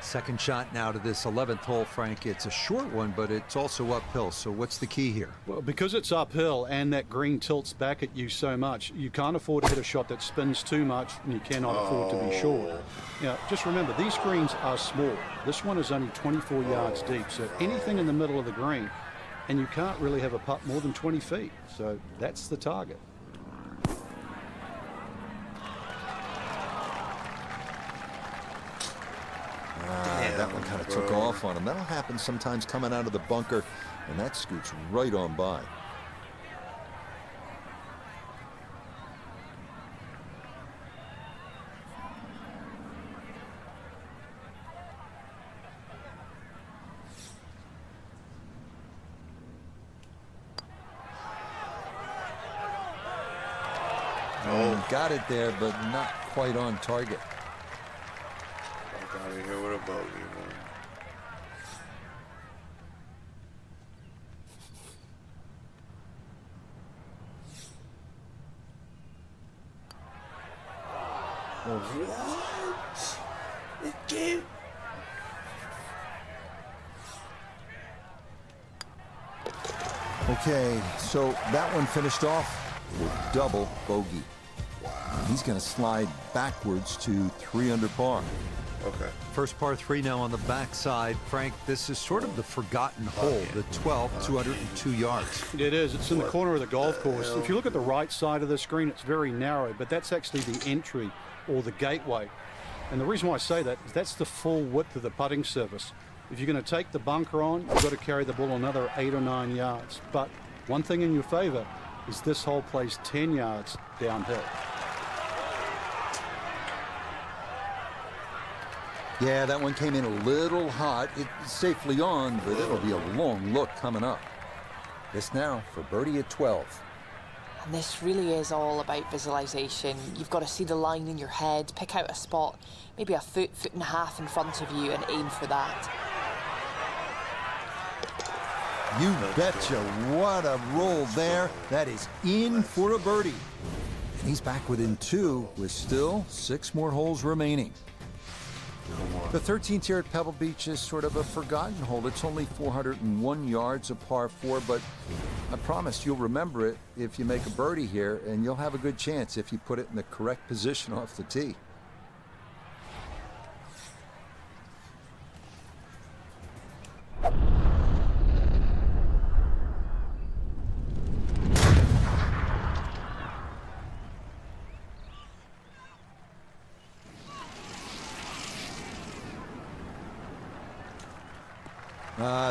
Second shot now to this 11th hole, Frank. It's a short one, but it's also uphill. So what's the key here? Well, because it's uphill and that green tilts back at you so much, you can't afford to hit a shot that spins too much, and you cannot afford to be short. Now, just remember, these greens are small. This one is only 24 yards deep, so anything in the middle of the green, and you can't really have a putt more than 20 feet. So that's the target. That one kind of took off on him. That'll happen sometimes coming out of the bunker, and that scoots right on by. Oh, got it there, but not quite on target. Out of here with a bogey, man. What? It came. Okay, so that one finished off with double bogey. Wow. He's going to slide backwards to 3 under par. Okay. First par 3 now on the backside. Frank, this is sort of the forgotten hole, the 12th, 202 yards. It is. It's in the corner of the golf course. If you look at the right side of the screen, it's very narrow, but that's actually the entry or the gateway. And the reason why I say that is that's the full width of the putting surface. If you're going to take the bunker on, you've got to carry the ball another 8 or 9 yards. But one thing in your favor is this hole plays 10 yards downhill. Yeah, that one came in a little hot. It's safely on, but it'll be a long look coming up. This now for birdie at 12. And this really is all about visualization. You've got to see the line in your head, pick out a spot, maybe a foot and a half in front of you, and aim for that. You betcha. What a roll there. That is in for a birdie. And he's back within 2 with still 6 more holes remaining. The 13th here at Pebble Beach is sort of a forgotten hole. It's only 401 yards of par 4, but I promise you'll remember it if you make a birdie here, and you'll have a good chance if you put it in the correct position off the tee.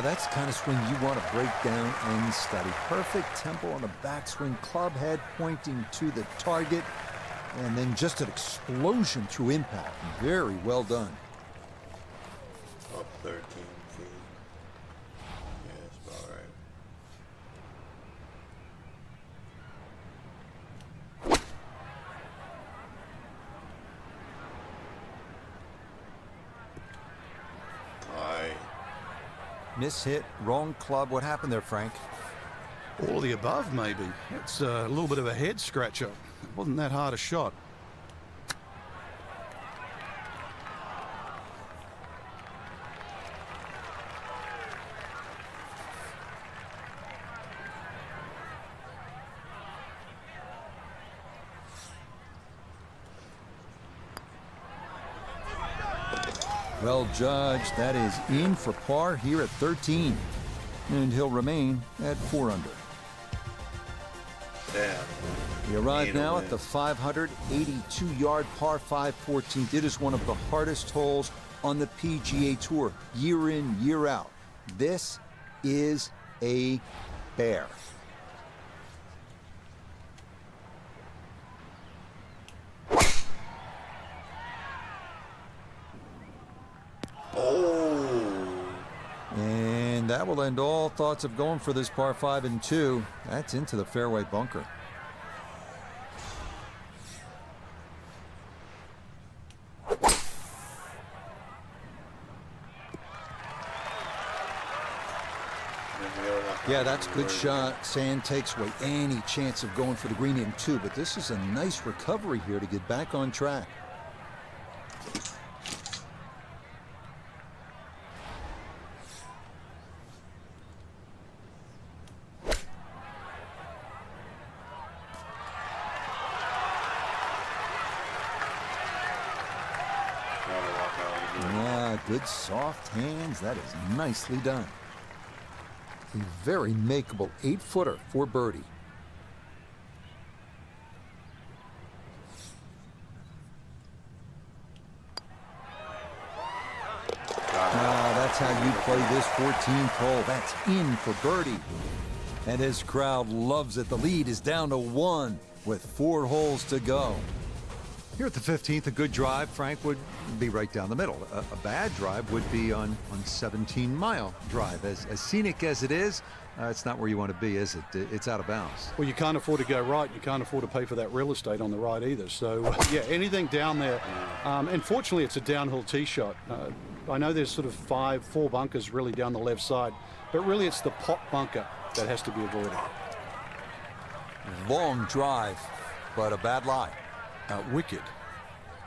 That's the kind of swing you want to break down and study. Perfect tempo on the backswing, club head pointing to the target, and then just an explosion through impact. Very well done. Up 13 feet. Yeah, that's about right. Mishit, wrong club. What happened there, Frank? All of the above, maybe. It's a little bit of a head scratcher. It wasn't that hard a shot. Well judged. That is in for par here at 13. And he'll remain at 4 under. Damn. We arrive now at the 582-yard par 5 14th. It is one of the hardest holes on the PGA Tour, year in, year out. This is a bear. And that will end all thoughts of going for this par 5 and 2. That's into the fairway bunker. Yeah, that's a good shot. Sand takes away any chance of going for the green in 2, but this is a nice recovery here to get back on track. Good soft hands. That is nicely done. A very makeable 8-footer for birdie. That's how you play this 14th hole. That's in for birdie. And his crowd loves it. The lead is down to 1 with 4 holes to go. Here at the 15th, a good drive, Frank, would be right down the middle. A bad drive would be on 17-mile drive. As scenic as it is, it's not where you want to be, is it? It's out of bounds. Well, you can't afford to go right. You can't afford to pay for that real estate on the right either. So, yeah, anything down there. And fortunately, it's a downhill tee shot. I know there's sort of 4 bunkers really down the left side, but really it's the pot bunker that has to be avoided. Long drive, but a bad lie. Wicked.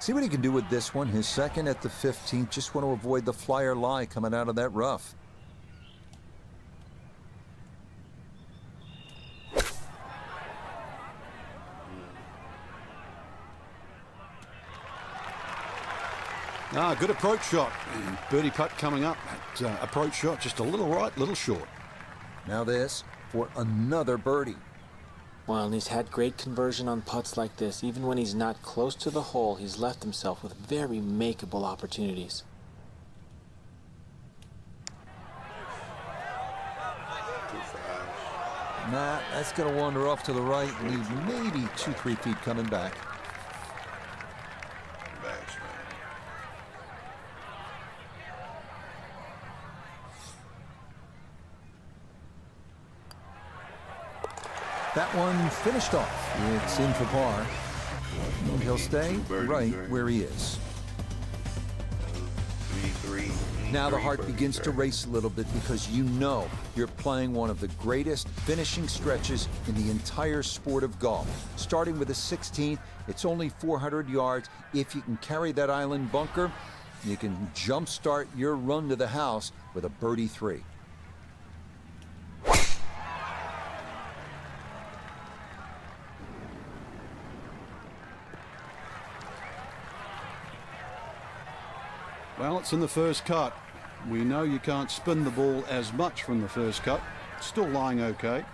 See what he can do with this one. His second at the 15th. Just want to avoid the flyer lie coming out of that rough. Good approach shot. Birdie putt coming up. Approach shot just a little right, little short. Now this for another birdie. Well, and he's had great conversion on putts like this. Even when he's not close to the hole, he's left himself with very makeable opportunities. Nah, that's going to wander off to the right, leave maybe 2-3 feet coming back. That one finished off. It's in for par. And he'll stay right where he is. Now the heart begins to race a little bit because you know you're playing one of the greatest finishing stretches in the entire sport of golf. Starting with the 16th, it's only 400 yards. If you can carry that island bunker, you can jumpstart your run to the house with a birdie 3. Well, it's in the first cut. We know you can't spin the ball as much from the first cut. Still lying okay.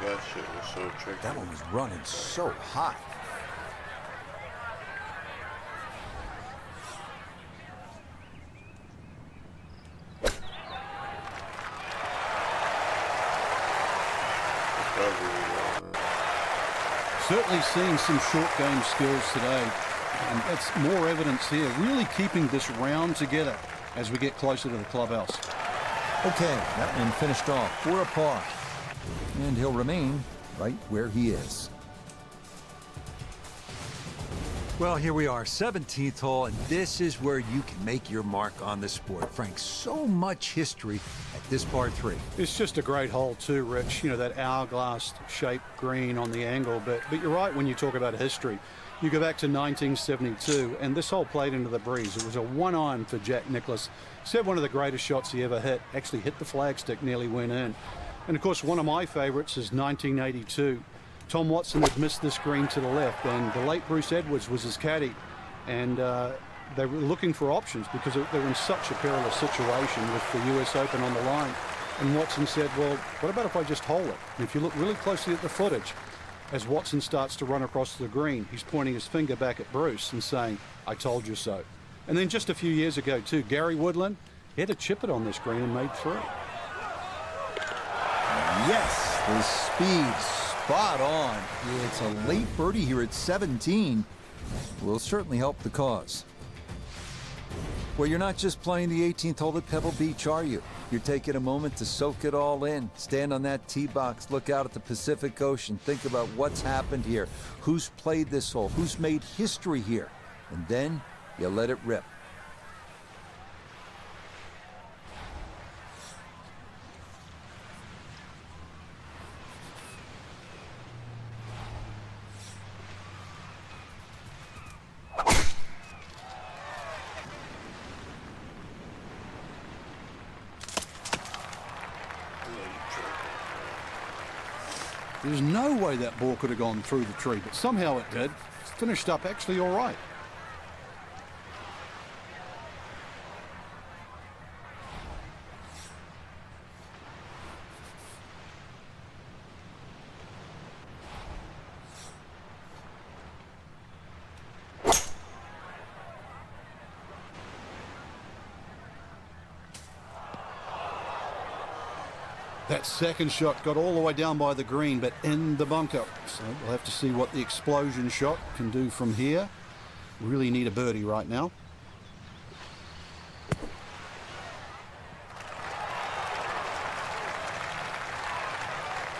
that shit was so tricky. That one was running so hot. Certainly seeing some short game skills today, and that's more evidence here, really keeping this round together as we get closer to the clubhouse. Okay, that one finished off for a par, and he'll remain right where he is. Well, here we are, 17th hole, and this is where you can make your mark on the sport. Frank, so much history at this par 3. It's just a great hole too, Rich. You know, that hourglass-shaped green on the angle. But you're right when you talk about history. You go back to 1972, and this hole played into the breeze. It was a one-iron for Jack Nicklaus. Said one of the greatest shots he ever hit. Actually hit the flagstick, nearly went in. And, of course, one of my favorites is 1982. Tom Watson had missed this green to the left, and the late Bruce Edwards was his caddy. And they were looking for options because they were in such a perilous situation with the US Open on the line. And Watson said, well, what about if I just hole it? And if you look really closely at the footage, as Watson starts to run across the green, he's pointing his finger back at Bruce and saying, I told you so. And then just a few years ago, too, Gary Woodland, he had a chip it on this green and made 3. Yes, the speed. Spot on. It's a late birdie here at 17. Will certainly help the cause. Well, you're not just playing the 18th hole at Pebble Beach, are you? You're taking a moment to soak it all in. Stand on that tee box, look out at the Pacific Ocean, think about what's happened here, who's played this hole, who's made history here, and then you let it rip. There's no way that ball could have gone through the tree, but somehow it did. It's finished up actually all right. That second shot got all the way down by the green, but in the bunker. So we'll have to see what the explosion shot can do from here. Really need a birdie right now.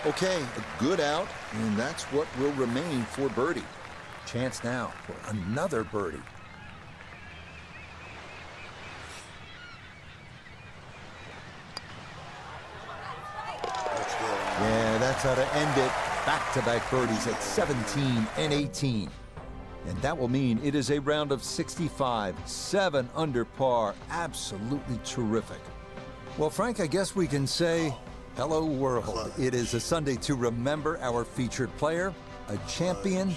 Okay, a good out, and that's what will remain for birdie. Chance now for another birdie. Yeah, that's how to end it. Back-to-back birdies at 17 and 18. And that will mean it is a round of 65, 7 under par. Absolutely terrific. Well, Frank, I guess we can say hello, world. It is a Sunday to remember our featured player, a champion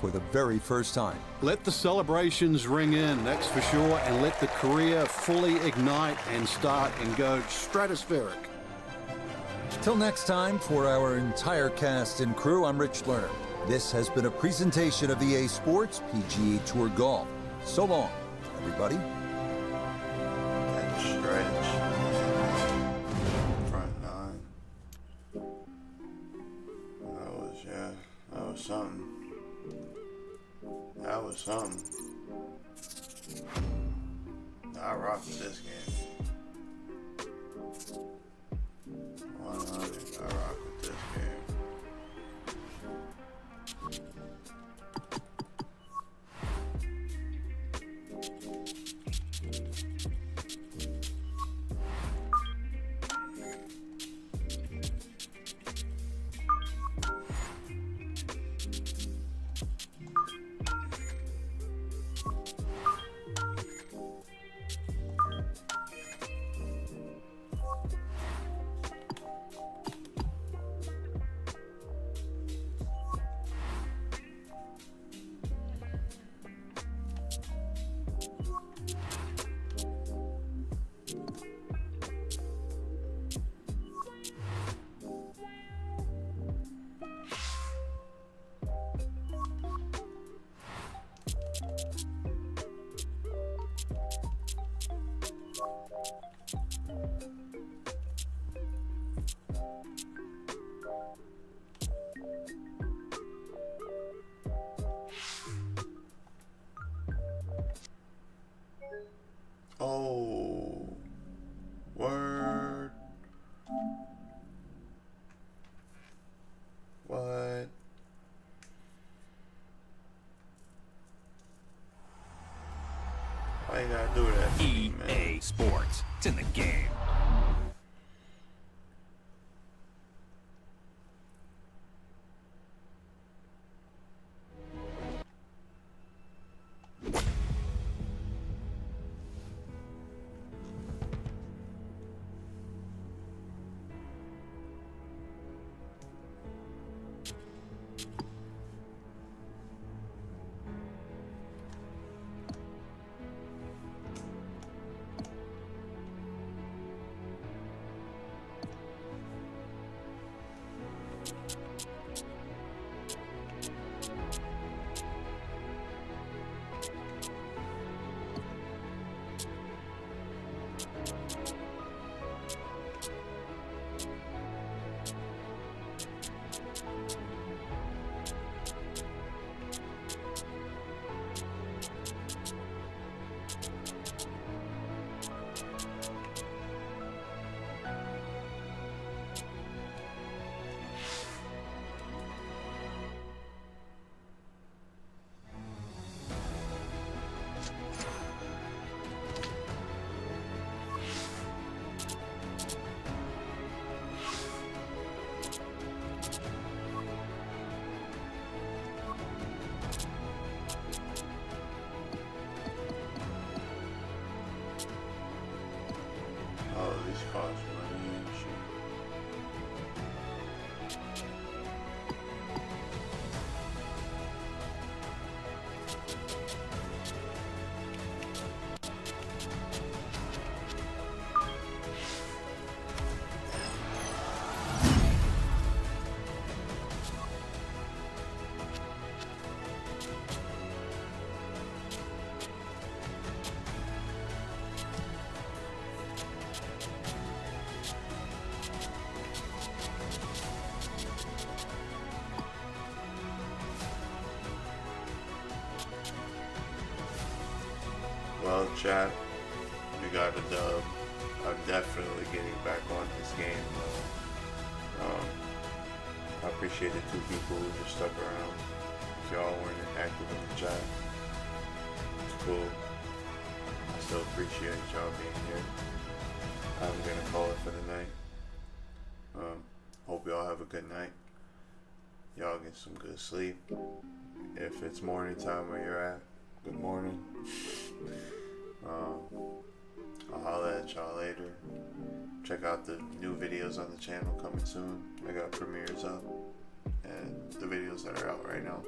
for the very first time. Let the celebrations ring in, that's for sure, and let the career fully ignite and start and go stratospheric. Till next time, for our entire cast and crew, I'm Rich Lerner. This has been a presentation of EA Sports PGA Tour Golf. So long, everybody. That stretch. Front 9. That was something. That was something. I rock with this game. 100. I rock with this game. Why you gotta do that? EA Sports. It's in the game. Oh, these cost money and shit. Well, chat, we got a dub. I'm definitely getting back on this game. I appreciate the 2 people who just stuck around. If y'all weren't active in the chat, it's cool. I still appreciate y'all being here. I'm gonna call it for the night. Hope y'all have a good night. Y'all get some good sleep. If it's morning time where you're at, good morning. I'll holler at y'all later. Check out the new videos on the channel coming soon. I got premieres up and the videos that are out right now.